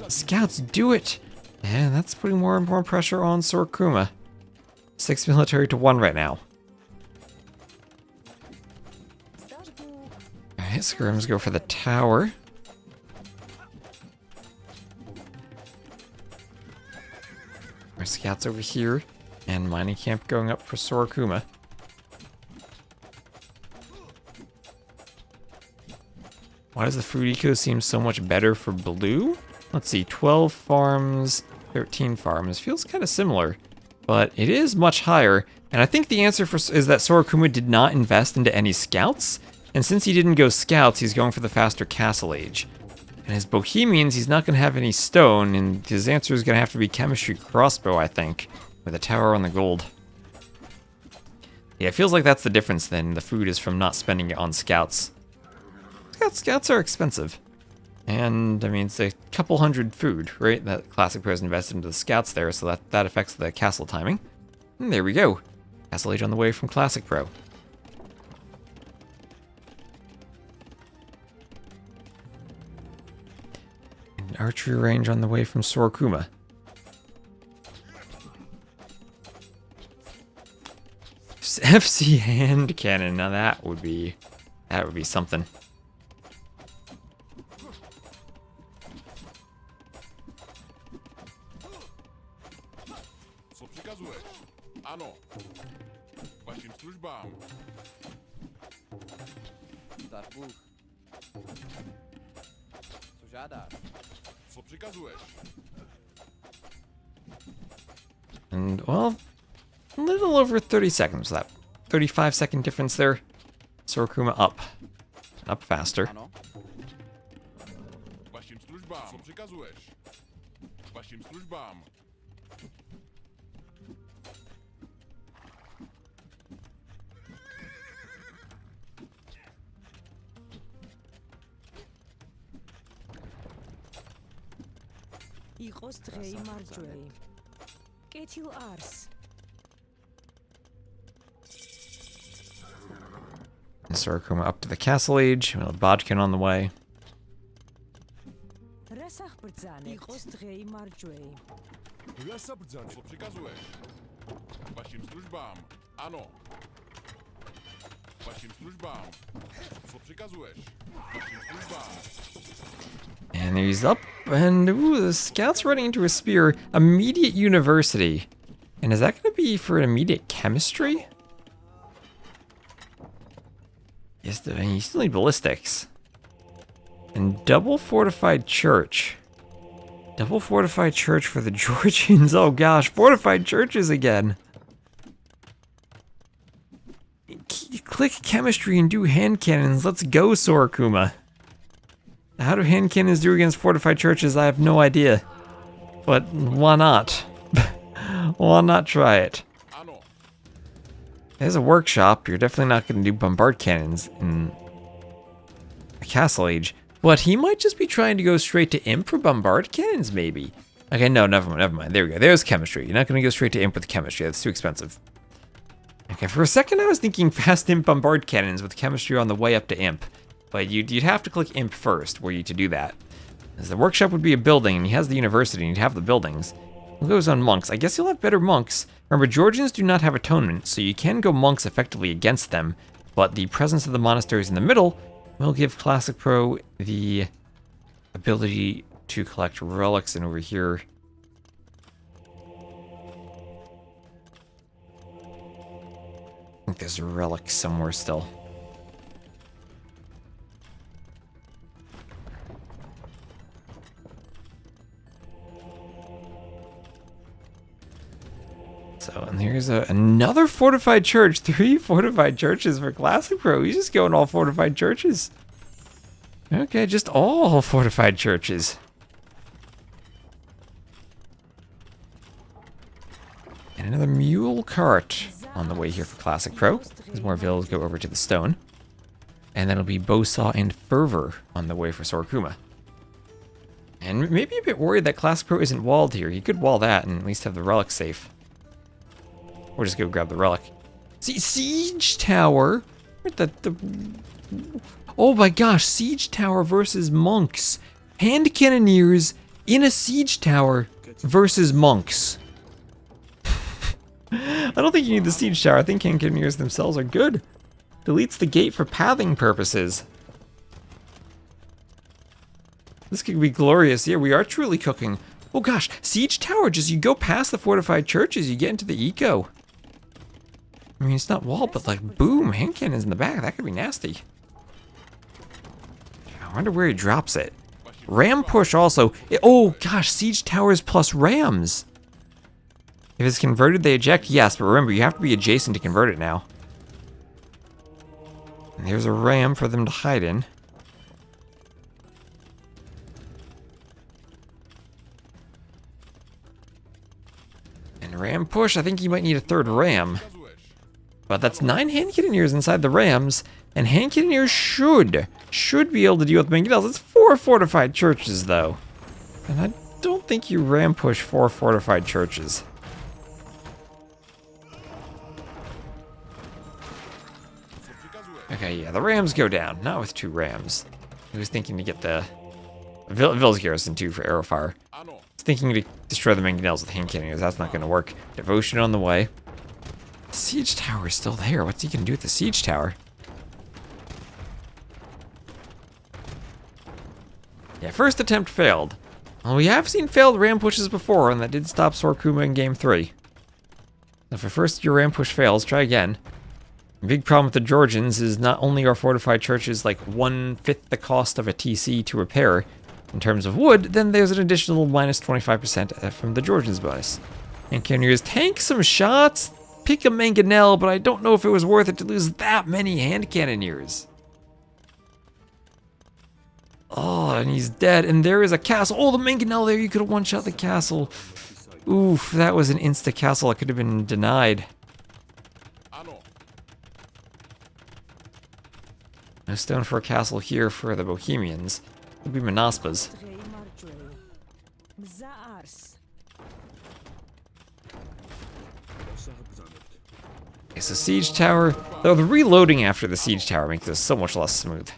Scouts do it. And that's putting more and more pressure on Sorokuma. 6 military to 1 right now. Alright, skirms go for the tower. Our scouts over here. And mining camp going up for Sorokuma. Why does the food eco seem so much better for blue? Let's see, 12 farms, 13 farms. Feels kind of similar, but it is much higher. And I think the answer is that Sorokuma did not invest into any scouts. And since he didn't go scouts, he's going for the faster castle age. And his Bohemians, he's not going to have any stone, and his answer is going to have to be chemistry crossbow, I think, with a tower on the gold. Yeah, it feels like that's the difference then. The food is from not spending it on scouts. Scouts are expensive. And, I mean, it's a couple hundred food, right? That Classic Pro's invested into the scouts there, so that affects the castle timing. And there we go. Castle Age on the way from Classic Pro. And archery range on the way from Sorokuma. FC hand cannon, now that would be something. And, well, a little over 30 seconds. That 35-second difference there. Sorokuma up. And up faster. And Sorokuma up to the castle age. Well, Bodkin on the way. And he's up, and ooh, the scout's running into a spear. Immediate university. And is that going to be for immediate chemistry? Yes, you still need ballistics. And double fortified church. Double fortified church for the Georgians. Oh gosh, fortified churches again. Click chemistry and do hand cannons. Let's go, Sorokuma. How do hand cannons do against fortified churches? I have no idea. But why not? Why not try it? There's a workshop. You're definitely not going to do bombard cannons in a castle age. But he might just be trying to go straight to imp for bombard cannons, maybe. Okay, no, never mind. There we go. There's chemistry. You're not going to go straight to imp with chemistry. That's too expensive. Okay, for a second I was thinking fast imp bombard cannons with chemistry on the way up to imp. But you'd have to click imp first were you to do that. As the workshop would be a building, and he has the university, and you'd have the buildings. What goes on monks? I guess you'll have better monks. Remember, Georgians do not have atonement, so you can go monks effectively against them, but the presence of the monasteries in the middle will give Classic Pro the ability to collect relics, and over here... I think there's a relic somewhere still. So, and here's another fortified church. 3 fortified churches for Classic Pro. He's just going all fortified churches. Okay, just all fortified churches. And another mule cart on the way here for Classic Pro. As more villas go over to the stone. And then it'll be Bowsaw and Fervor on the way for Sorokuma. And maybe a bit worried that Classic Pro isn't walled here. He could wall that and at least have the relic safe. Or just go grab the relic. Siege tower? Oh my gosh, siege tower versus monks. Hand cannoneers in a siege tower versus monks. I don't think you need the siege tower. I think hand cannoneers themselves are good. Deletes the gate for pathing purposes. This could be glorious. Yeah, we are truly cooking. Oh gosh, siege tower, just you go past the fortified churches, you get into the eco. I mean, it's not walled, but like, boom, hand cannons in the back. That could be nasty. I wonder where he drops it. Ram push also. Oh gosh, siege towers plus rams. If it's converted, they eject. Yes, but remember, you have to be adjacent to convert it now. And there's a ram for them to hide in. And ram push, I think you might need a third ram. But that's 9 hand cannoneers inside the rams, and hand cannoneers should be able to deal with Bengalis. It's 4 fortified churches, though. And I don't think you ram push 4 fortified churches. Okay, yeah, the rams go down. Not with 2 rams. He was thinking to get the Vill's garrison, too, for arrow fire. He's thinking to destroy the Bengalis with hand cannoneers. That's not going to work. Devotion on the way. The siege tower is still there. What's he going to do with the siege tower? Yeah, first attempt failed. Well, we have seen failed ram pushes before, and that did stop Sorkuma in game 3. If at first your ram push fails, try again. The big problem with the Georgians is not only are fortified churches like 1/5 the cost of a TC to repair in terms of wood, then there's an additional minus 25% from the Georgians bonus. And cannoneers tank some shots, pick a mangonel, but I don't know if it was worth it to lose that many hand cannoneers. Oh, and he's dead, and there is a castle. Oh, the mangonel there, you could have one-shot the castle. Oof, that was an insta-castle that could have been denied. No stone for a castle here for the Bohemians. It'll be Monaspas. Okay, so siege tower. Though the reloading after the siege tower makes this so much less smooth.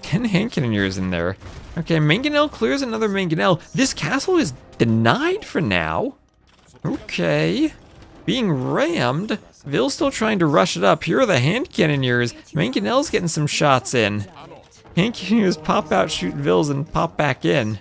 Ten hand cannoneers in there. Okay, mangonel clears another mangonel. This castle is denied for now. Okay. Being rammed. Ville's still trying to rush it up. Here are the hand cannoneers. Mangonel's getting some shots in. Hand cannoneers pop out, shoot Ville's, and pop back in.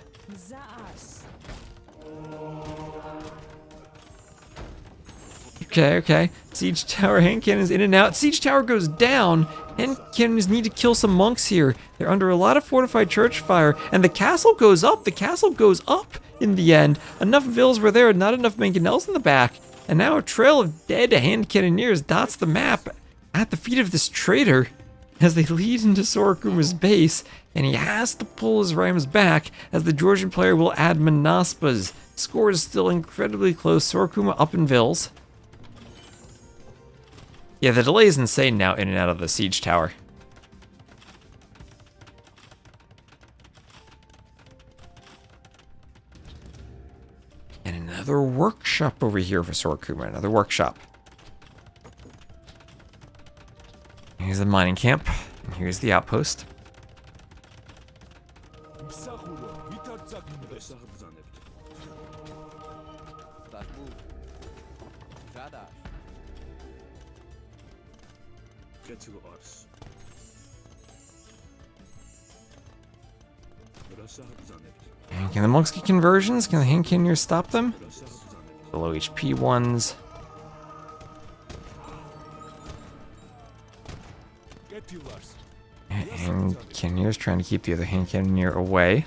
Okay. Siege tower, hand cannons in and out. Siege tower goes down. Hand cannons need to kill some monks here. They're under a lot of fortified church fire. And the castle goes up. The castle goes up in the end. Enough Villes were there, not enough mangonels in the back. And now a trail of dead hand cannoneers dots the map at the feet of this traitor as they lead into Sorkuma's base. And he has to pull his rams back as the Georgian player will add Monaspas. Score is still incredibly close. Sorkuma up in Villes. Yeah, the delay is insane now in and out of the siege tower. And another workshop over here for Sorkuma, another workshop. Here's the mining camp, and here's the outpost. And can the monks get conversions? Can the hand cannoneers stop them? The low HP ones. And cannoneers trying to keep the other hand cannoneer away.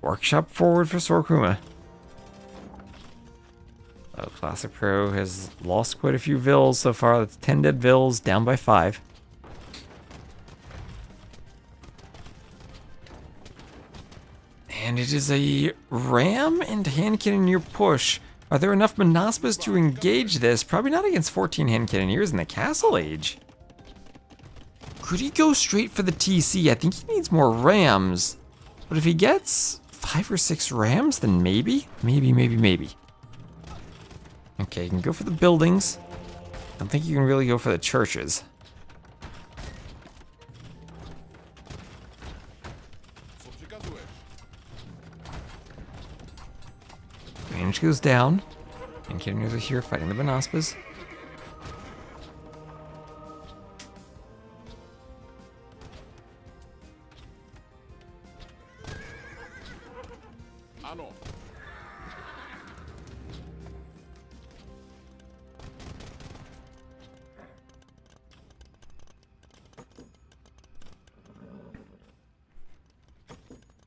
Workshop forward for Sorkuma. Oh, Classic Pro has lost quite a few Villes so far. That's 10 dead Villes, down by 5. And it is a ram and hand cannoneer push. Are there enough Monaspas to engage this? Probably not against 14 hand cannoneers in the castle age. Could he go straight for the TC? I think he needs more rams. But if he gets 5 or 6 rams, then maybe. Maybe. Okay, you can go for the buildings. I don't think you can really go for the churches. Range goes down. And Cannoneers are here fighting the Banaspas.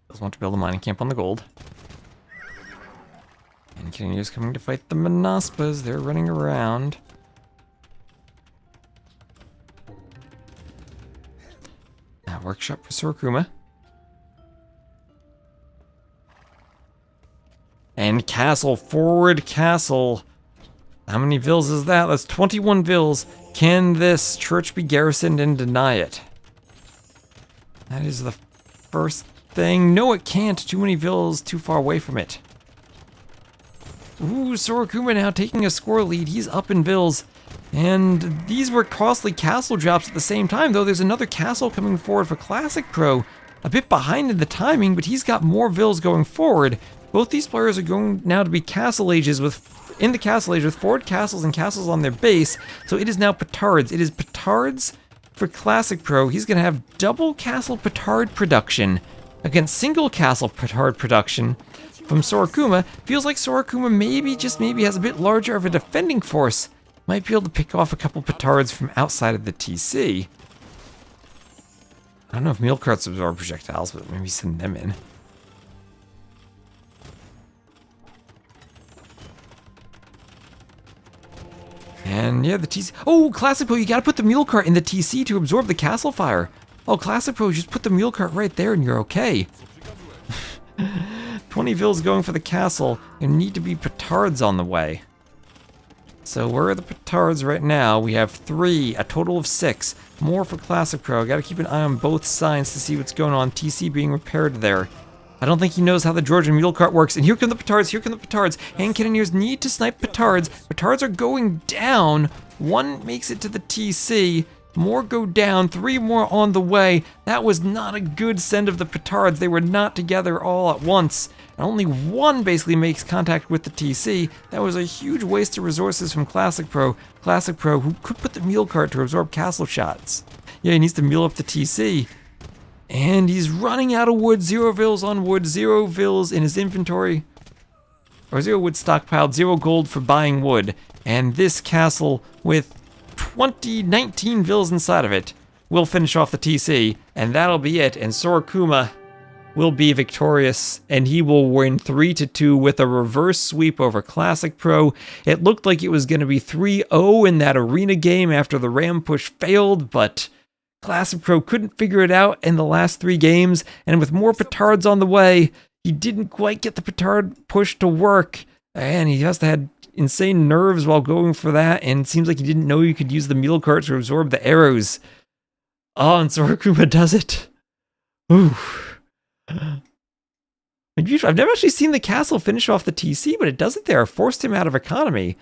Does want to build a mining camp on the gold. And Cannoneers coming to fight the Manaspas. They're running around. Workshop for Sorokuma. And castle, forward castle. How many vills is that? That's 21 vills. Can this church be garrisoned and deny it? That is the first thing. No, it can't. Too many vills too far away from it. Ooh, Sorokuma now taking a score lead. He's up in vills. And these were costly castle drops at the same time, though there's another castle coming forward for Classic Pro. A bit behind in the timing, but he's got more vills going forward. Both these players are going now to be castle ages in the castle age with forward castles and castles on their base. So it is now petards. It is petards for Classic Pro. He's going to have double castle petard production against single castle petard production from Sorokuma. Feels like Sorokuma maybe, just maybe, has a bit larger of a defending force. Might be able to pick off a couple petards from outside of the TC. I don't know if meal carts absorb projectiles, but maybe send them in. And yeah, the TC. Oh, Classic Pro, you gotta put the mule cart in the TC to absorb the castle fire. Oh, Classic Pro, just put the mule cart right there and you're okay. 20 vills going for the castle. There need to be petards on the way. So where are the petards right now? We have 3, a total of 6. More for Classic Pro. Gotta keep an eye on both sides to see what's going on. TC being repaired there. I don't think he knows how the Georgian mule cart works. And here come the petards, here come the petards. Hand cannoneers need to snipe petards. Petards are going down. 1 makes it to the TC. More go down, 3 more on the way. That was not a good send of the petards. They were not together all at once. And only 1 basically makes contact with the TC. That was a huge waste of resources from Classic Pro. Classic Pro, who could put the mule cart to absorb castle shots. Yeah, he needs to mule up the TC. And he's running out of wood. 0 vills on wood, 0 vills in his inventory. Or 0 wood stockpiled, 0 gold for buying wood. And this castle with 19 vills inside of it will finish off the TC. And that'll be it. And Sorokuma will be victorious, and he will win 3-2 with a reverse sweep over Classic Pro. It looked like it was going to be 3-0 in that arena game after the Ram push failed, but Classic Pro couldn't figure it out in the last 3 games, and with more petards on the way, he didn't quite get the petard push to work, and he has to have insane nerves while going for that, and it seems like he didn't know you could use the mule cart to absorb the arrows. Oh, and Sorokuma does it. Ooh. I've never actually seen the castle finish off the TC, but it does it there. Forced him out of economy.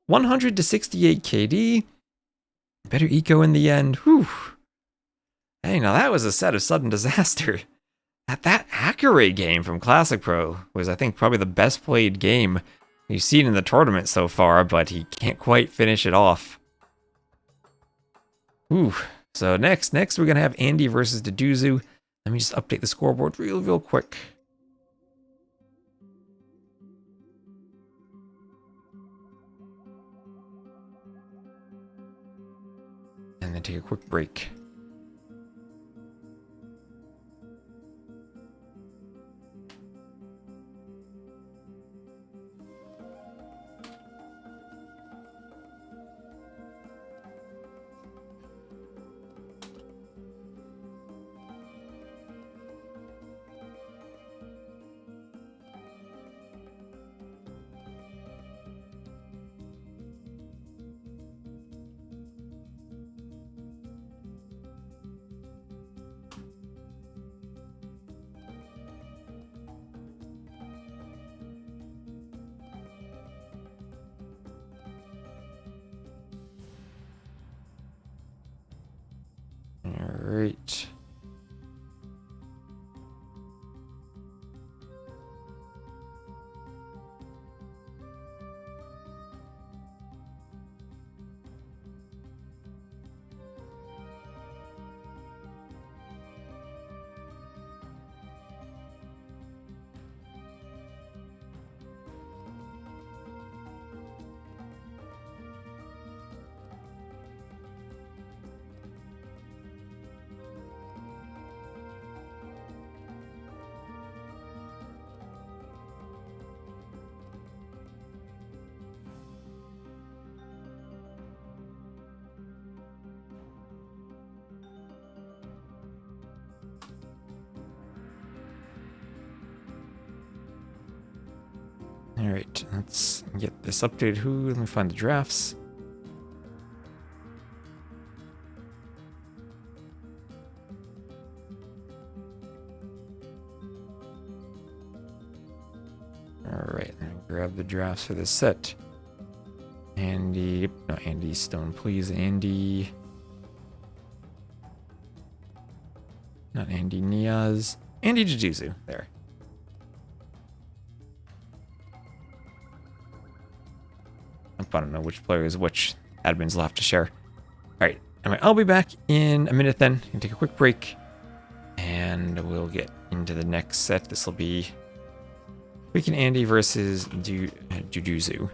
100 to 68 KD. Better eco in the end. Whew. Hey, now that was a set of sudden disaster. That Acaray game from Classic Pro was, I think, probably the best played game we've seen in the tournament so far, but he can't quite finish it off. Ooh. So next we're going to have Andy versus Deduzu. Let me just update the scoreboard real quick. And then take a quick break. Alright. Alright, let's get this updated. Let me find the drafts. Alright, let me grab the drafts for this set. Andy, no, Andy Stone, please. Andy. Not Andy Niaz. Andy Jijuzu, there. I don't know which players, which admins will have to share. Alright, anyway, I'll be back in a minute then. I'll take a quick break. And we'll get into the next set. This will be Weekend Andy versus Jujuzu.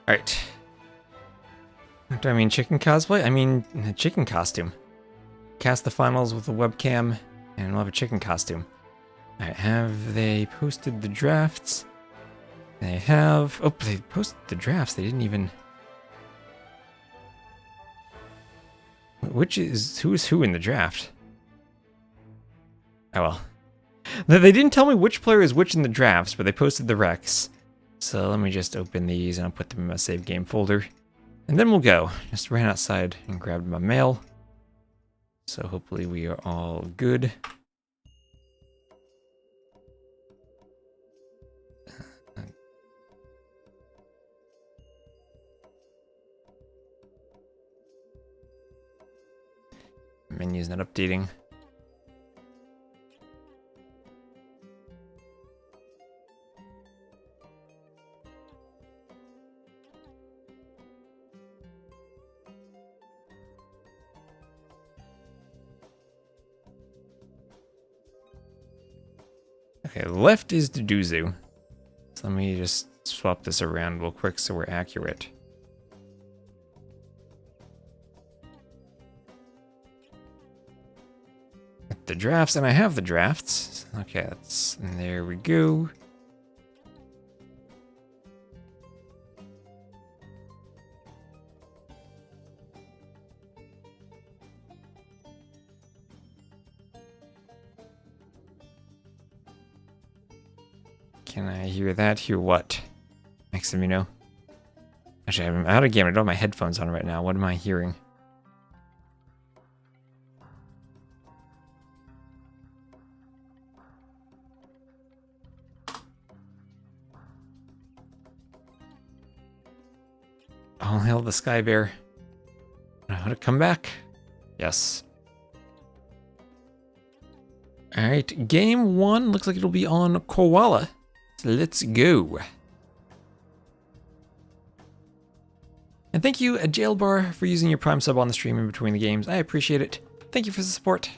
Alright. Do I mean chicken cosplay? I mean chicken costume. Cast the finals with a webcam, and we'll have a chicken costume. Alright, have they posted the drafts? They have... Oh, they posted the drafts. They didn't even... Who is who in the draft? Oh well. They didn't tell me which player is which in the drafts, but they posted the recs. So let me just open these and I'll put them in my save game folder. And then we'll go. Just ran outside and grabbed my mail. So hopefully we are all good. Menu's not updating. Okay, left is Duduzu. So let me just swap this around real quick so we're accurate. The drafts, and I have the drafts. Okay, and there we go. Can I hear that? Hear what? Next time you know. Actually, I'm out of game. I don't have my headphones on right now. What am I hearing? All hail the Sky Bear. Know how to come back? Yes. Alright, game 1 looks like it'll be on Koala. So let's go. And thank you, Jailbar, for using your Prime sub on the stream in between the games. I appreciate it. Thank you for the support.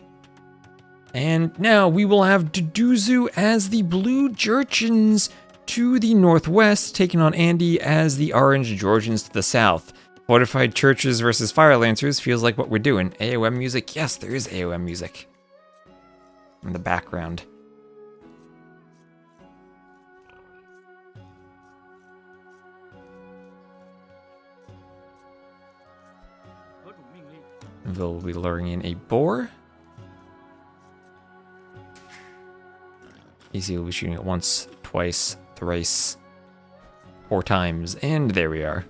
And now we will have Duduzu as the Blue Georgians to the northwest, taking on Andy as the Orange Georgians to the south. Fortified churches versus fire lancers feels like what we're doing. AOM music? Yes, there is AOM music in the background. We'll be luring in a boar. Easy will be shooting it once, twice, thrice, 4 times, and there we are.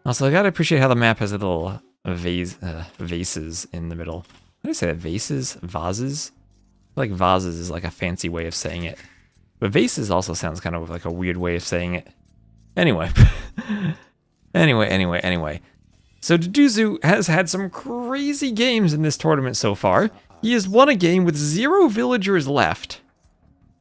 Also, I gotta appreciate how the map has a little vases in the middle. How do I say that? Vases? Vases? I feel like vases is like a fancy way of saying it. But vases also sounds kind of like a weird way of saying it. Anyway. Anyway. So Duduzu has had some crazy games in this tournament so far. He has won a game with 0 villagers left.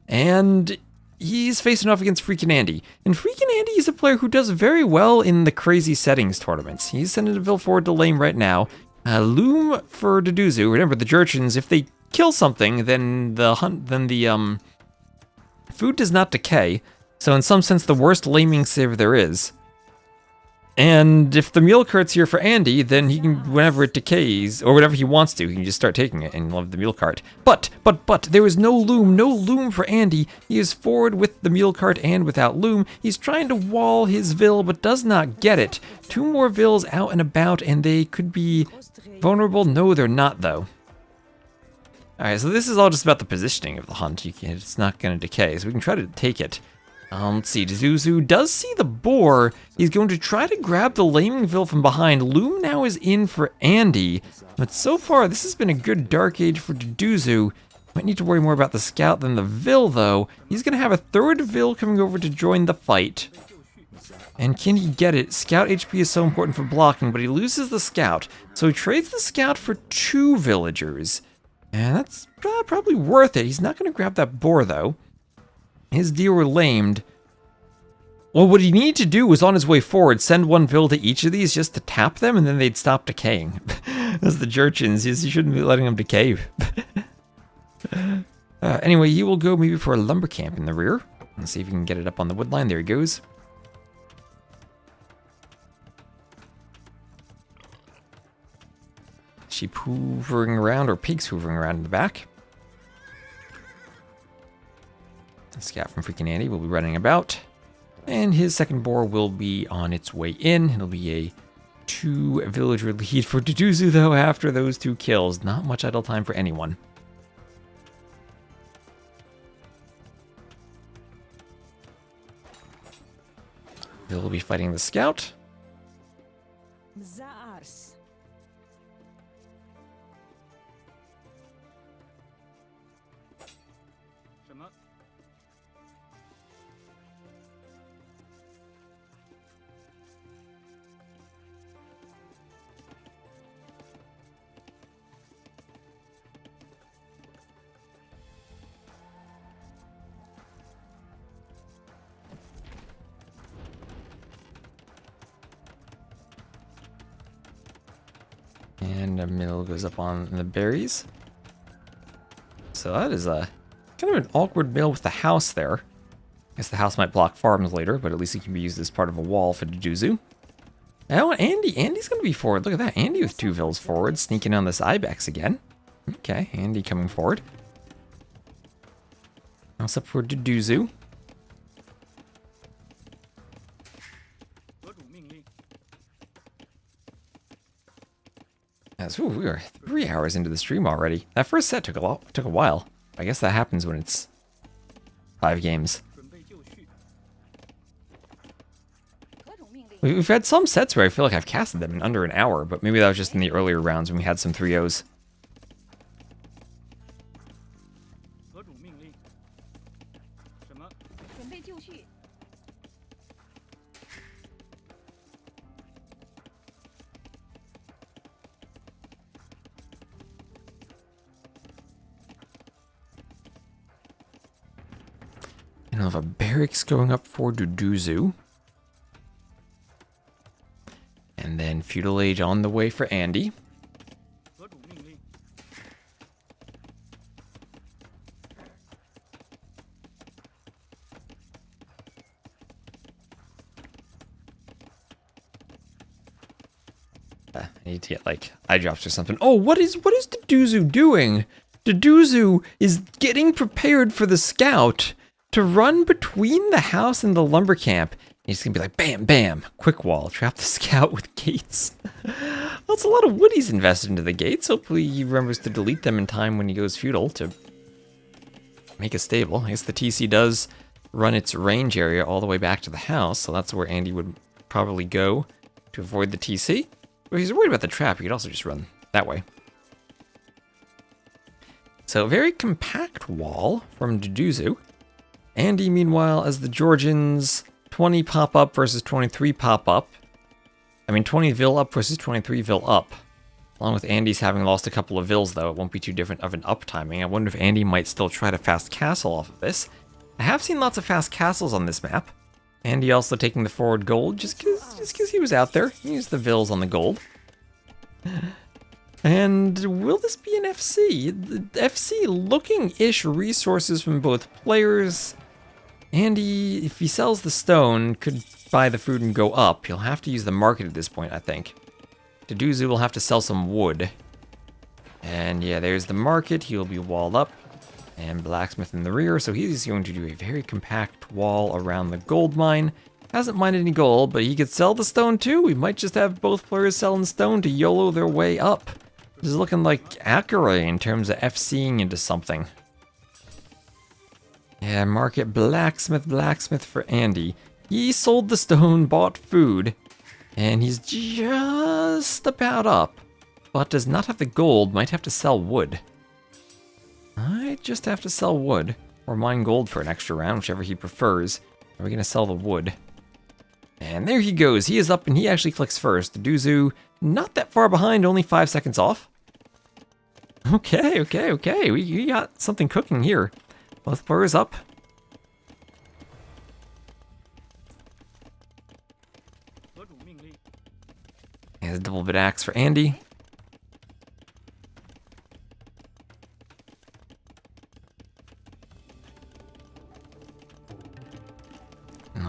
And he's facing off against Freakin' Andy. And Freakin' Andy is a player who does very well in the crazy settings tournaments. He's sending a Vil forward to lane right now. Loom for Duduzu. Remember, the Georgians, if they kill something, then the food does not decay. So in some sense, the worst laming sieve there is. And if the mule cart's here for Andy, then he can, whenever it decays, or whatever he wants to, he can just start taking it and love the mule cart. But, there is no loom for Andy. He is forward with the mule cart and without loom. He's trying to wall his Vil, but does not get it. 2 more Vils out and about, and they could be vulnerable. No, they're not, though. Alright, so this is all just about the positioning of the hunt. It's not going to decay, so we can try to take it. Let's see, Duduzu does see the boar. He's going to try to grab the laming Vil from behind. Loom now is in for Andy. But so far, this has been a good Dark Age for Duduzu. Might need to worry more about the scout than the Vil, though. He's going to have a 3rd Vil coming over to join the fight. And can he get it? Scout HP is so important for blocking, but he loses the scout. So he trades the scout for 2 villagers. And that's probably worth it. He's not going to grab that boar, though. His deer were lamed. Well, what he needed to do was on his way forward, send 1 Vil to each of these just to tap them, and then they'd stop decaying. As the Georgians, you shouldn't be letting them decay. Anyway, he will go maybe for a lumber camp in the rear. Let's see if we can get it up on the wood line. There he goes. Sheep hoovering around, or pigs hoovering around in the back. A scout from freaking Andy will be running about. And his second boar will be on its way in. It'll be a 2-villager lead for Deduzu, though, after those 2 kills. Not much idle time for anyone. Bill will be fighting the scout. And the middle goes up on the berries. So that is a kind of an awkward mill with the house there. I guess the house might block farms later, but at least it can be used as part of a wall for Deduzu. Oh, Andy. Andy's going to be forward. Look at that. Andy with 2 vills forward, sneaking on this Ibex again. Okay, Andy coming forward. House up for Deduzu. As, ooh, we are 3 hours into the stream already. That first set took a while. I guess that happens when it's 5 games. We've had some sets where I feel like I've casted them in under an hour, but maybe that was just in the earlier rounds when we had some 3-0s. And I'll have a barracks going up for Deduzu. And then feudal age on the way for Andy. I need to get like eye drops or something. Oh, what is Deduzu doing? Deduzu is getting prepared for the scout to run between the house and the lumber camp. He's gonna be like, bam, bam, quick wall, trap the scout with gates. That's a lot of wood he's invested into the gates. Hopefully he remembers to delete them in time when he goes feudal to make a stable. I guess the TC does run its range area all the way back to the house, so that's where Andy would probably go to avoid the TC. But if he's worried about the trap, he could also just run that way. So, very compact wall from Deduzu. Andy, meanwhile, as the Georgians, 20 pop up versus 23 pop up. I mean, 20 vil up versus 23 vil up. Along with Andy's having lost a couple of vils, though, it won't be too different of an up timing. I wonder if Andy might still try to fast castle off of this. I have seen lots of fast castles on this map. Andy also taking the forward gold, just because he was out there. He used the vils on the gold. And will this be an FC? The FC looking-ish resources from both players. Andy, if he sells the stone, could buy the food and go up. He'll have to use the market at this point, I think. Deduzu will have to sell some wood. And yeah, there's the market. He'll be walled up. And blacksmith in the rear, so he's going to do a very compact wall around the gold mine. Hasn't mined any gold, but he could sell the stone too. We might just have both players selling stone to YOLO their way up. This is looking like Acaray in terms of FCing into something. Yeah, market blacksmith for Andy. He sold the stone, bought food, and he's just about up, but does not have the gold, might have to sell wood. Might just have to sell wood, or mine gold for an extra round, whichever he prefers. Are we going to sell the wood? And there he goes, he is up and he actually clicks first. Deduzu, not that far behind, only 5 seconds off. Okay, we got something cooking here. Both players up. And a double bit axe for Andy.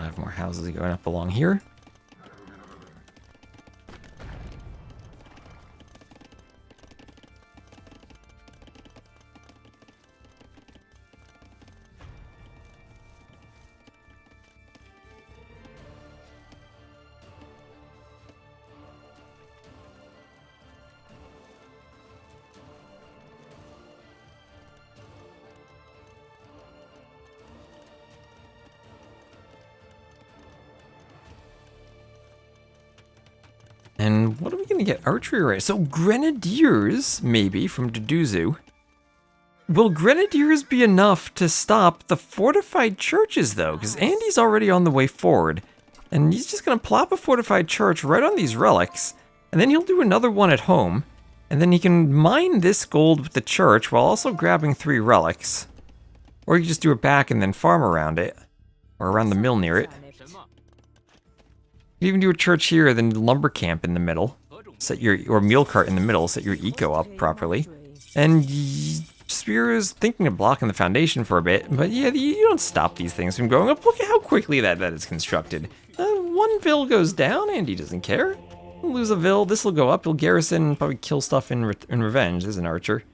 have more houses going up along here. And what are we going to get archery right? So grenadiers, maybe, from Duduzu. Will grenadiers be enough to stop the fortified churches, though? Because Andy's already on the way forward. And he's just going to plop a fortified church right on these relics. And then he'll do another one at home. And then he can mine this gold with the church while also grabbing 3 relics. Or you can just do it back and then farm around it. Or around the mill near it. You even do a church here, then lumber camp in the middle. Set your, or meal cart in the middle, set your eco up properly. And Spear is thinking of blocking the foundation for a bit, but yeah, you don't stop these things from going up. Look at how quickly that is constructed. 1 vill goes down, Andy doesn't care. He'll lose a vill, this will go up, he'll garrison and probably kill stuff in revenge. There's an archer.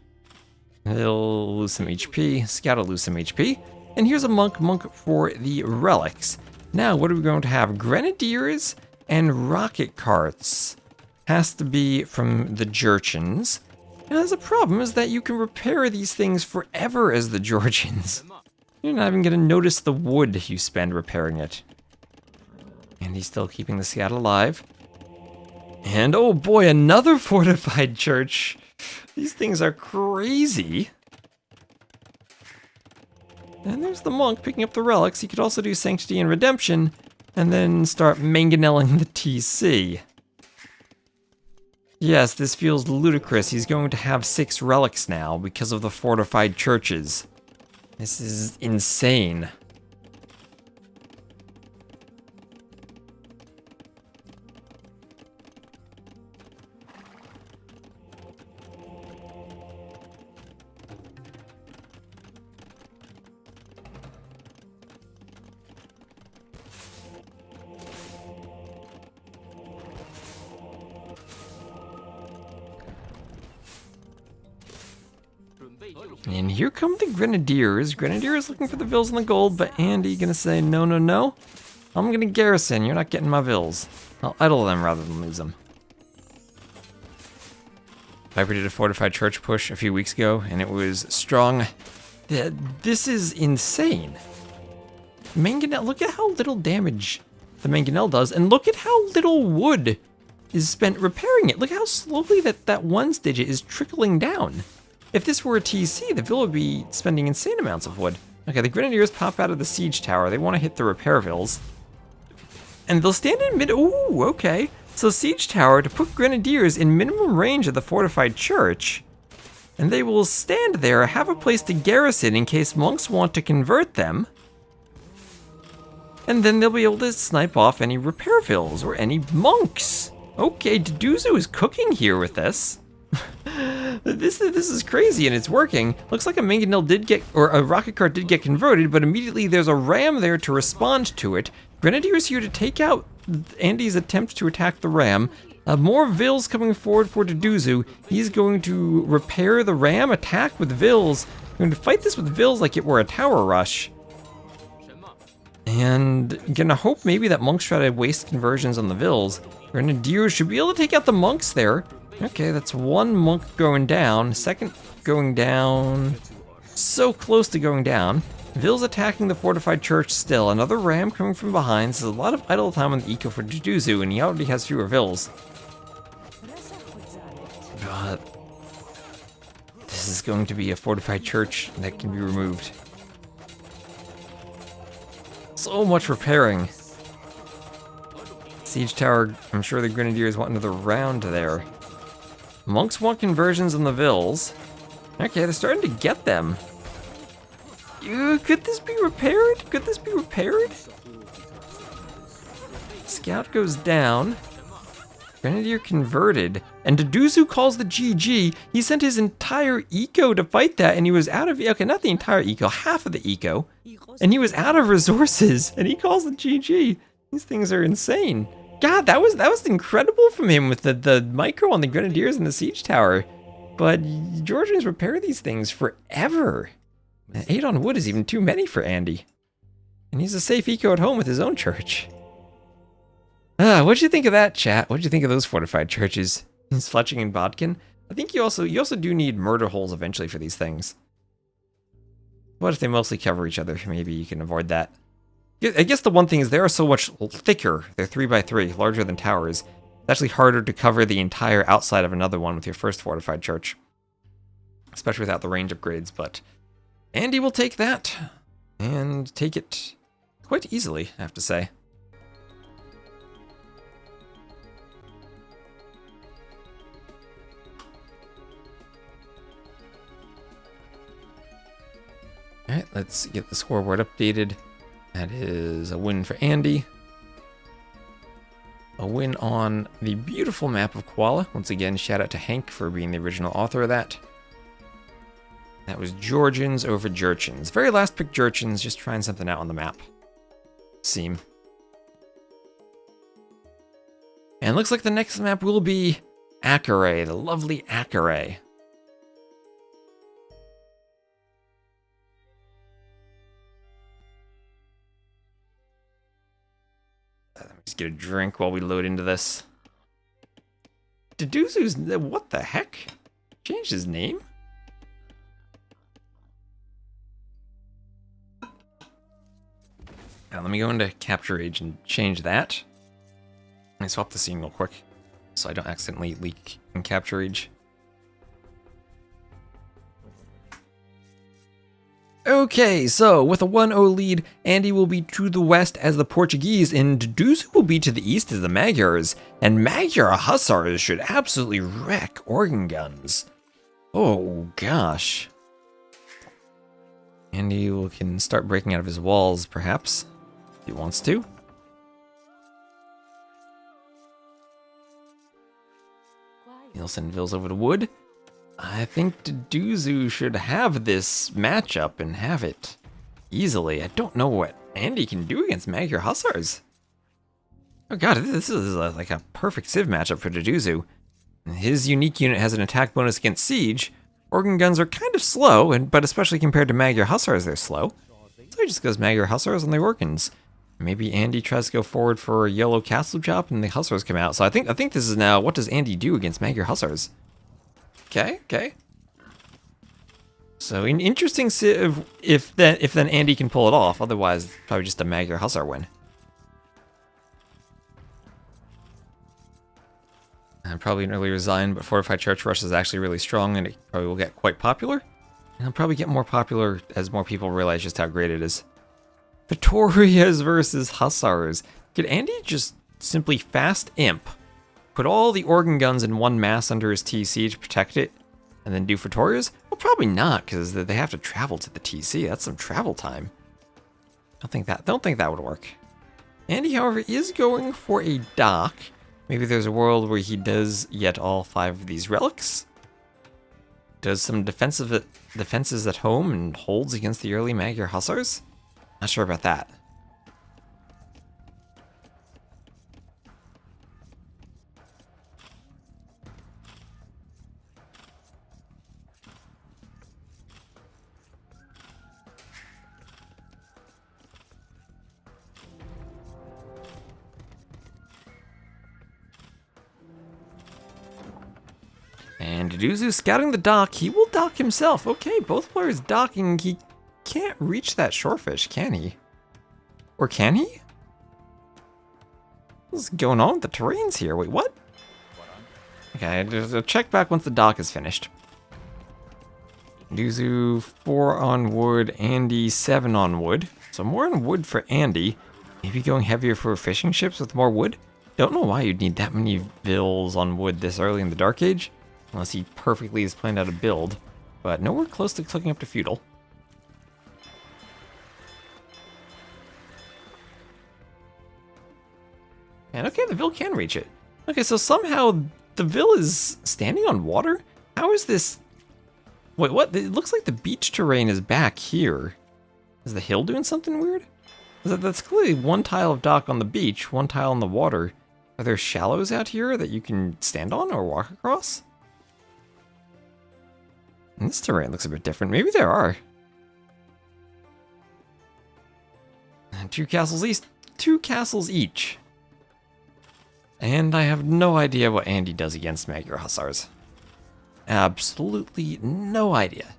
He'll lose some HP, Scout will lose some HP. And here's a monk for the relics. Now, what are we going to have? Grenadiers and rocket carts. Has to be from the Georgians. Now, the problem is that you can repair these things forever as the Georgians. You're not even going to notice the wood you spend repairing it. And he's still keeping the scout alive. And oh boy, another fortified church. These things are crazy. And there's the monk picking up the relics. He could also do Sanctity and Redemption, and then start manganelling the TC. Yes, this feels ludicrous. He's going to have 6 relics now because of the fortified churches. This is insane. And here come the Grenadiers. Grenadiers looking for the vills and the gold, but Andy gonna say, no, no, no. I'm gonna garrison, you're not getting my vills. I'll idle them rather than lose them. Viper did a fortified church push a few weeks ago, and it was strong. This is insane. Mangonel, look at how little damage the Mangonel does, and look at how little wood is spent repairing it. Look how slowly that 1 digit is trickling down. If this were a TC, the Vill would be spending insane amounts of wood. Okay, the Grenadiers pop out of the siege tower. They want to hit the repair Vills. And they'll stand in mid... Ooh, okay. So siege tower to put Grenadiers in minimum range of the fortified church. And they will stand there, have a place to garrison in case monks want to convert them. And then they'll be able to snipe off any repair Vills or any monks. Okay, Duduzu is cooking here with this. This is crazy, and it's working. Looks like a mangonel did get, or a rocket cart did get converted, but immediately there's a ram there to respond to it. Grenadiers here to take out Andy's attempt to attack the ram. More Vills coming forward for Duduzu. He's going to repair the ram, attack with Vills. Going to fight this with Vills like it were a tower rush. And gonna hope maybe that monks try to waste conversions on the Vills. Grenadiers should be able to take out the monks there. Okay, that's 1 monk going down, 2nd going down, so close to going down. Vills attacking the fortified church still, another ram coming from behind. This is a lot of idle time on the eco for Duduzu, and he already has fewer Vills. But this is going to be a fortified church that can be removed. So much repairing. Siege tower, I'm sure the Grenadiers want another round there. Monks want conversions on the Vills. Okay, they're starting to get them. Could this be repaired? Could this be repaired? Scout goes down. Grenadier converted, and Deduzu calls the GG. He sent his entire eco to fight that, and he was out of, okay, not the entire eco, half of the eco, and he was out of resources, and he calls the GG. These things are insane. God, that was incredible from him with the micro on the Grenadiers and the siege tower. But Georgians repair these things forever. And 8 on wood is even too many for Andy. And he's a safe eco at home with his own church. What'd you think of that, chat? What'd you think of those fortified churches? Fletching and Bodkin? I think you also do need murder holes eventually for these things. What if they mostly cover each other? Maybe you can avoid that. I guess the one thing is they are so much thicker. They're 3x3, larger than towers. It's actually harder to cover the entire outside of another one with your first fortified church. Especially without the range upgrades, but Andy will take that. And take it quite easily, I have to say. Alright, let's get the scoreboard updated. That is a win for Andy. A win on the beautiful map of Koala. Once again, shout out to Hank for being the original author of that. That was Georgians over Georgians. Very last pick Georgians, just trying something out on the map. Seem. And looks like the next map will be Acaray, the lovely Acaray. Let me just get a drink while we load into this. Deduzu's, what the heck? Changed his name? Now let me go into Capture Age and change that. Let me swap the scene real quick so I don't accidentally leak in Capture Age. Okay, so with a 1-0 lead, Andy will be to the west as the Portuguese, and Deduzu will be to the east as the Magyars. And Magyar Hussars should absolutely wreck organ guns. Oh gosh. Andy can start breaking out of his walls, perhaps, if he wants to. He'll send Vils over to wood. I think Deduzu should have this matchup and have it easily. I don't know what Andy can do against Magyar Hussars. Oh god, this is like a perfect civ matchup for Deduzu. His unique unit has an attack bonus against siege. Organ guns are kind of slow, but especially compared to Magyar Hussars, they're slow. So he just goes Magyar Hussars on the organs. Maybe Andy tries to go forward for a yellow castle chop and the Hussars come out. So I think this is now, what does Andy do against Magyar Hussars? Okay. So an interesting civ if then Andy can pull it off. Otherwise, probably just a Magyar Hussar win. And probably an early resign, but Fortified Church Rush is actually really strong, and it probably will get quite popular. And it'll probably get more popular as more people realize just how great it is. Victorias versus Hussars. Could Andy just simply fast imp, put all the organ guns in one mass under his TC to protect it, and then do Victorias? Well, probably not, because they have to travel to the TC. That's some travel time. Don't think that would work. Andy, however, is going for a dock. Maybe there's a world where he does yet all 5 of these relics. Does some defenses at home and holds against the early Magyar Hussars? Not sure about that. And Deduzu scouting the dock. He will dock himself. Okay, both players docking. He can't reach that shorefish, can he? Or can he? What's going on with the terrains here? Wait, what? Okay, I'll check back once the dock is finished. Deduzu 4 on wood, Andy 7 on wood. So more on wood for Andy. Maybe going heavier for fishing ships with more wood? Don't know why you'd need that many bills on wood this early in the Dark Age. Unless he perfectly has planned out a build. But nowhere close to clicking up to feudal. And okay, the Vil can reach it. Okay, so somehow the Ville is standing on water? How is this? Wait, what? It looks like the beach terrain is back here. Is the hill doing something weird? That's clearly one tile of dock on the beach, one tile on the water. Are there shallows out here that you can stand on or walk across? And this terrain looks a bit different. Maybe there are. And 2 castles east, 2 castles each. And I have no idea what Andy does against Magyar Hussars. Absolutely no idea.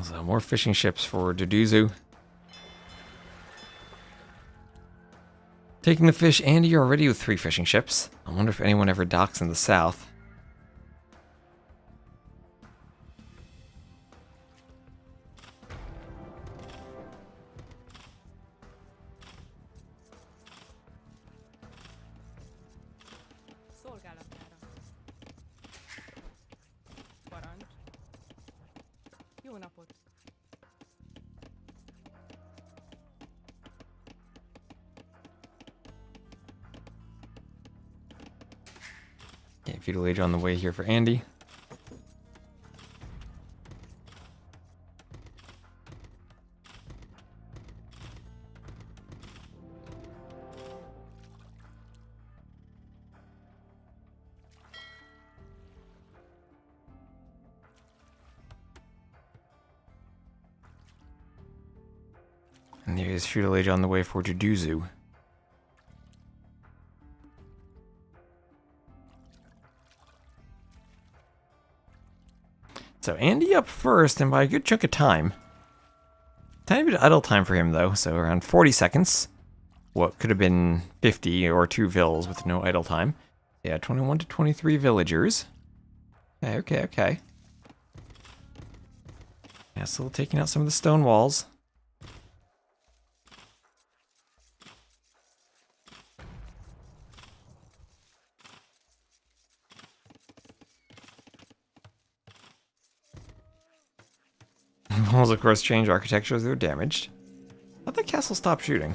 So more fishing ships for Duduzu. Taking the fish, Andy, you're already with 3 fishing ships. I wonder if anyone ever docks in the south. Szolgálatára. Parancs. Jó napot. Okay, feudal age on the way here for Andy. And there's feudal age on the way for Duduzu. So Andy up first, and by a good chunk of time. Tiny bit of idle time for him, though, so around 40 seconds. What could have been 50 or 2 vills with no idle time. Yeah, 21 to 23 villagers. Okay. Yeah, still taking out some of the stone walls. Walls, of course, change architecture as they're damaged. How'd that castle stop shooting?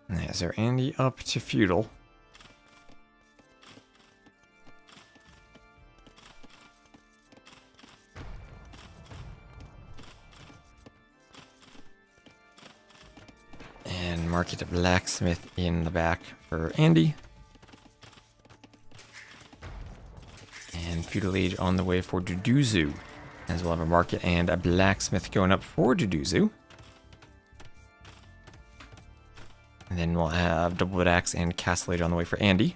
Yeah, so Andy up to feudal. And market a blacksmith in the back for Andy. And feudal age on the way for Duduzu. As we'll have a market and a blacksmith going up for Duduzu. And then we'll have double axe and castle age on the way for Andy.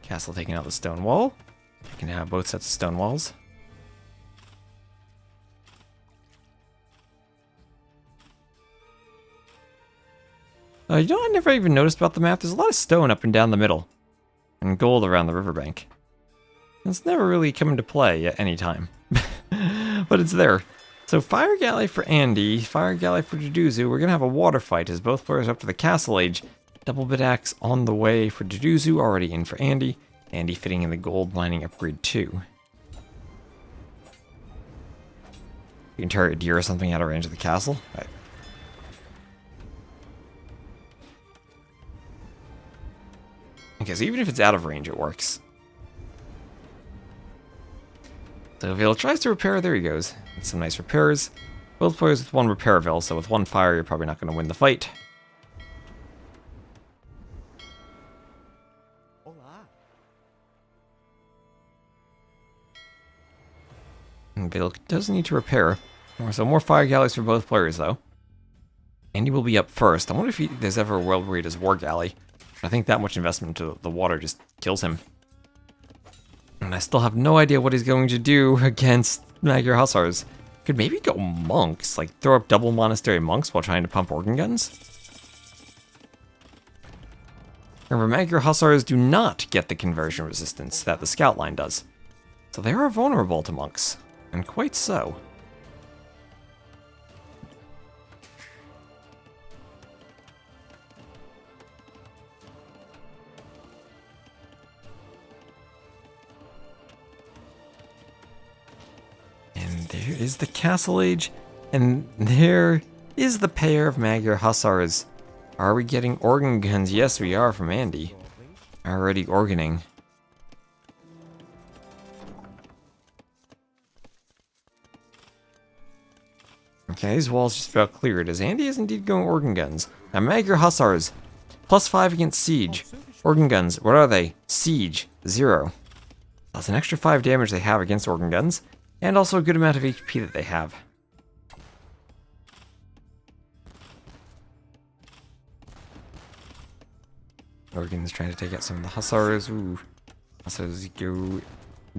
Castle taking out the stone wall. You can have both sets of stone walls. You know, I never even noticed about the map. There's a lot of stone up and down the middle. And gold around the riverbank. It's never really come into play at any time. But it's there. So fire galley for Andy, fire galley for Duduzu. We're going to have a water fight as both players are up to the castle age. Double bit axe on the way for Duduzu, already in for Andy. Andy fitting in the gold mining upgrade too. You can target a deer or something out of range of the castle. Right. Okay, so even if it's out of range, it works. So Ville tries to repair, there he goes. Some nice repairs. Both players with 1 repair Ville, so with 1 fire, you're probably not going to win the fight. Hola. And Ville does need to repair. So more fire galleys for both players, though. Andy will be up first. I wonder if there's ever a world where he does war galley. I think that much investment into the water just kills him. And I still have no idea what he's going to do against Magyar Hussars. Could maybe go monks, like throw up double monastery monks while trying to pump organ guns? Remember, Magyar Hussars do not get the conversion resistance that the scout line does. So they are vulnerable to monks, and quite so. There is the Castle Age, and there is the pair of Magyar Hussars. Are we getting organ guns? Yes, we are from Andy. Already organing. Okay, these walls just about cleared, as Andy is indeed going organ guns. Now, Magyar Hussars, +5 against siege. Organ guns, what are they? Siege, 0. That's an extra 5 damage they have against organ guns, and also a good amount of HP that they have. Organs trying to take out some of the Hussars. Ooh. Hussars go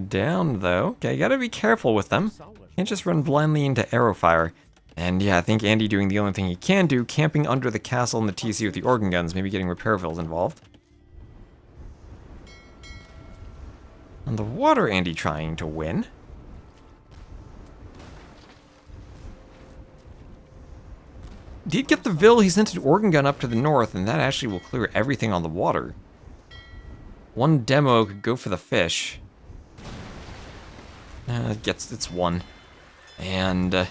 down, though. Okay, gotta be careful with them. Can't just run blindly into arrow fire. And yeah, I think Andy doing the only thing he can do, camping under the castle and the TC with the organ guns, maybe getting repair vills involved. On the water, Andy trying to win. Did get the Vill, he sent an organ gun up to the north, and that actually will clear everything on the water. One demo could go for the fish. It's one. And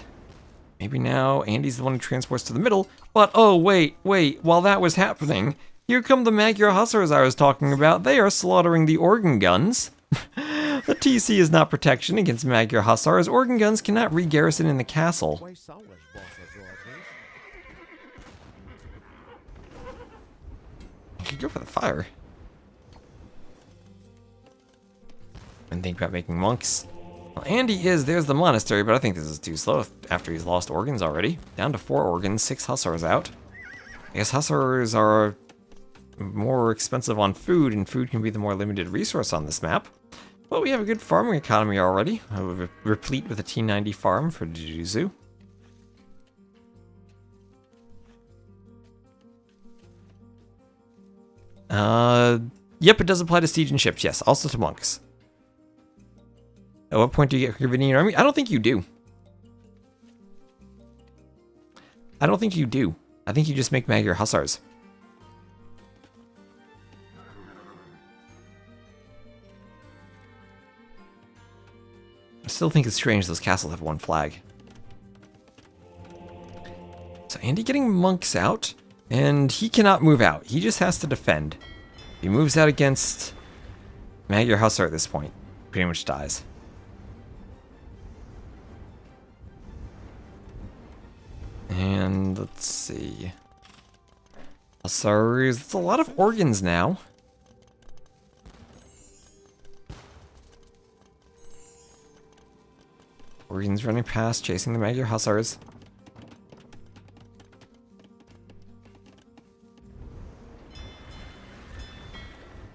maybe now Andy's the one who transports to the middle. But oh, wait, while that was happening, here come the Magyar Hussars I was talking about. They are slaughtering the organ guns. The TC is not protection against Magyar Hussars. Organ guns cannot re-garrison in the castle. I could go for the fire. And think about making monks. Well, Andy there's the monastery, but I think this is too slow after he's lost organs already. Down to 4 organs, 6 Hussars out. I guess Hussars are more expensive on food, and food can be the more limited resource on this map. But we have a good farming economy already, replete with a T90 farm for Jiu-Jitsu. Yep, it does apply to siege and ships, yes, also to monks. At what point do you get Convenient Army? I don't think you do. I don't think you do. I think you just make Magyar Hussars. I still think it's strange those castles have 1 flag. So Andy getting monks out, and he cannot move out. He just has to defend. He moves out against Magyar Hussar at this point. Pretty much dies. And let's see. Hussars, it's a lot of organs now. Organs running past, chasing the Magyar Hussars.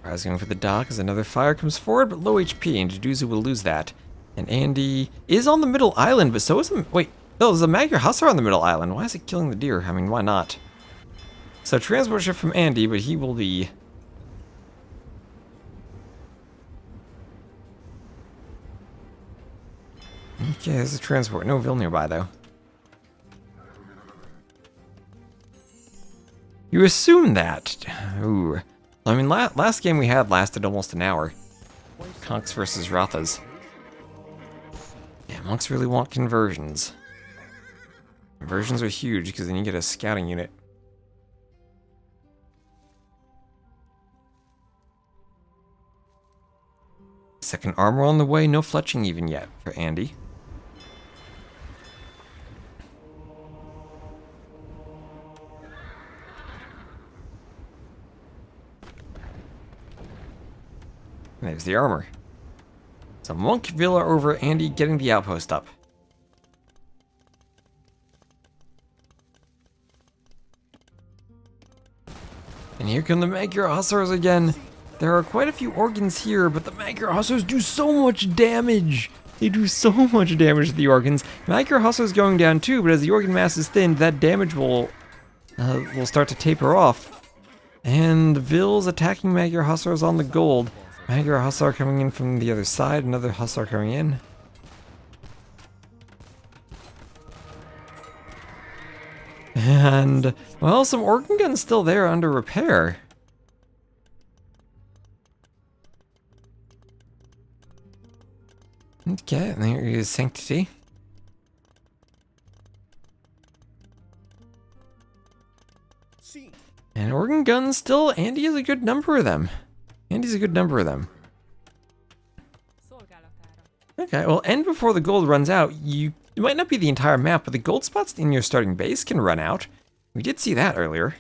I was going for the dock as another fire comes forward, but low HP, and Jiu-Jitsu will lose that. And Andy is on the middle island, but so is the... Wait, no, there's a Magyar Hussar on the middle island. Why is it killing the deer? I mean, why not? So transport ship from Andy, but he will be... Okay, there's a transport. No Vill nearby, though. You assume that. Ooh. I mean, last game we had lasted almost an hour. Conks versus Rathas. Yeah, monks really want conversions. Conversions are huge, because then you get a scouting unit. Second armor on the way, no fletching even yet for Andy. And there's the armor. So Monk Villa over Andy getting the outpost up. And here come the Magyar Hussars again. There are quite a few organs here, but the Magyar Hussars do so much damage. They do so much damage to the organs. Magyar Hussars going down too, but as the organ mass is thinned, that damage will start to taper off. And Vill's attacking Magyar Hussars on the gold. Magyar Hussar coming in from the other side, another Hussar coming in. And, well, some organ guns still there under repair. Okay, and there is Sanctity. And organ guns still, Andy has a good number of them. Andy's a good number of them. Szolgálatára. Okay, well, and before the gold runs out, it might not be the entire map, but the gold spots in your starting base can run out. We did see that earlier.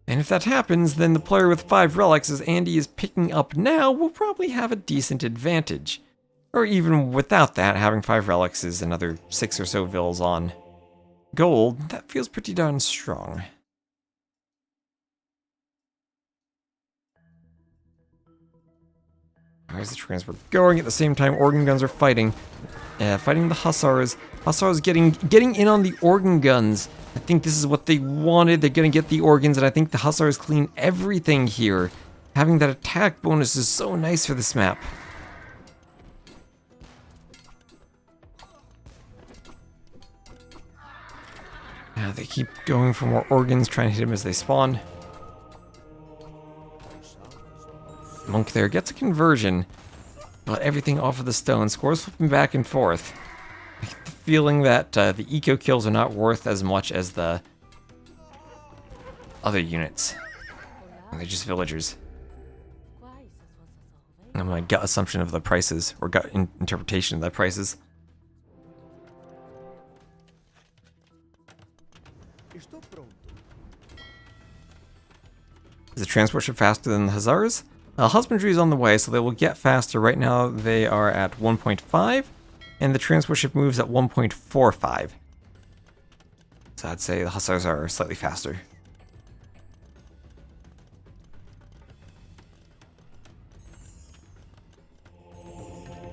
And if that happens, then the player with 5 relics, as Andy is picking up now, will probably have a decent advantage. Or even without that, having 5 relics is another 6 or so vills on gold. That feels pretty darn strong. Where's the transport going? At the same time, organ guns are fighting. Fighting the hussars. Hussars getting in on the organ guns. I think this is what they wanted. They're gonna get the organs, and I think the hussars clean everything here. Having that attack bonus is so nice for this map. Yeah, they keep going for more organs, trying to hit them as they spawn. Monk there gets a conversion, but everything off of the stone. Scores flipping back and forth. I get the feeling that the eco kills are not worth as much as the other units. They're just villagers. And my gut assumption of the prices, or gut interpretation of the prices. Is the transport ship faster than the hussars? Husbandry is on the way, so they will get faster. Right now they are at 1.5, and the transport ship moves at 1.45. So I'd say the hussars are slightly faster.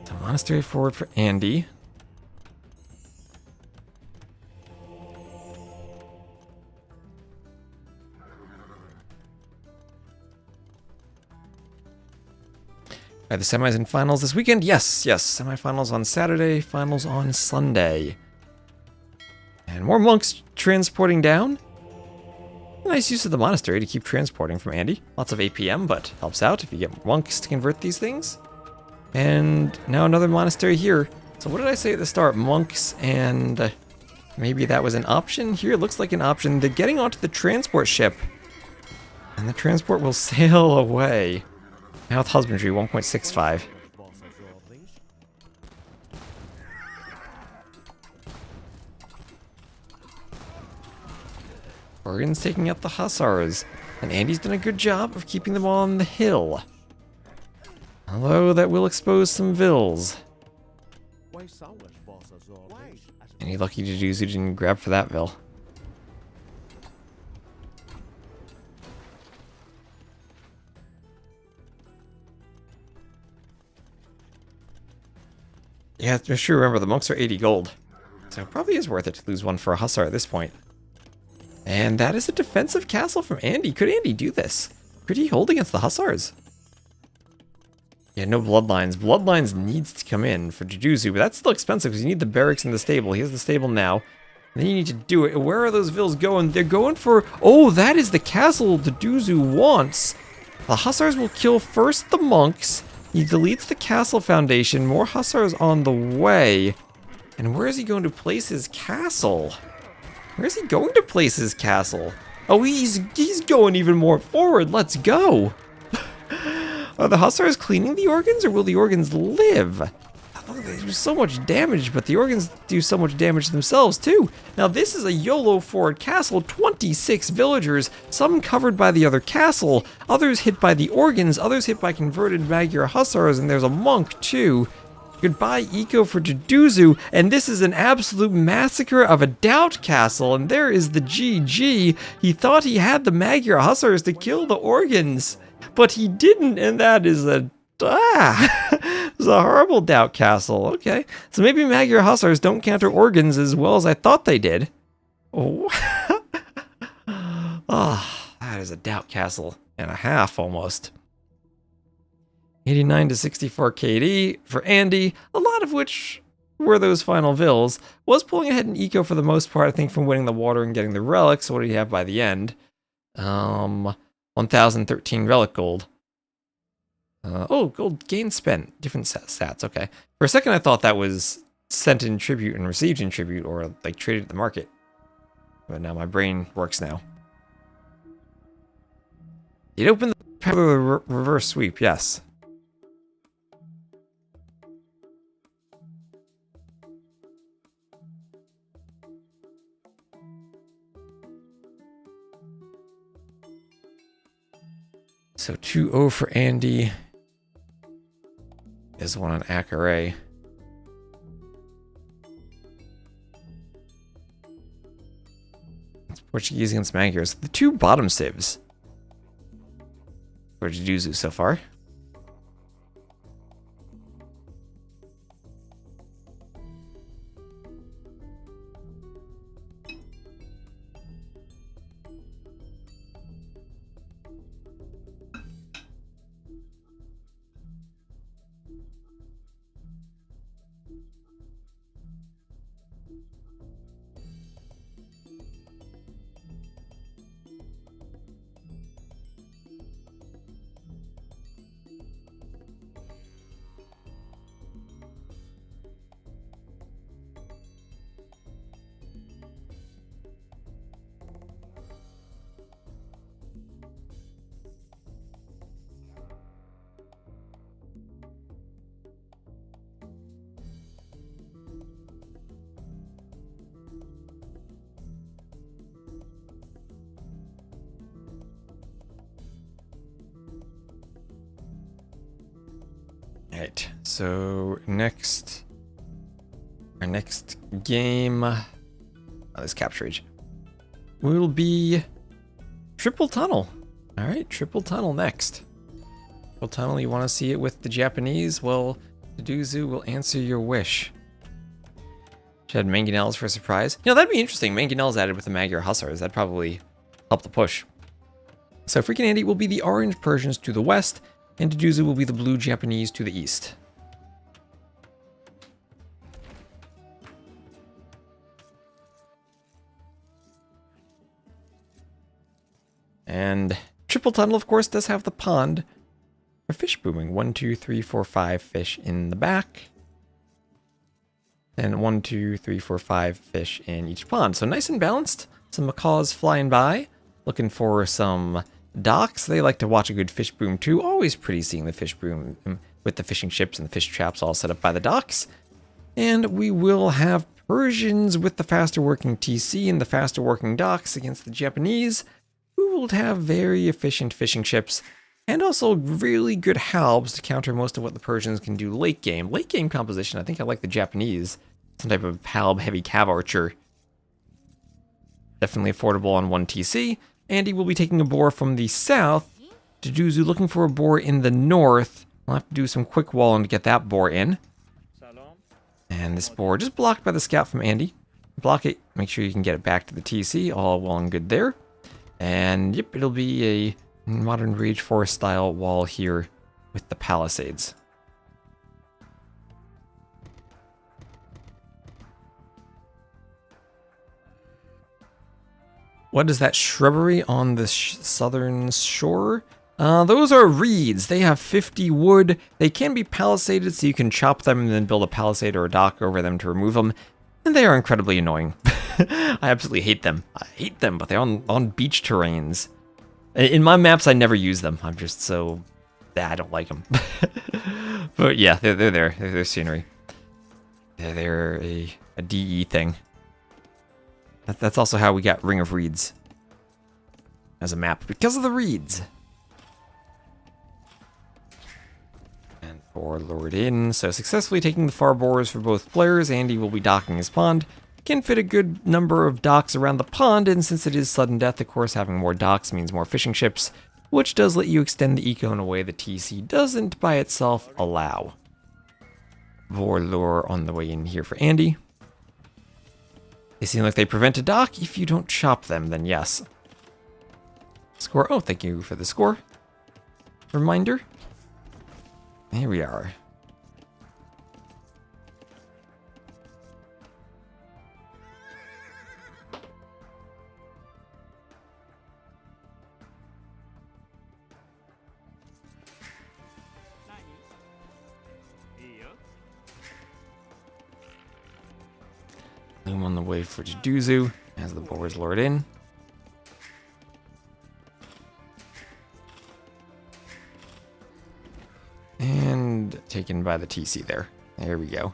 The monastery forward for Andy. Are the semis and finals this weekend? Yes, yes. Semifinals on Saturday, finals on Sunday. And more monks transporting down. Nice use of the monastery to keep transporting from Andy. Lots of APM, but helps out if you get monks to convert these things. And now another monastery here. So what did I say at the start? Monks and maybe that was an option? Here it looks like an option. They're getting onto the transport ship. And the transport will sail away. Now with husbandry, 1.65. Organ's taking out the hussars, and Andy's done a good job of keeping them on the hill. Although that will expose some vills. Any lucky Deduzu didn't grab for that vill. Yeah, just sure remember, the monks are 80 gold. So it probably is worth it to lose one for a hussar at this point. And that is a defensive castle from Andy. Could Andy do this? Could he hold against the hussars? Yeah, no bloodlines. Bloodlines needs to come in for Deduzu, but that's still expensive because you need the barracks and the stable. He has the stable now. And then you need to do it. Where are those vills going? They're going for... Oh, that is the castle Deduzu wants. The hussars will kill first the monks. He deletes the castle foundation. More hussars on the way. And where is he going to place his castle? Where is he going to place his castle? Oh, he's going even more forward. Let's go. Are the hussars cleaning the organs, or will the organs live? They do so much damage, but the organs do so much damage themselves too. Now this is a YOLO forward castle, 26 villagers, some covered by the other castle, others hit by the organs, others hit by converted Magyar hussars, and there's a monk too. Goodbye eco for Deduzu, and this is an absolute massacre of a doubt castle, and there is the GG. He thought he had the Magyar hussars to kill the organs, but he didn't, and that is a... It's a horrible doubt castle. Okay, so maybe Magyar hussars don't counter organs as well as I thought they did. Oh, oh, that is a doubt castle and a half almost. 89 to 64 KD for Andy, a lot of which were those final vills. Was pulling ahead in eco for the most part, I think, from winning the water and getting the relics. So what did he have by the end? 1,013 relic gold. Oh, gold gain spent. Different stats, okay. For a second I thought that was sent in tribute and received in tribute, or like traded at the market. But now my brain works now. It opened the path of the reverse sweep, yes. So 2-0 for Andy. Is one on Acaray. It's Portuguese against Magyars. The two bottom civs for Jujuzu so far. Alright, so our next game, this capture age, will be Triple Tunnel. Alright, Triple Tunnel next. Triple Tunnel, you want to see it with the Japanese? Well, Duduzu will answer your wish. Should have Mangonels for a surprise. You know, that'd be interesting. Mangonels added with the Magyar Hussars. That'd probably help the push. So Freaking Andy will be the orange Persians to the west, and Duduzu will be the blue Japanese to the east. And Triple Tunnel, of course, does have the pond for fish booming. 1, 2, 3, 4, 5 fish in the back. And 1, 2, 3, 4, 5 fish in each pond. So nice and balanced. Some macaws flying by, looking for some docks. They like to watch a good fish boom too. Always pretty seeing the fish boom with the fishing ships and the fish traps all set up by the docks. And we will have Persians with the faster working TC and the faster working docks against the Japanese, who will have very efficient fishing ships and also really good halbs to counter most of what the Persians can do late game. Late game composition, I think I like the Japanese. Some type of halb heavy cav archer. Definitely affordable on 1 TC. Andy will be taking a boar from the south. Duduzu looking for a boar in the north. We'll have to do some quick walling to get that boar in. And this boar just blocked by the scout from Andy. Block it, make sure you can get it back to the TC. All well and good there. And yep, it'll be a modern Rage Forest style wall here with the palisades. What is that shrubbery on the southern shore? Those are reeds. They have 50 wood. They can be palisaded, so you can chop them and then build a palisade or a dock over them to remove them. And they are incredibly annoying. I absolutely hate them. I hate them, but they're on beach terrains. In my maps, I never use them. I'm just so... I don't like them. But yeah, they're there. They're scenery. They're a DE thing. That's also how we got Ring of Reeds as a map, because of the reeds. And boar lured in, so successfully taking the far boars for both players. Andy will be docking his pond. Can fit a good number of docks around the pond, and since it is sudden death, of course, having more docks means more fishing ships, which does let you extend the eco in a way the TC doesn't by itself allow. Boar lure on the way in here for Andy. They seem like they prevent a dock. If you don't chop them, then yes. Score. Oh, thank you for the score. Reminder. Here we are. Loom on the way for Duduzu. As the boards lured in. And taken by the TC there. There we go.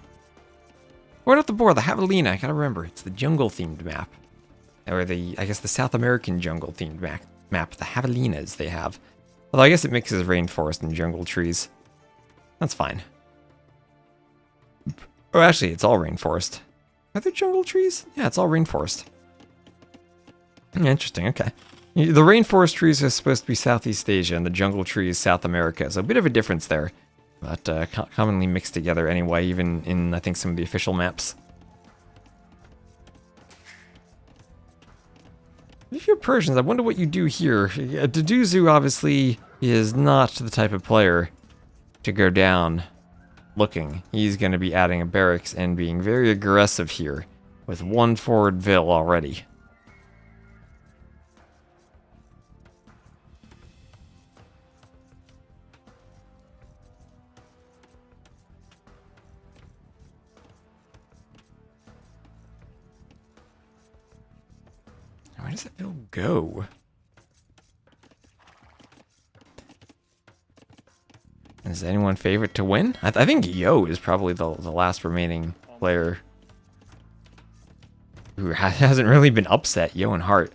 Right off the board, the Javelina. I gotta remember, it's the jungle-themed map. Or the, I guess, the South American jungle-themed map. The Javelinas they have. Although I guess it mixes rainforest and jungle trees. That's fine. Oh, actually, it's all rainforest. Are there jungle trees? Yeah, it's all rainforest. Interesting, okay. The rainforest trees are supposed to be Southeast Asia, and the jungle trees South America. So a bit of a difference there. But commonly mixed together anyway, even in, I think, some of the official maps. If you're Persians, I wonder what you do here. Duduzu obviously is not the type of player to go down looking. He's going to be adding a barracks and being very aggressive here with one forward Vil already. Where does that Vil go? Is anyone favorite to win? I think Yo is probably the last remaining player who hasn't really been upset. Yo and Hart.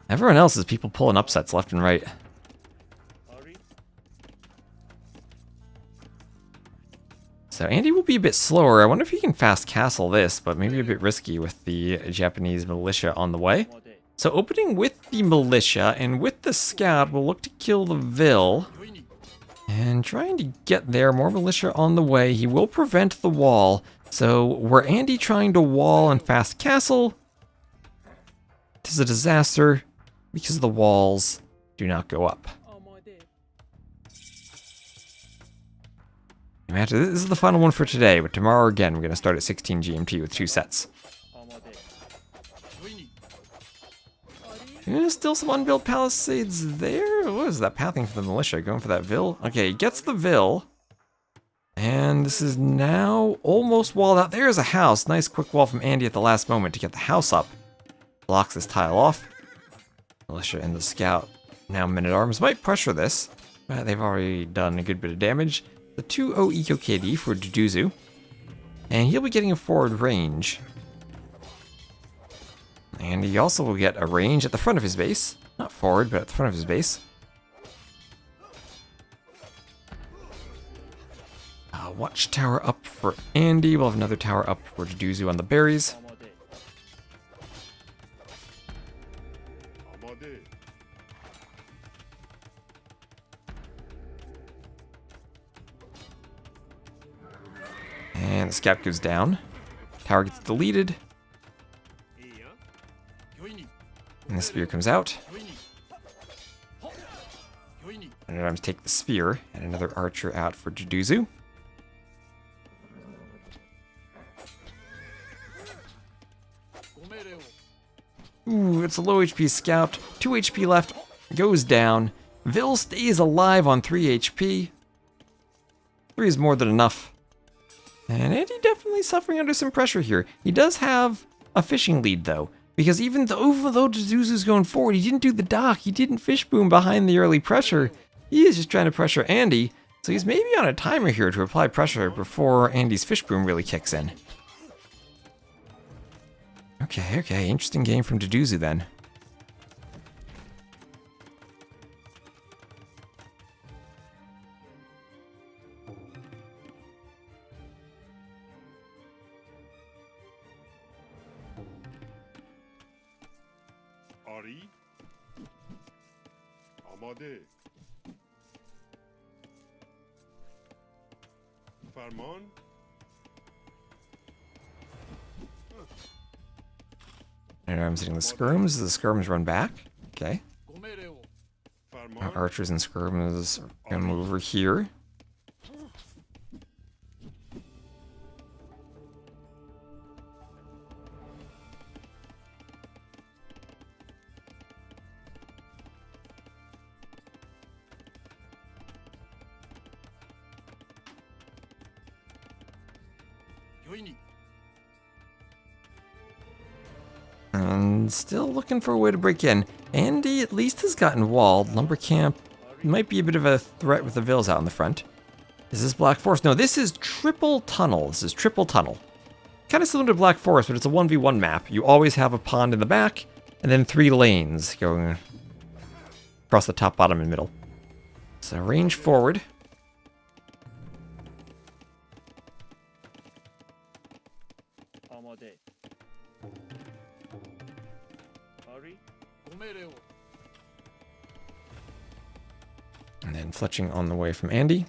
Everyone else is people pulling upsets left and right. So Andy will be a bit slower. I wonder if he can fast castle this, but maybe a bit risky with the Japanese militia on the way. So opening with the militia and with the scout, we'll look to kill the Vil. And trying to get there, more militia on the way. He will prevent the wall. So were Andy trying to wall and fast castle? This is a disaster because the walls do not go up. This is the final one for today, but tomorrow again we're going to start at 16 GMT with 2 sets. Still some unbuilt palisades there. What is that pathing for the militia? Going for that Vil? Okay, he gets the Vil. And this is now almost walled out. There's a house. Nice quick wall from Andy at the last moment to get the house up. Blocks this tile off. Militia and the scout. Now men-at-arms might pressure this. But they've already done a good bit of damage. The 2-0 Eco KD for Duduzu. And he'll be getting a forward range. And he also will get a range at the front of his base. Not forward, but at the front of his base. Watchtower up for Andy. We'll have another tower up for Duduzu on the berries. And the scout goes down. Tower gets deleted. And the spear comes out. Men-at-arms take the spear, and another archer out for Duduzu. Ooh, it's a low HP scout. 2 HP left. Goes down. Vil stays alive on 3 HP. 3 is more than enough. And Andy definitely suffering under some pressure here. He does have a fishing lead, though. Because even though Duduzu's going forward, he didn't do the dock. He didn't fish boom behind the early pressure. He is just trying to pressure Andy. So he's maybe on a timer here to apply pressure before Andy's fish boom really kicks in. Okay. Interesting game from Duduzu then. And I'm hitting the skirms. The skirms run back. Okay. Our archers and skirms are gonna move over here. And still looking for a way to break in. Andy at least has gotten walled. Lumber camp might be a bit of a threat with the vills out in the front. Is this Black Forest? No, this is triple tunnel. This is triple tunnel. Kind of similar to Black Forest, but it's a 1v1 map. You always have a pond in the back, and then 3 lanes going across the top, bottom, and middle. So range forward. And then fletching on the way from Andy.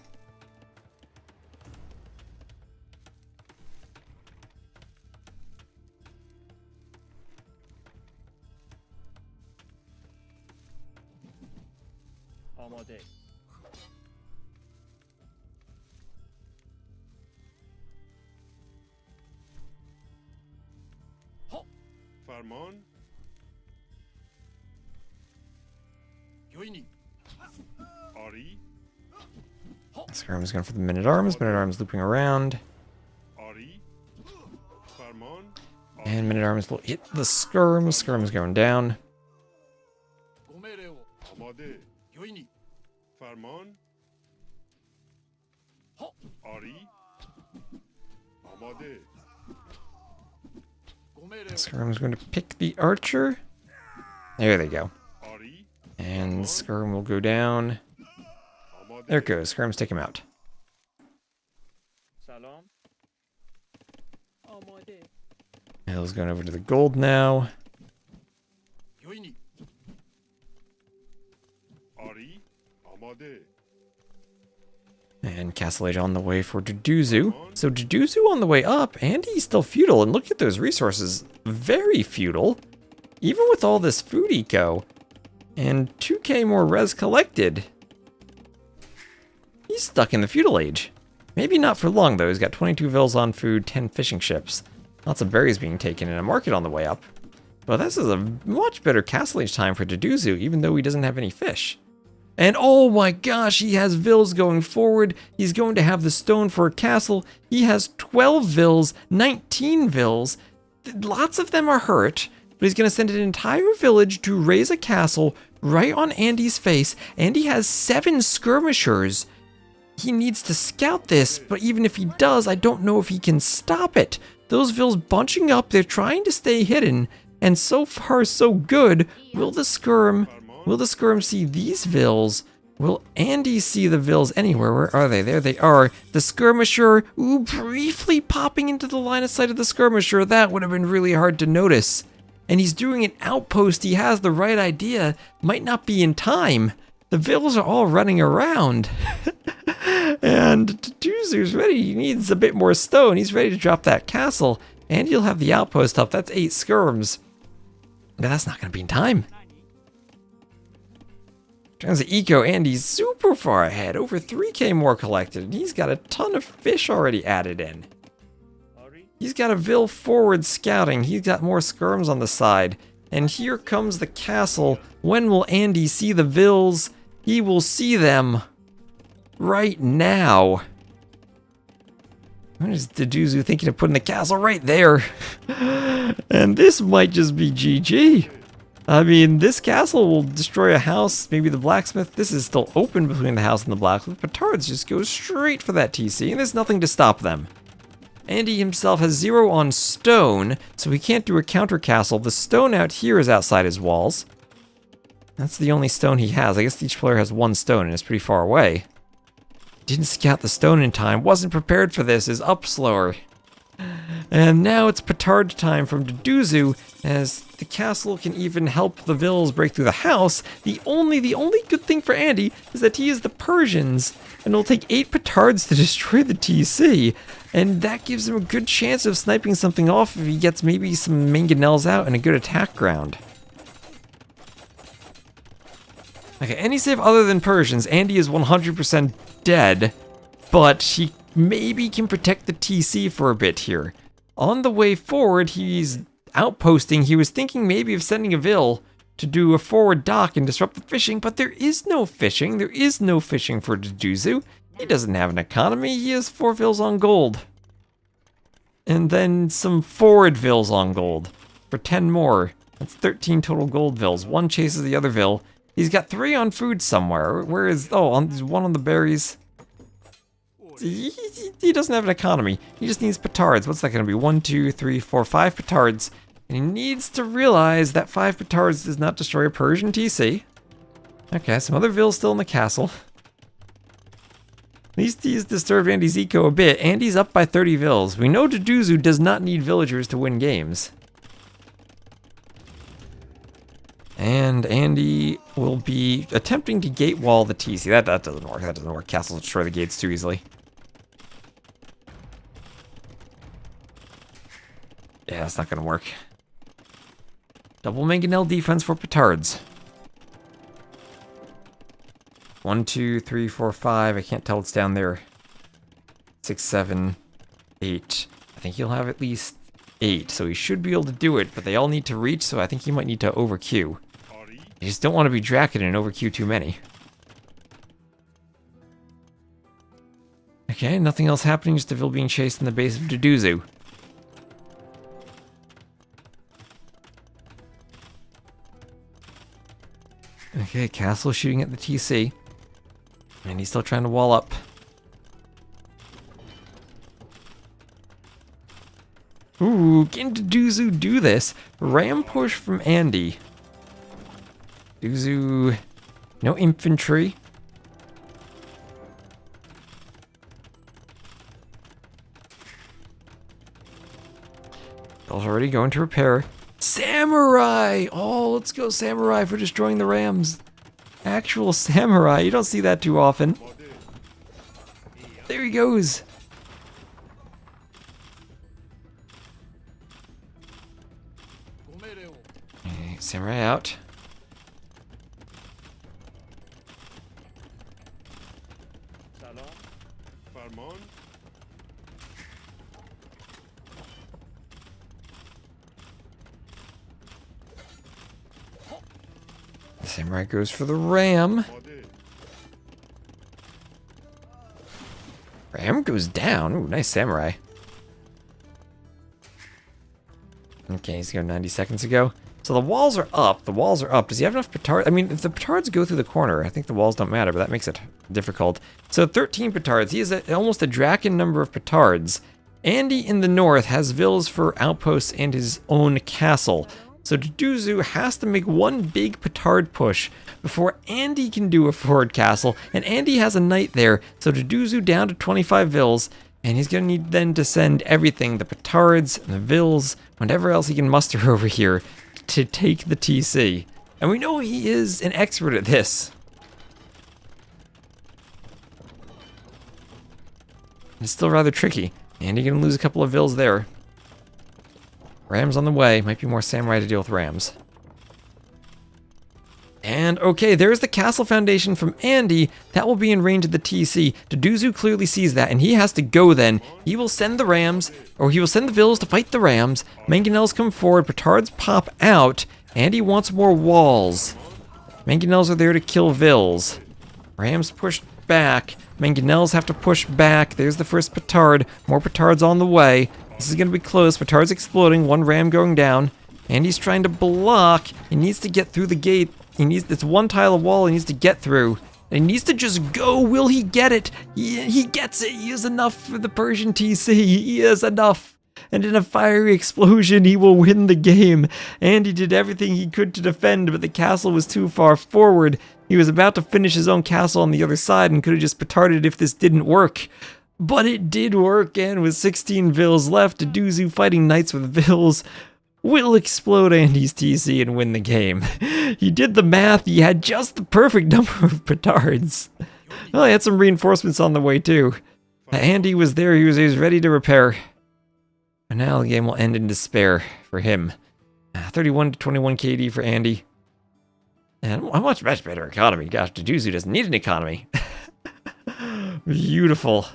Farmon. Ari. Skirm's going for the men-at-arms. Men-at-arms looping around. Ari. Farmon. And men-at-arms will hit the skirm. Skirm's going down. Amade. Farmon. Ari. Amade. Skirm's going to pick the archer. There they go. Ari. And Skirm will go down. There it goes. Skirm's take him out. Hill's going over to the gold now. Ari. Amade. And Castle Age on the way for Duduzu. So Duduzu on the way up, and he's still feudal. And look at those resources. Very feudal. Even with all this food eco. And 2k more res collected. He's stuck in the feudal age. Maybe not for long though. He's got 22 vills on food, 10 fishing ships. Lots of berries being taken and a market on the way up. But this is a much better Castle Age time for Duduzu, even though he doesn't have any fish. And oh my gosh, he has vills going forward. He's going to have the stone for a castle. He has 12 vills, 19 vills. Lots of them are hurt, but he's going to send an entire village to raise a castle right on Andy's face. Andy has 7 skirmishers. He needs to scout this, but even if he does, I don't know if he can stop it. Those vills bunching up, they're trying to stay hidden, and so far so good. Will the skirm see these vills? Will Andy see the vills anywhere? Where are they? There they are. The skirmisher, ooh, briefly popping into the line of sight of the skirmisher. That would have been really hard to notice. And he's doing an outpost. He has the right idea. Might not be in time. The vills are all running around. And Duduzu's ready. He needs a bit more stone. He's ready to drop that castle. And you'll have the outpost up. That's 8 skirms. But that's not going to be in time. In terms of eco, Andy's super far ahead. Over 3k more collected. And he's got a ton of fish already added in. He's got a vill forward scouting. He's got more skirms on the side. And here comes the castle. When will Andy see the vills? He will see them right now. What is Duduzu thinking of putting the castle right there? And this might just be GG. I mean, this castle will destroy a house, maybe the blacksmith. This is still open between the house and the blacksmith. Petards just go straight for that TC, and there's nothing to stop them. Andy himself has 0 on stone, so he can't do a counter castle. The stone out here is outside his walls. That's the only stone he has. I guess each player has 1 stone, and it's pretty far away. Didn't scout the stone in time, wasn't prepared for this, is up slower. And now it's petard time from Duduzu, as the castle can even help the vills break through the house. The only good thing for Andy is that he is the Persians, and it'll take 8 petards to destroy the TC. And that gives him a good chance of sniping something off if he gets maybe some mangonels out and a good attack ground. Okay, any save other than Persians, Andy is 100% dead, but he maybe can protect the TC for a bit here. On the way forward, he's outposting. He was thinking maybe of sending a vill to do a forward dock and disrupt the fishing, but there is no fishing. There is no fishing for Duduzu. He doesn't have an economy. He has 4 vills on gold. And then some forward vills on gold for 10 more. That's 13 total gold vills. One chases the other vill. He's got 3 on food somewhere. Where is... Oh, there's 1 on the berries. He doesn't have an economy. He just needs petards. What's that going to be? 1, 2, 3, 4, 5 petards. And he needs to realize that 5 petards does not destroy a Persian TC. Okay, some other vills still in the castle. At least he's disturbed Andy's eco a bit. Andy's up by 30 vills. We know Deduzu does not need villagers to win games. And Andy will be attempting to gate wall the TC. That doesn't work. That doesn't work. Castles destroy the gates too easily. Yeah, that's not going to work. Double mangonel defense for petards. 1, 2, 3, 4, 5. I can't tell what's down there. 6, 7, 8. I think he'll have at least 8, so he should be able to do it, but they all need to reach, so I think he might need to overqueue. You just don't want to be Draken and overqueue too many. Okay, nothing else happening, just a vill being chased in the base of Deduzu. Okay, castle shooting at the TC. And he's still trying to wall up. Ooh, can Deduzu do this? Ram push from Andy. Deduzu, no infantry. Bill's already going to repair. Samurai! Oh, let's go Samurai for destroying the Rams. Actual Samurai, you don't see that too often. There he goes. Okay, Samurai out. Farman. Samurai goes for the ram. Ram goes down. Ooh, nice Samurai. Okay, he's going 90 seconds ago. So the walls are up. The walls are up. Does he have enough petards? I mean, if the petards go through the corner, I think the walls don't matter, but that makes it difficult. So 13 petards. He has almost a Draken number of petards. Andy in the north has vills for outposts and his own castle. So Deduzu has to make one big petard push before Andy can do a forward castle. And Andy has a knight there. So Deduzu down to 25 vills. And he's going to need then to send everything, the petards and the vills, whatever else he can muster over here to take the TC. And we know he is an expert at this. It's still rather tricky. Andy going to lose a couple of vills there. Rams on the way. Might be more Samurai to deal with Rams. And okay, there's the castle foundation from Andy. That will be in range of the TC. Deduzu clearly sees that, and he has to go then. He will send the Rams, or he will send the vills to fight the Rams. Mangonels come forward, petards pop out. Andy wants more walls. Mangonels are there to kill vills. Rams push back. Mangonels have to push back. There's the first petard. More petards on the way. This is going to be close. Petard's exploding. One ram going down. Andy's trying to block. He needs to get through the gate. It's one tile of wall he needs to get through. And he needs to just go. Will he get it? He gets it. He has enough for the Persian TC. He has enough. And in a fiery explosion, he will win the game. Andy did everything he could to defend, but the castle was too far forward. He was about to finish his own castle on the other side and could have just petarded if this didn't work. But it did work, and with 16 vills left, Deduzu fighting knights with vills will explode Andy's TC and win the game. He did the math, he had just the perfect number of petards. Well, he had some reinforcements on the way too. Andy was there, he was ready to repair. And now the game will end in despair for him. 31 to 21 KD for Andy. And a much better economy. Gosh, Deduzu doesn't need an economy. Beautiful.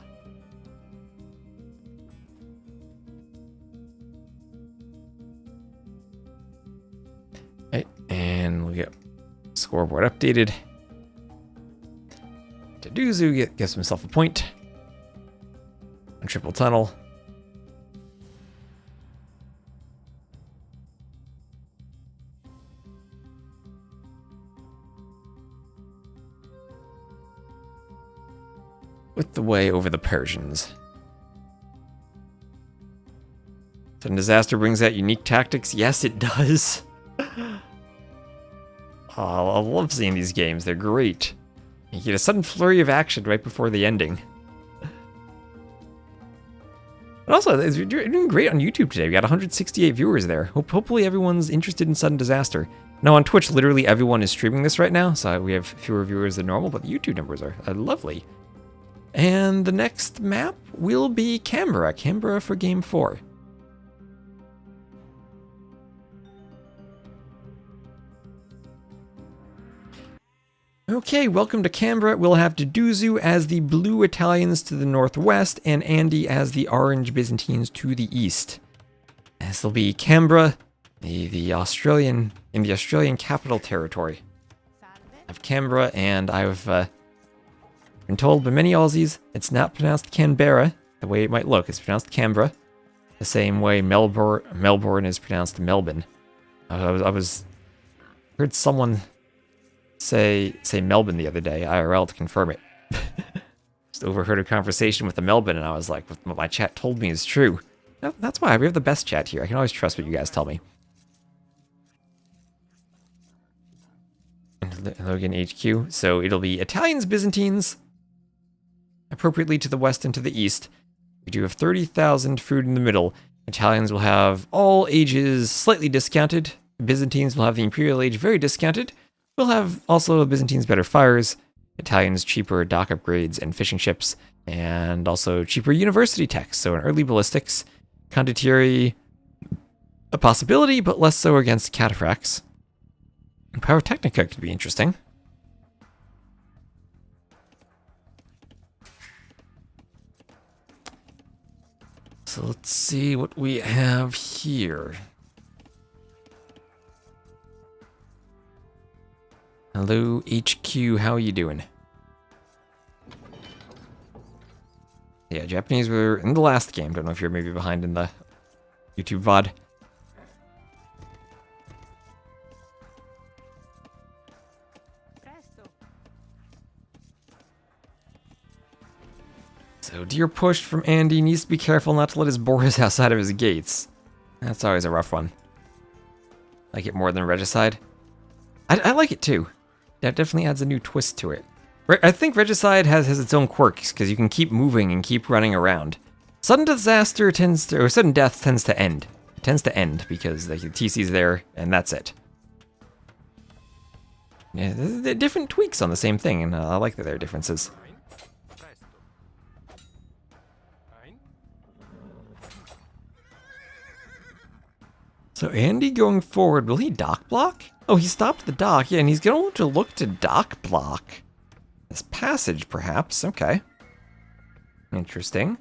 Right, and we'll get scoreboard updated. Deduzu gives himself a point. A triple tunnel. with the way over the Persians. Sudden Disaster brings out unique tactics. Yes, it does. Oh, I love seeing these games. They're great. You get a sudden flurry of action right before the ending. And also, you're doing great on YouTube today. We got 168 viewers there. Hopefully everyone's interested in Sudden Disaster. Now on Twitch, literally everyone is streaming this right now, so we have fewer viewers than normal, but the YouTube numbers are lovely. And the next map will be Camber. Camber for Game 4. Okay, welcome to Camber. We'll have Deduzu as the blue Italians to the northwest, and Andy as the orange Byzantines to the east. This will be Canberra, the Australian capital territory of Canberra, and I've been told by many Aussies it's not pronounced Canberra the way it might look. It's pronounced Canberra, the same way Melbourne is pronounced Melbourne. I heard someone say Melbourne the other day, IRL, to confirm it. Just overheard a conversation with the Melbourne, and I was like, what my chat told me is true. That's why we have the best chat here. I can always trust what you guys tell me. Logan HQ. So it'll be Italians, Byzantines, appropriately to the west and to the east. We do have 30,000 food in the middle. Italians will have all ages slightly discounted. Byzantines will have the imperial age very discounted. We'll have also Byzantines better fires, Italians cheaper dock upgrades and fishing ships, and also cheaper university techs. So in early ballistics, condottieri a possibility, but less so against cataphracts. And pyrotechnica could be interesting. So let's see what we have here. Hello, HQ, how are you doing? Yeah, Japanese were in the last game. Don't know if you're maybe behind in the YouTube VOD. So, deer pushed from Andy. Needs to be careful not to let his boars outside of his gates. That's always a rough one. Like it more than Regicide? I like it too. That definitely adds a new twist to it. I think Regicide has its own quirks, because you can keep moving and keep running around. Sudden Death tends to end. It tends to end, because the TC's there, and that's it. Yeah, they're different tweaks on the same thing, and I like that there are differences. So Andy going forward, will he dock block? Oh, he stopped the dock, yeah, and he's going to look to dock block this passage, perhaps. Okay. Interesting.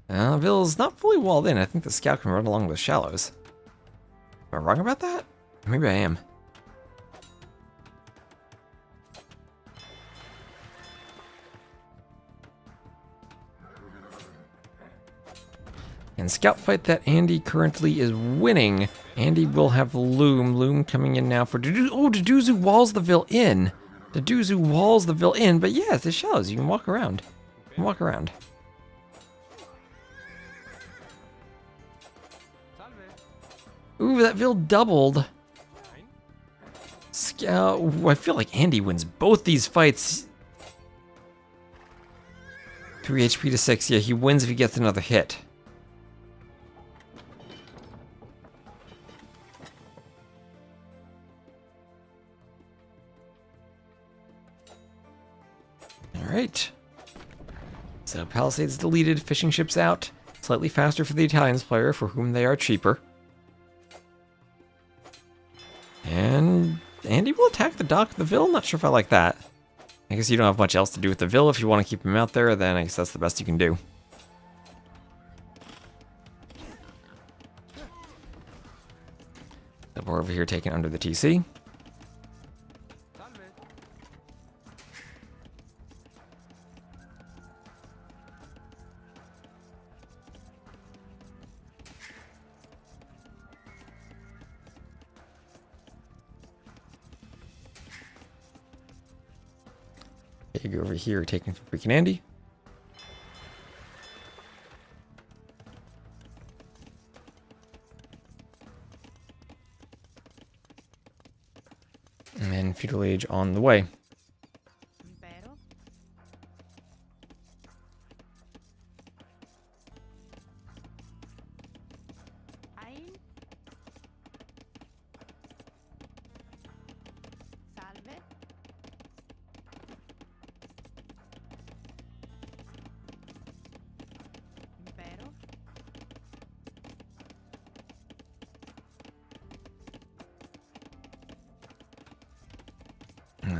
Ville's not fully walled in. I think the scout can run along the shallows. Am I wrong about that? Maybe I am. And scout fight that Andy currently is winning. Andy will have Loom. Loom coming in now for Deduzu. Oh, Deduzu walls the Ville in. Deduzu walls the Ville in, but yeah, it's the shallows. You can walk around. You can walk around. Ooh, that Ville doubled. Scout. Ooh, I feel like Andy wins both these fights. 3 HP to 6. Yeah, he wins if he gets another hit. Alright. So Palisades deleted, fishing ships out. Slightly faster for the Italians player, for whom they are cheaper. And Andy will attack the dock of the Ville. Not sure if I like that. I guess you don't have much else to do with the Ville. If you want to keep him out there, then I guess that's the best you can do. So we're over here taking under the TC. You go over here, taking for freaking Andy. And then feudal age on the way. Impero. Ein. Salve. Impero.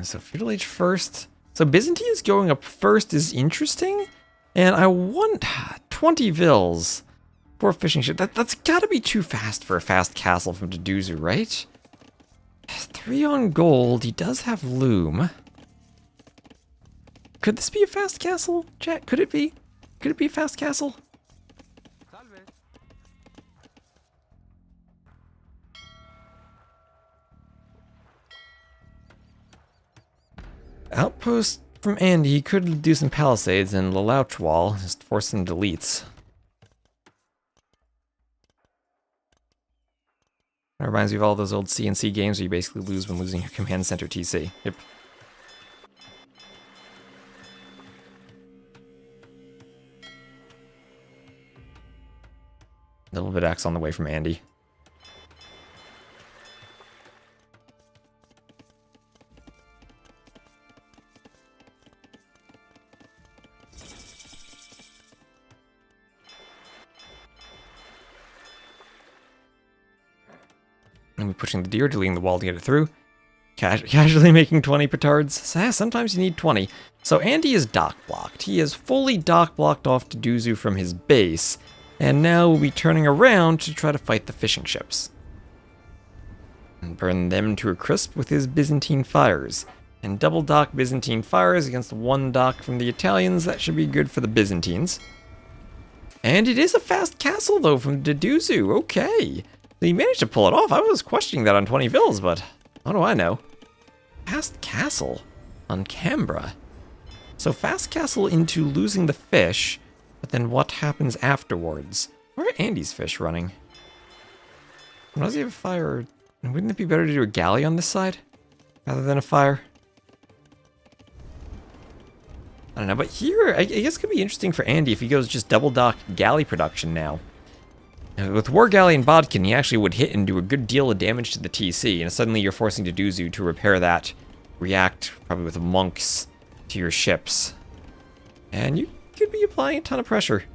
So feudal age first. So Byzantines going up first is interesting. And I want 20 vils for a fishing ship. That's gotta be too fast for a fast castle from Deduzu, right? 3 on gold. He does have loom. Could this be a fast castle, chat? Could it be? Could it be a fast castle? Salve. Outpost from Andy. He could do some palisades and Lelouch wall. Just force some deletes. That reminds me of all those old CNC games where you basically lose when losing your command center TC. Yep. A little bit axe on the way from Andy. And we're pushing the deer, deleting the wall to get it through. Casually making 20 petards. So, sometimes you need 20. So Andy is dock blocked. He is fully dock blocked off to Deduzu from his base. And now we'll be turning around to try to fight the fishing ships. And burn them to a crisp with his Byzantine fires. And double dock Byzantine fires against one dock from the Italians. That should be good for the Byzantines. And it is a fast castle though from Deduzu. Okay. So he managed to pull it off. I was questioning that on 20 vils, but what do I know? Fast castle on Camber. So fast castle into losing the fish, but then what happens afterwards? Where are Andy's fish running? Does he have a fire? Wouldn't it be better to do a galley on this side rather than a fire? I don't know, but here, I guess it could be interesting for Andy if he goes just double dock galley production now. With War Galley and Bodkin, he actually would hit and do a good deal of damage to the TC, and suddenly you're forcing Deduzu to repair that, react, probably with monks, to your ships. And you could be applying a ton of pressure,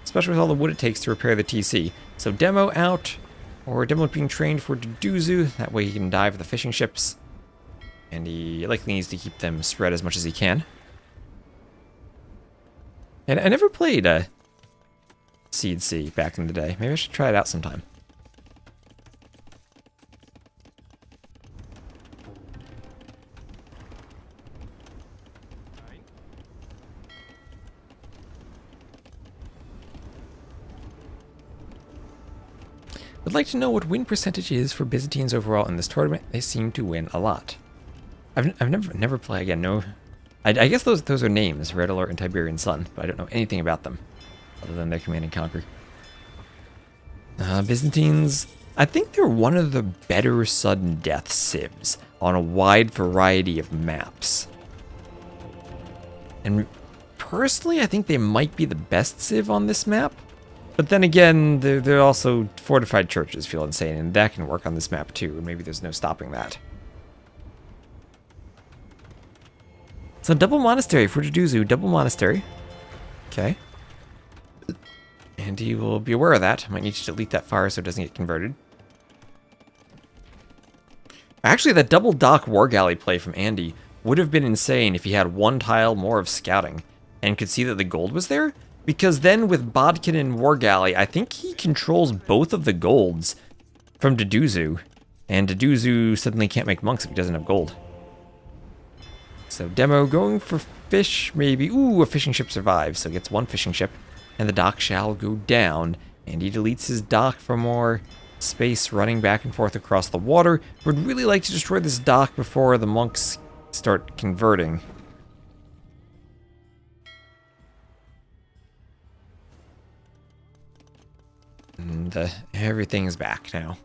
especially with all the wood it takes to repair the TC. So demo out, or demo being trained for Deduzu, that way he can dive the fishing ships. And he likely needs to keep them spread as much as he can. And I never played Seed C back in the day. Maybe I should try it out sometime. Would like to know what win percentage is for Byzantines overall in this tournament. They seem to win a lot. I've never played again. No, I guess those are names, Red Alert and Tiberian Sun, but I don't know anything about them other than their command and conquer. Byzantines, I think they're one of the better sudden death civs on a wide variety of maps. And personally, I think they might be the best civ on this map. But then again, they're also fortified churches feel insane, and that can work on this map too, and maybe there's no stopping that. So double monastery for Deduzu, double monastery. Okay. And he will be aware of that. Might need to delete that fire so it doesn't get converted. Actually, that double dock war galley play from Andy would have been insane if he had one tile more of scouting and could see that the gold was there. Because then with Bodkin and war galley, I think he controls both of the golds from Deduzu. And Deduzu suddenly can't make monks if he doesn't have gold. So demo going for fish, maybe. Ooh, a fishing ship survives, so gets one fishing ship. And the dock shall go down, and he deletes his dock for more space running back and forth across the water. Would really like to destroy this dock before the monks start converting. And everything is back now.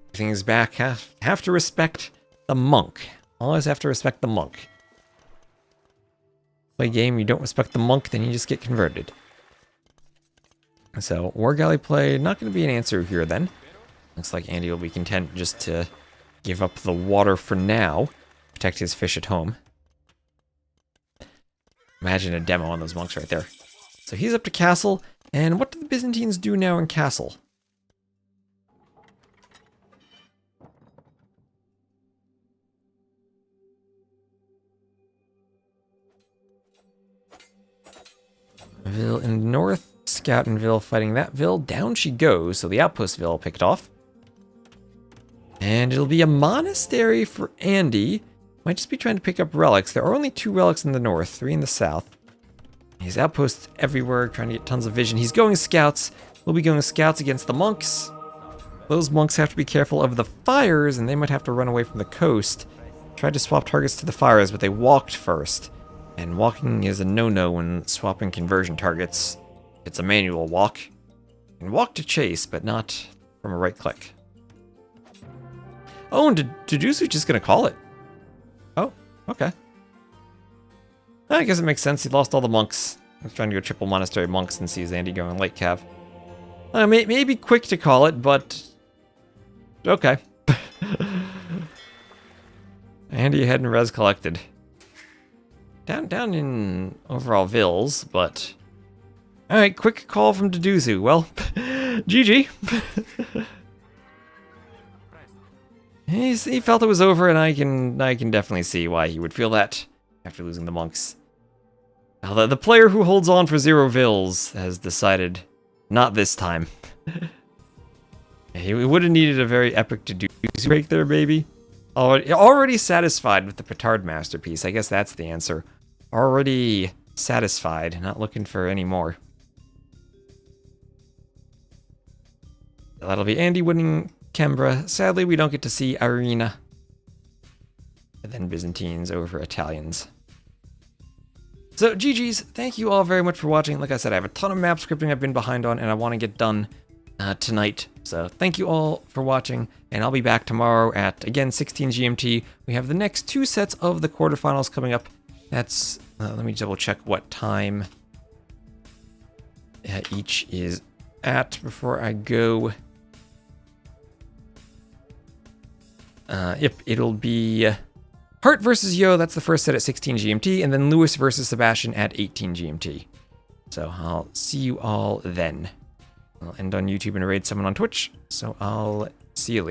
Everything is back. Have to respect the monk. Always have to respect the monk. Play game, you don't respect the monk, then you just get converted. So, War Galley play, not going to be an answer here then. Looks like Andy will be content just to give up the water for now. Protect his fish at home. Imagine a demo on those monks right there. So he's up to castle, and what do the Byzantines do now in castle? Ville in the north, Scoutenville fighting that Ville. Down she goes, so the outpost Ville picked off. And it'll be a monastery for Andy. Might just be trying to pick up relics. There are only 2 relics in the north, 3 in the south. He's outposts everywhere, trying to get tons of vision. He's going scouts. We'll be going scouts against the monks. Those monks have to be careful of the fires, and they might have to run away from the coast. Tried to swap targets to the fires, but they walked first. And walking is a no-no when swapping conversion targets. It's a manual walk. You can walk to chase, but not from a right click. Oh, and Dedusu just gonna call it. Oh, okay. I guess it makes sense. He lost all the monks. I was trying to go triple monastery monks and sees Andy going late cav. Maybe quick to call it, but okay. Andy ahead and res collected. Down in overall vills, but all right. Quick call from Dedusu. Well, GG. He felt it was over, and I can definitely see why he would feel that after losing the monks. Although the player who holds on for 0 vills has decided not this time. He would have needed a very epic Dedusu break there, baby. Already satisfied with the Petard masterpiece. I guess that's the answer. Already satisfied, not looking for any more. That'll be Andy winning Camber. Sadly, we don't get to see Arena. And then Byzantines over Italians. So, GG's, thank you all very much for watching. Like I said, I have a ton of map scripting I've been behind on, and I want to get done tonight. So, thank you all for watching, and I'll be back tomorrow at, again, 16 GMT. We have the next 2 sets of the quarterfinals coming up. That's, let me double check what time each is at before I go. Yep, it'll be Hart versus Yo, that's the first set at 16 GMT, and then Lewis versus Sebastian at 18 GMT. So I'll see you all then. I'll end on YouTube and raid someone on Twitch, so I'll see you later.